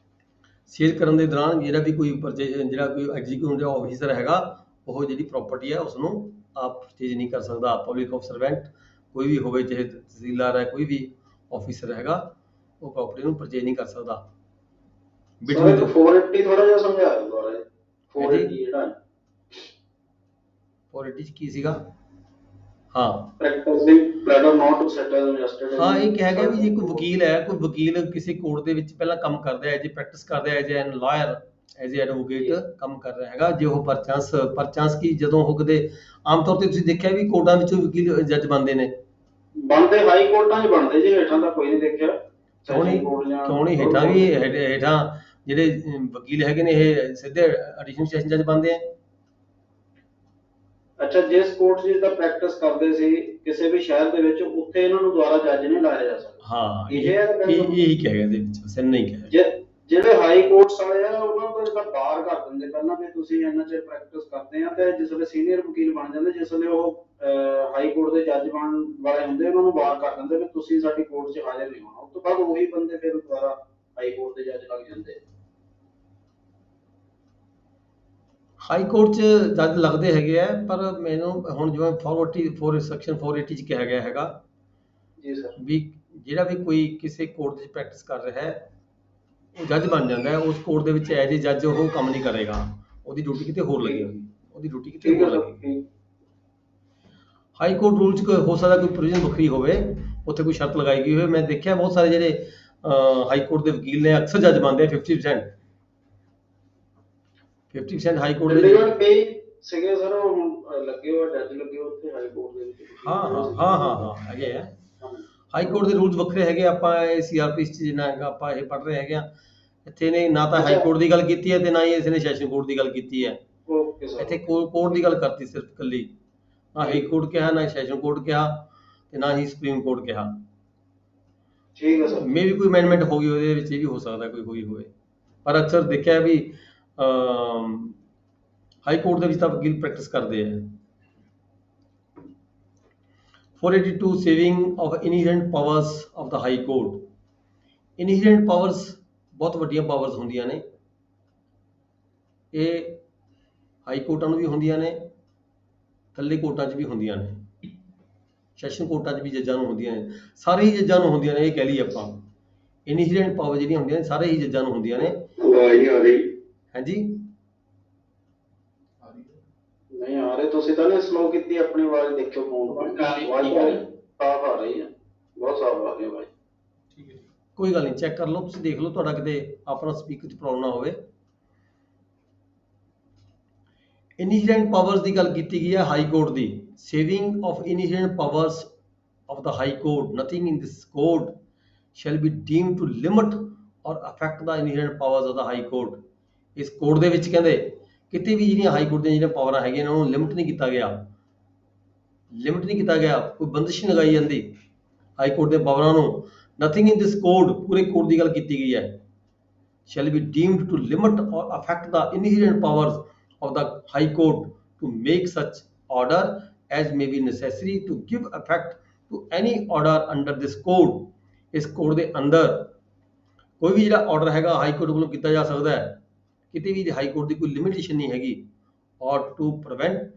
ਸੇਲ ਕਰਨ ਦੇ ਦੌਰਾਨ ਜਿਹੜਾ ਕੋਈ ਐਗਜ਼ੀਕਿਊਟਿਵ ਆਫੀਸਰ ਹੈਗਾ, ਉਹ ਜਿਹੜੀ ਪ੍ਰਾਪਰਟੀ ਹੈ ਉਸ ਨੂੰ ਆਪ ਪਰਚੇਜ ਨਹੀਂ ਕਰ ਸਕਦਾ। ਪਬਲਿਕ ਆਫ ਸਰਵੈਂਟ ਕੋਈ ਵੀ ਹੋਵੇ, ਚਾਹੇ ਤਹਿਸੀਲਦਾਰ ਹੈ, ਕੋਈ ਵੀ ਆਫੀਸਰ ਹੈਗਾ, ਉਹ ਪ੍ਰਾਪਰਟੀ ਨੂੰ ਪਰਚੇਜ ਨਹੀਂ ਕਰ ਸਕਦਾ। 480 ਥੋੜਾ ਜਿਹਾ ਸਮਝਾ ਦਿਓ ਦੁਬਾਰਾ। 480 ਜਿਹੜਾ 480 ਚ ਕੀ ਸੀਗਾ? ਹਾਂ, ਇਹ ਕਿਹਾ ਗਿਆ ਵੀ ਜੇ ਕੋਈ ਵਕੀਲ ਕਿਸੇ ਕੋਰਟ ਦੇ ਵਿੱਚ ਪਹਿਲਾਂ ਕੰਮ ਕਰਦਾ ਹੈ, ਐਜ ਏ ਪ੍ਰੈਕਟਿਸ ਕਰਦਾ ਹੈ, as N lawyer, as a advocate ਕੰਮ ਕਰ ਰਿਹਾ ਹੈਗਾ, ਜੇ ਉਹ ਪਰਚਾਂਸ ਕੀ ਜਦੋਂ ਉਹ ਕਦੇ, ਆਮ ਤੌਰ ਤੇ ਤੁਸੀਂ ਦੇਖਿਆ ਵੀ ਕੋਰਟਾਂ ਵਿੱਚੋਂ ਵਕੀਲ ਜੱਜ ਬਣਦੇ ਨੇ, ਹਾਈ ਕੋਰਟਾਂ 'ਚ ਬਣਦੇ ਜੀ, ਹੇਠਾਂ ਤਾਂ ਕੋਈ ਨਹੀਂ ਦੇਖਿਆ। ਕਿਉਂ ਨਹੀਂ ਹੇਠਾਂ ਜਿਹੜੇ ਵਕੀਲ ਹੈਗੇ ਨੇ ਇਹ ਸਿੱਧੇ ਐਡੀਸ਼ਨਲ ਸੈਸ਼ਨ ਜੱਜ ਬਣਦੇ ਆ। ਅੱਛਾ, ਜਿਸ ਕੋਰਟ 'ਚ ਤਾਂ ਪ੍ਰੈਕਟਿਸ ਕਰਦੇ ਸੀ ਕਿਸੇ ਵੀ ਸ਼ਹਿਰ ਦੇ ਵਿੱਚ, ਉੱਥੇ ਇਹਨਾਂ ਨੂੰ ਦੁਆਰਾ ਜੱਜ ਨਹੀਂ ਲਾਇਆ ਜਾ ਸਕਦਾ। ਹਾਂ, ਇਹੀ ਕਿਹਾ ਗਿਆ ਇਹਦੇ ਵਿੱਚ, ਸਿਰ ਨਹੀਂ ਕਿਹਾ। ਜਿਹੜੇ ਹਾਈ ਕੋਰਟਸ ਵਾਲੇ ਆ ਉਹਨਾਂ ਨੂੰ ਤਾਂ ਬਾਹਰ ਕਰ ਦਿੰਦੇ ਪਹਿਲਾਂ ਵੀ ਤੁਸੀਂ ਇੰਨਾ ਚਿਰ ਪ੍ਰੈਕਟਿਸ ਕਰਦੇ ਆ, ਤੇ ਜਿਸ ਵੇਲੇ ਸੀਨੀਅਰ ਵਕੀਲ ਬਣ ਜਾਂਦੇ, ਜਿਸ ਵੇਲੇ ਉਹ ਹਾਈ ਕੋਰਟ ਦੇ ਜੱਜ ਬਣਨ ਵਾਲੇ ਹੁੰਦੇ, ਉਹਨਾਂ ਨੂੰ ਬਾਹਰ ਕਰ ਦਿੰਦੇ ਵੀ ਤੁਸੀਂ ਸਾਡੀ ਕੋਰਟ 'ਚ ਹਾਜ਼ਰ ਨਹੀਂ ਹੋਣਾ। ਉਸ ਤੋਂ ਬਾਅਦ ਉਹੀ ਬੰਦੇ ਫਿਰ ਦੁਬਾਰਾ ਹਾਈ ਕੋਰਟ ਦੇ ਜੱਜ ਲੱਗ ਜਾਂਦੇ। ਹਾਈ ਕੋਰਟ 'ਚ ਜੱਜ ਲੱਗਦੇ ਹੈਗੇ ਆ, ਪਰ ਮੈਨੂੰ ਹੁਣ ਜਿਵੇਂ 480 ਸੈਕਸ਼ਨ 480 'ਚ ਕਿਹਾ ਗਿਆ ਹੈਗਾ ਜੀ ਸਰ, ਵੀ ਜਿਹੜਾ ਵੀ ਕੋਈ ਕਿਸੇ ਕੋਰਟ 'ਚ ਪ੍ਰੈਕਟਿਸ ਕਰ ਰਿਹਾ ਹੈ, ਉਹ ਜੱਜ ਬਣ ਜਾਂਦਾ ਹੈ, ਉਸ ਕੋਰਟ ਦੇ ਵਿੱਚ ਐਜ ਏ ਜੱਜ ਉਹ ਕੰਮ ਨਹੀਂ ਕਰੇਗਾ, ਉਹਦੀ ਡਿਊਟੀ ਕਿਤੇ ਹੋਰ ਲੱਗੇਗੀ, ਹਾਈ ਕੋਰਟ ਰੂਲ 'ਚ ਹੋ ਸਕਦਾ ਕੋਈ ਪ੍ਰੋਵੀਜ਼ਨ ਵੱਖਰੀ ਹੋਵੇ, ਉੱਥੇ ਕੋਈ ਸ਼ਰਤ ਲਗਾਈ ਗਈ ਹੋਵੇ। ਮੈਂ ਦੇਖਿਆ ਬਹੁਤ ਸਾਰੇ ਜਿਹੜੇ ਹਾਈ ਕੋਰਟ ਦੇ ਵਕੀਲ ਨੇ ਅਕਸਰ ਜੱਜ ਬਣਦੇ ਆ 50% ਹਾਈ ਕੋਰਟ ਦੇ ਕਈ ਸੀਗੇ ਸਰ, ਉਹ ਲੱਗੇ ਹੋਏ ਜੱਜ ਲੱਗੇ ਉੱਥੇ ਹਾਈ ਕੋਰਟ ਦੇ ਵਿੱਚ। ਹਾਂ ਹੈਗੇ ਆ। ਹਾਈ ਕੋਰਟ ਦੇ ਰੂਲਸ ਵੱਖਰੇ ਹੈਗੇ। ਆਪਾਂ ਇਹ CRPC 'ਚ ਜਿੰਨਾ ਹੈਗਾ ਆਪਾਂ ਇਹ ਪੜ੍ਹ ਰਹੇ ਹੈਗੇ ਆ। ਇੱਥੇ ਨੇ ਨਾ ਤਾਂ ਹਾਈ ਕੋਰਟ ਦੀ ਗੱਲ ਕੀਤੀ ਹੈ ਤੇ ਨਾ ਹੀ ਇਸ ਨੇ ਸੈਸ਼ਨ ਕੋਰਟ ਦੀ ਗੱਲ ਕੀਤੀ ਹੈ। ਇੱਥੇ ਕੋਰਟ ਦੀ ਗੱਲ ਕਰਤੀ ਸਿਰਫ ਇਕੱਲੀ, ਨਾ ਹਾਈ ਕੋਰਟ ਕਿਹਾ, ਨਾ ਸੈਸ਼ਨ ਕੋਰਟ ਕਿਹਾ, ਤੇ ਨਾ ਹੀ ਸੁਪਰੀਮ ਕੋਰਟ ਕਿਹਾ। ਠੀਕ ਹੈ ਸਰ, ਮੇ ਵੀ ਕੋਈ ਅਮੈਂਡਮੈਂਟ ਹੋ ਗਈ ਉਹਦੇ ਵਿੱਚ, ਇਹ ਵੀ ਹੋ ਸਕਦਾ ਕੋਈ ਹੋਈ ਹੋਵੇ, ਪਰ ਅਕਸਰ ਦੇਖਿਆ ਵੀ ਹਾਈ ਕੋਰਟ ਦੇ ਵਿੱਚ ਤਾਂ ਵਕੀਲ ਪ੍ਰੈਕਟਿਸ ਕਰਦੇ ਆ। 482 saving of inherent powers of the high court. Inherent powers ਬਹੁਤ ਵੱਡੀਆਂ ਪਾਵਰਸ ਹੁੰਦੀਆਂ ਨੇ, ਇਹ ਹਾਈ ਕੋਰਟਾਂ ਨੂੰ ਵੀ ਹੁੰਦੀਆਂ ਨੇ, ਥੱਲੇ ਕੋਰਟਾਂ 'ਚ ਵੀ ਹੁੰਦੀਆਂ ਨੇ, ਸੈਸ਼ਨ ਕੋਰਟਾਂ 'ਚ ਵੀ ਜੱਜਾਂ ਨੂੰ ਹੁੰਦੀਆਂ ਨੇ, ਸਾਰੇ ਹੀ ਜੱਜਾਂ ਨੂੰ ਹੁੰਦੀਆਂ ਨੇ। ਇਹ ਕਹਿ ਲਈਏ ਆਪਾਂ ਇਨਹੈਰੈਂਟ ਪਾਵਰ ਜਿਹੜੀਆਂ ਹੁੰਦੀਆਂ ਨੇ ਸਾਰੇ ਹੀ ਜੱਜਾਂ ਨੂੰ ਹੁੰਦੀਆਂ ਨੇ। ਹਾਂਜੀ, ਨਹੀਂ ਆ ਰਹੇ, ਤੁਸੀਂ ਤਾਂ ਨਹੀਂ ਸਲੋ ਕੀਤੀ ਆਪਣੀ ਆਵਾਜ਼, ਦੇਖਿਓ ਫੋਨ ਸਾਫ ਆ ਰਹੀ ਹੈ, ਬਹੁਤ ਸਾਫ ਆ ਰਹੀ ਹੈ ਆਵਾਜ਼। ਠੀਕ ਹੈ, ਕੋਈ ਗੱਲ ਨਹੀਂ, ਚੈੱਕ ਕਰ ਲਓ, ਤੁਸੀਂ ਦੇਖ ਲਓ ਤੁਹਾਡਾ ਕਿਤੇ ਆਪਣਾ ਸਪੀਕਰ 'ਚ ਪ੍ਰੋਬਲਮ ਨਾ ਹੋਵੇ। ਇਨਹੈਰੈਂਟ ਪਾਵਰਸ ਦੀ ਗੱਲ ਕੀਤੀ ਗਈ ਹੈ ਹਾਈ ਕੋਰਟ ਦੀ। Saving of inherent powers of the high court, nothing in this code shall be deemed to limit or affect the inherent powers of the high court. ਇਸ code ਦੇ ਵਿੱਚ ਕਹਿੰਦੇ ਕਿਤੇ ਵੀ ਜਿਹੜੀਆਂ ਹਾਈ ਕੋਰਟ ਦੀਆਂ ਜਿਹੜੀਆਂ ਪਾਵਰਾਂ ਹੈਗੀਆਂ ਨੇ ਉਹਨੂੰ ਲਿਮਿਟ ਨਹੀਂ ਕੀਤਾ ਗਿਆ, ਕੋਈ ਬੰਦਿਸ਼ ਨਹੀਂ ਲਗਾਈ ਜਾਂਦੀ ਹਾਈ ਕੋਰਟ ਦੇ ਪਾਵਰਾਂ ਨੂੰ। ਨਥਿੰਗ ਇਨ ਦਿਸ ਕੋਡ, ਪੂਰੇ ਕੋਡ ਦੀ ਗੱਲ ਕੀਤੀ ਗਈ ਹੈ। Shall be deemed to limit or affect the inherent powers of the High Court to make such order as may be necessary to give effect to any order under this code। ਇਸ code ਦੇ ਅੰਦਰ ਕੋਈ ਵੀ ਜਿਹੜਾ order ਹੈਗਾ high court ਵੱਲੋਂ ਕੀਤਾ ਜਾ ਸਕਦਾ ਹੈ, ਕਿਤੇ ਵੀ ਹਾਈ ਕੋਰਟ ਦੀ ਕੋਈ ਲਿਮਿਟੇਸ਼ਨ ਨਹੀਂ ਹੈਗੀ। Or to prevent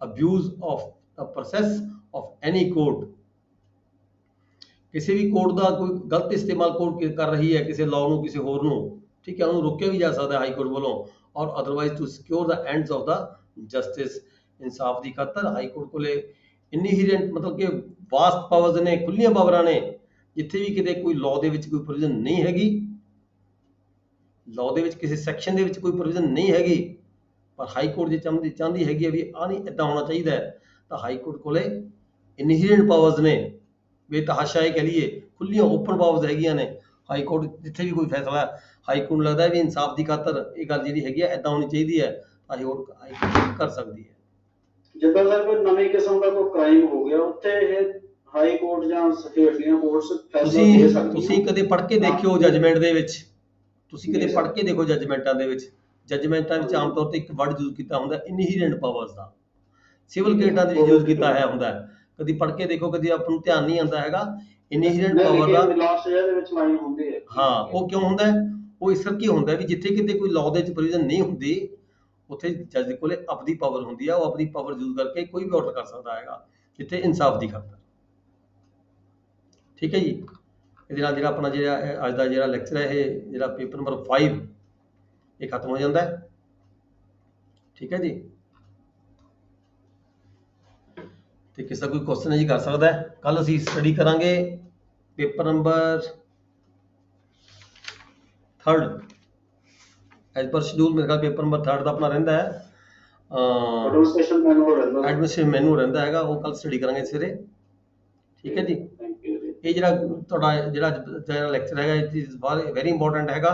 abuse of the process of any court, ਕਿਸੇ ਵੀ ਕੋਰਟ ਦਾ ਕੋਈ ਗਲਤ ਇਸਤੇਮਾਲ ਕੋਰਟ ਕਰ ਰਹੀ ਹੈ ਕਿਸੇ ਲਾਅ ਨੂੰ ਕਿਸੇ ਹੋਰ ਨੂੰ, ठीक है, ਉਹਨੂੰ ਰੋਕਿਆ ਵੀ ਜਾ ਸਕਦਾ ਹਾਈ ਕੋਰਟ ਵੱਲੋਂ, or otherwise to secure the ends of the justice, ਇਨਸਾਫ ਦੀ ਖਾਤਰ ਹਾਈ ਕੋਰਟ ਕੋਲੇ ਇਨਹੀਰੈਂਟ ਮਤਲਬ ਕਿ ਵਾਸਟ ਪਾਵਰਸ ਨੇ, ਖੁੱਲੀਆਂ ਪਾਵਰਾਂ ਨੇ, ਜਿੱਥੇ ਵੀ ਕਿਤੇ ਕੋਈ ਲਾਅ ਦੇ ਵਿੱਚ ਕੋਈ ਪ੍ਰੋਵੀਜ਼ਨ ਨਹੀਂ ਹੈਗੀ, ਲਾਅ ਦੇ ਵਿੱਚ ਕਿਸੇ ਸੈਕਸ਼ਨ ਦੇ ਵਿੱਚ ਕੋਈ ਪ੍ਰੋਵੀਜ਼ਨ ਨਹੀਂ ਹੈਗੀ, ਪਰ ਹਾਈ ਕੋਰਟ ਜੇ ਚਾਹੁੰਦੀ ਹੈਗੀ ਹੈ ਵੀ ਆਹ ਨਹੀਂ ਇੱਦਾਂ ਹੋਣਾ ਚਾਹੀਦਾ ਹੈ, ਤਾਂ ਹਾਈ ਕੋਰਟ ਕੋਲੇ ਇਨਹੀਰੈਂਟ ਪਾਵਰਸ ਨੇ, ਬੇਤਹਾਸ਼ਾ ਇਹ ਕਹਿ ਲਈਏ ਖੁੱਲੀਆਂ ਓਪਨ ਪਾਵਰਸ ਹੈਗੀਆਂ ਨੇ। ਹਾਈ ਕੋਰਟ ਜਿੱਥੇ ਵੀ ਕੋਈ ਫੈਸਲਾ ਹਾਈ ਕੋਰਟ ਨੂੰ ਲੱਗਦਾ ਵੀ ਇਨਸਾਫ ਦੀ ਖਾਤਰ ਇਹ ਗੱਲ ਜਿਹੜੀ ਹੈਗੀ ਹੈ ਇੱਦਾਂ ਹੋਣੀ ਚਾਹੀਦੀ ਹੈ, ਹਾਈ ਕੋਰਟ ਕਰ ਸਕਦੀ ਹੈ। ਜਿੱਦਾਂ ਸਰ ਕੋਈ ਨਵੀਂ ਕਿਸਮ ਦਾ ਕੋਈ ਕ੍ਰਾਈਮ ਹੋ ਗਿਆ, ਉੱਥੇ ਇਹ ਹਾਈ ਕੋਰਟ ਜਾਂ ਹੇਠਲੀਆਂ ਕੋਰਟਸ ਫੈਸਲਾ ਦੇ ਸਕਦੀਆਂ। ਤੁਸੀਂ ਕਦੇ ਪੜ੍ਹ ਕੇ ਦੇਖਿਓ ਜੱਜਮੈਂਟ ਦੇ ਵਿੱਚ, ਤੁਸੀਂ ਕਦੇ ਪੜ੍ਹ ਕੇ ਦੇਖੋ ਜੱਜਮੈਂਟਾਂ ਦੇ ਵਿੱਚ, ਜੱਜਮੈਂਟਾਂ ਵਿੱਚ ਆਮ ਤੌਰ ਤੇ ਇੱਕ ਵਰਡ ਯੂਜ਼ ਕੀਤਾ ਹੁੰਦਾ ਇਨਹੀਰੈਂਟ ਪਾਵਰਸ ਦਾ, ਸਿਵਲ ਕੇਸਾਂ ਦੇ ਵਿੱਚ ਯੂਜ਼ ਕੀਤਾ ਹੋਇਆ ਹੁੰਦਾ ਹੈ। ਕਦੀ ਪੜ੍ਹ ਕੇ ਦੇਖੋ, ਕਦੀ ਆਪਾਂ ਨੂੰ ਧਿਆਨ ਨਹੀਂ ਆਉਂਦਾ ਹੈਗਾ ਇਨਹੀਰੈਂਟ ਪਾਵਰ ਦਾ। ਲਾਸਟ ਈਅਰ ਦੇ ਵਿੱਚ ਲਾਈਨ ਹੁੰਦੀ ਹੈ। ਹਾਂ, ਉਹ ਕਿਉਂ ਹੁੰਦਾ ਹੈ? ਉਹ ਇਸ ਕਰਕੇ ਹੁੰਦਾ ਵੀ ਜਿੱਥੇ ਕਿਤੇ ਕੋਈ ਲਾਅ ਦੇ ਵਿੱਚ ਪ੍ਰੋਵੀਜ਼ਨ ਨਹੀਂ ਹੁੰਦੀ, ਉੱਥੇ ਜੱਜ ਦੇ ਕੋਲੇ ਆਪਣੀ ਪਾਵਰ ਹੁੰਦੀ ਆ, ਉਹ ਆਪਣੀ ਪਾਵਰ ਯੂਜ਼ ਕਰਕੇ ਕੋਈ ਵੀ ਆਰਡਰ ਕਰ ਸਕਦਾ ਹੈਗਾ, ਜਿੱਥੇ ਇਨਸਾਫ ਦੀ ਖਾਤਰ। ਠੀਕ ਹੈ ਜੀ, ਇਹਦੇ ਨਾਲ ਜਿਹੜਾ ਆਪਣਾ ਜਿਹੜਾ ਅੱਜ ਦਾ ਜਿਹੜਾ ਲੈਕਚਰ ਹੈ, ਇਹ ਜਿਹੜਾ ਪੇਪਰ ਨੰਬਰ 5 ਇਹ ਖਤਮ ਹੋ ਜਾਂਦਾ ਹੈ। ਠੀਕ ਹੈ ਜੀ, ਤੇ ਕਿਸੇ ਦਾ ਕੋਈ ਕੁਐਸਚਨ ਹੈ ਜੀ ਕਰ ਸਕਦਾ ਹੈ। ਕੱਲ ਅਸੀਂ ਸਟੱਡੀ ਕਰਾਂਗੇ paper number 3rd as per schedule. ਮੇਰੇ ਖਿਆਲ ਪੇਪਰ ਨੰਬਰ 3rd ਦਾ ਆਪਣਾ ਰਹਿੰਦਾ ਹੈ ਐਡਮਿਨਿਸਟ੍ਰੇਸ਼ਨ ਮੈਨੂਅਲ ਰਹਿੰਦਾ ਹੈਗਾ, ਉਹ ਕੱਲ ਸਟੱਡੀ ਕਰਾਂਗੇ ਸਵੇਰੇ। ਠੀਕ ਹੈ ਜੀ, ਇਹ ਜਿਹੜਾ ਤੁਹਾਡਾ ਜਿਹੜਾ ਲੈਕਚਰ ਹੈਗਾ ਇਟ ਇਜ਼ ਵੈਰੀ ਇੰਪੋਰਟੈਂਟ ਹੈਗਾ,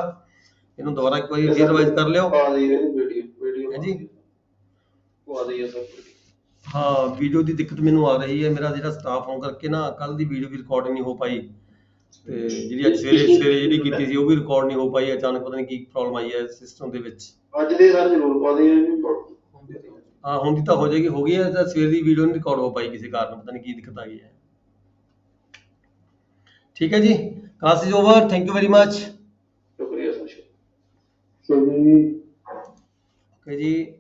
ਇਹਨੂੰ ਦੁਬਾਰਾ ਇੱਕ ਵਾਰੀ ਰਿਵਾਈਜ਼ ਕਰ ਲਿਓ। ਹੈ ਜੀ, ਹਾਂ, ਵੀਡੀਓ ਦੀ ਦਿੱਕਤ ਮੈਨੂੰ ਆ ਰਹੀ ਹੈ, ਮੇਰਾ ਜਿਹੜਾ ਸਟਾਫ ਹੋਣ ਕਰਕੇ ਨਾ ਕੱਲ ਦੀ ਵੀਡੀਓ ਵੀ ਰਿਕਾਰਡ ਨਹੀਂ ਹੋ ਪਾਈ, ਤੇ ਜਿਹੜੀ ਅੱਜ ਸਵੇਰੇ ਜਿਹੜੀ ਕੀਤੀ ਸੀ ਉਹ ਵੀ ਰਿਕਾਰਡ ਨਹੀਂ ਹੋ ਪਾਈ। ਅਚਾਨਕ ਪਤਾ ਨਹੀਂ ਕੀ ਪ੍ਰੋਬਲਮ ਆਈ ਹੈ ਸਿਸਟਮ ਦੇ ਵਿੱਚ। ਅੱਜ ਦੀ ਸਰ ਜ਼ਰੂਰ ਪਾ ਦਈਏ। ਹਾਂ, ਹੁੰਦੀ ਤਾਂ ਹੋ ਜਾਏਗੀ, ਹੋ ਗਈ ਹੈ, ਤਾਂ ਸਵੇਰ ਦੀ ਵੀਡੀਓ ਨਹੀਂ ਰਿਕਾਰਡ ਹੋ ਪਾਈ ਕਿਸੇ ਕਾਰਨ, ਪਤਾ ਨਹੀਂ ਕੀ ਦਿੱਕਤ ਆ ਗਈ ਹੈ। ਠੀਕ ਹੈ ਜੀ, class is over, thank you very much. ਸ਼ੁਕਰੀਆ ਸਰ। ਓਕੇ ਜੀ।